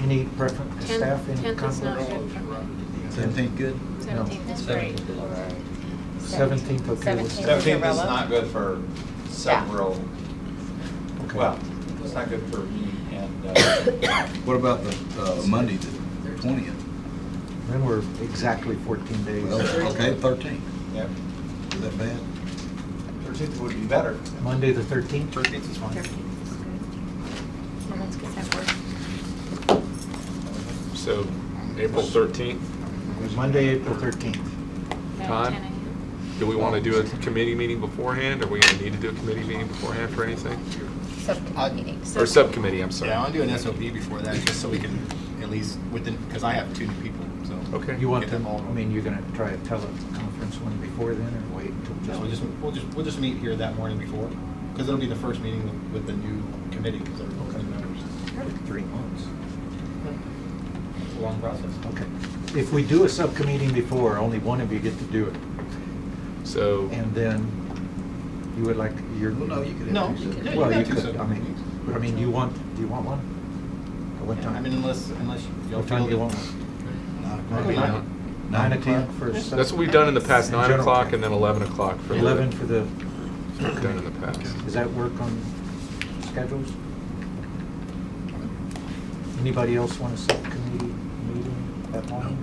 Any preference, staff, any 10th is not conflict? good for me. 17th good? 17th is great. 17th, okay. 17th. 17th is not good for several, Okay. well, it's not good for me and, What about the Monday, the 20th? Then we're exactly 14 days. Well, okay, 13th. yep, Is that bad? 13th would be better. Monday, the 13th? 13th is fine. Well, let's get that work. So April 13th, Monday, April 13th. About Time? 10 a.m. do we want to do a committee meeting beforehand? Are we going to need to do a committee meeting beforehand for anything? Subcommittee meetings. Or subcommittee, I'm sorry. Yeah, I want to do an SOP before that, just so we can at least within, because I have 2 new people, so. Okay. You want Get them, them all- I mean, you're gonna try a teleconference one before then, or wait until No, we'll just meet here that morning before, because it'll be the first meeting with the new committee, because they're both new members. 3 months? It's a long process. Okay. If we do a subcommittee before, only one of you get to do it. So, And then you would like, you're. Well, no, you could have No, two you can do it. Well, you have two could, I subcommittees. mean, but I mean, do you want one? At what Yeah, time? I mean, unless y'all What time do you feel want that. one? Maybe Nine- not. 9 o'clock for a that's what we've done in the past, 9 General. o'clock and then 11 o'clock for the. 11 for the, We've done in the past. does that work on schedules? Anybody else want a subcommittee meeting that morning?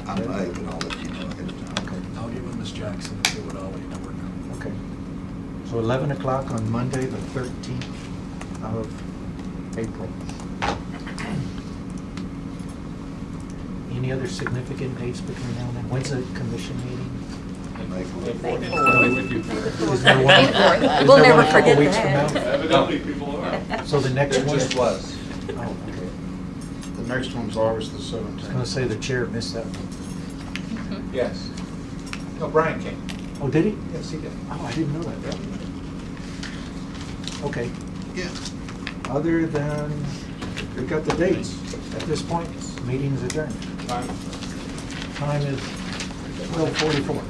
I may, but I'll let you know ahead of time. Okay. I'll get with Ms. Jackson and see what all we can work on. Okay. So 11 o'clock on Monday, the 13th of April. Any other significant dates between now and then? When's the commission meeting? Is there one? May Is 4th. there We'll one a never couple forget weeks that. from now? Evidently, people are. So the next It one? just was. Oh, okay. The next one's August the I was gonna 17th. say the chair missed that one. Yes. No, Brian came. Oh, did he? Yes, he did. Oh, I didn't know that. Okay. Yeah. Other than, we've got the dates. At this point, meeting is adjourned. Time is 12:44.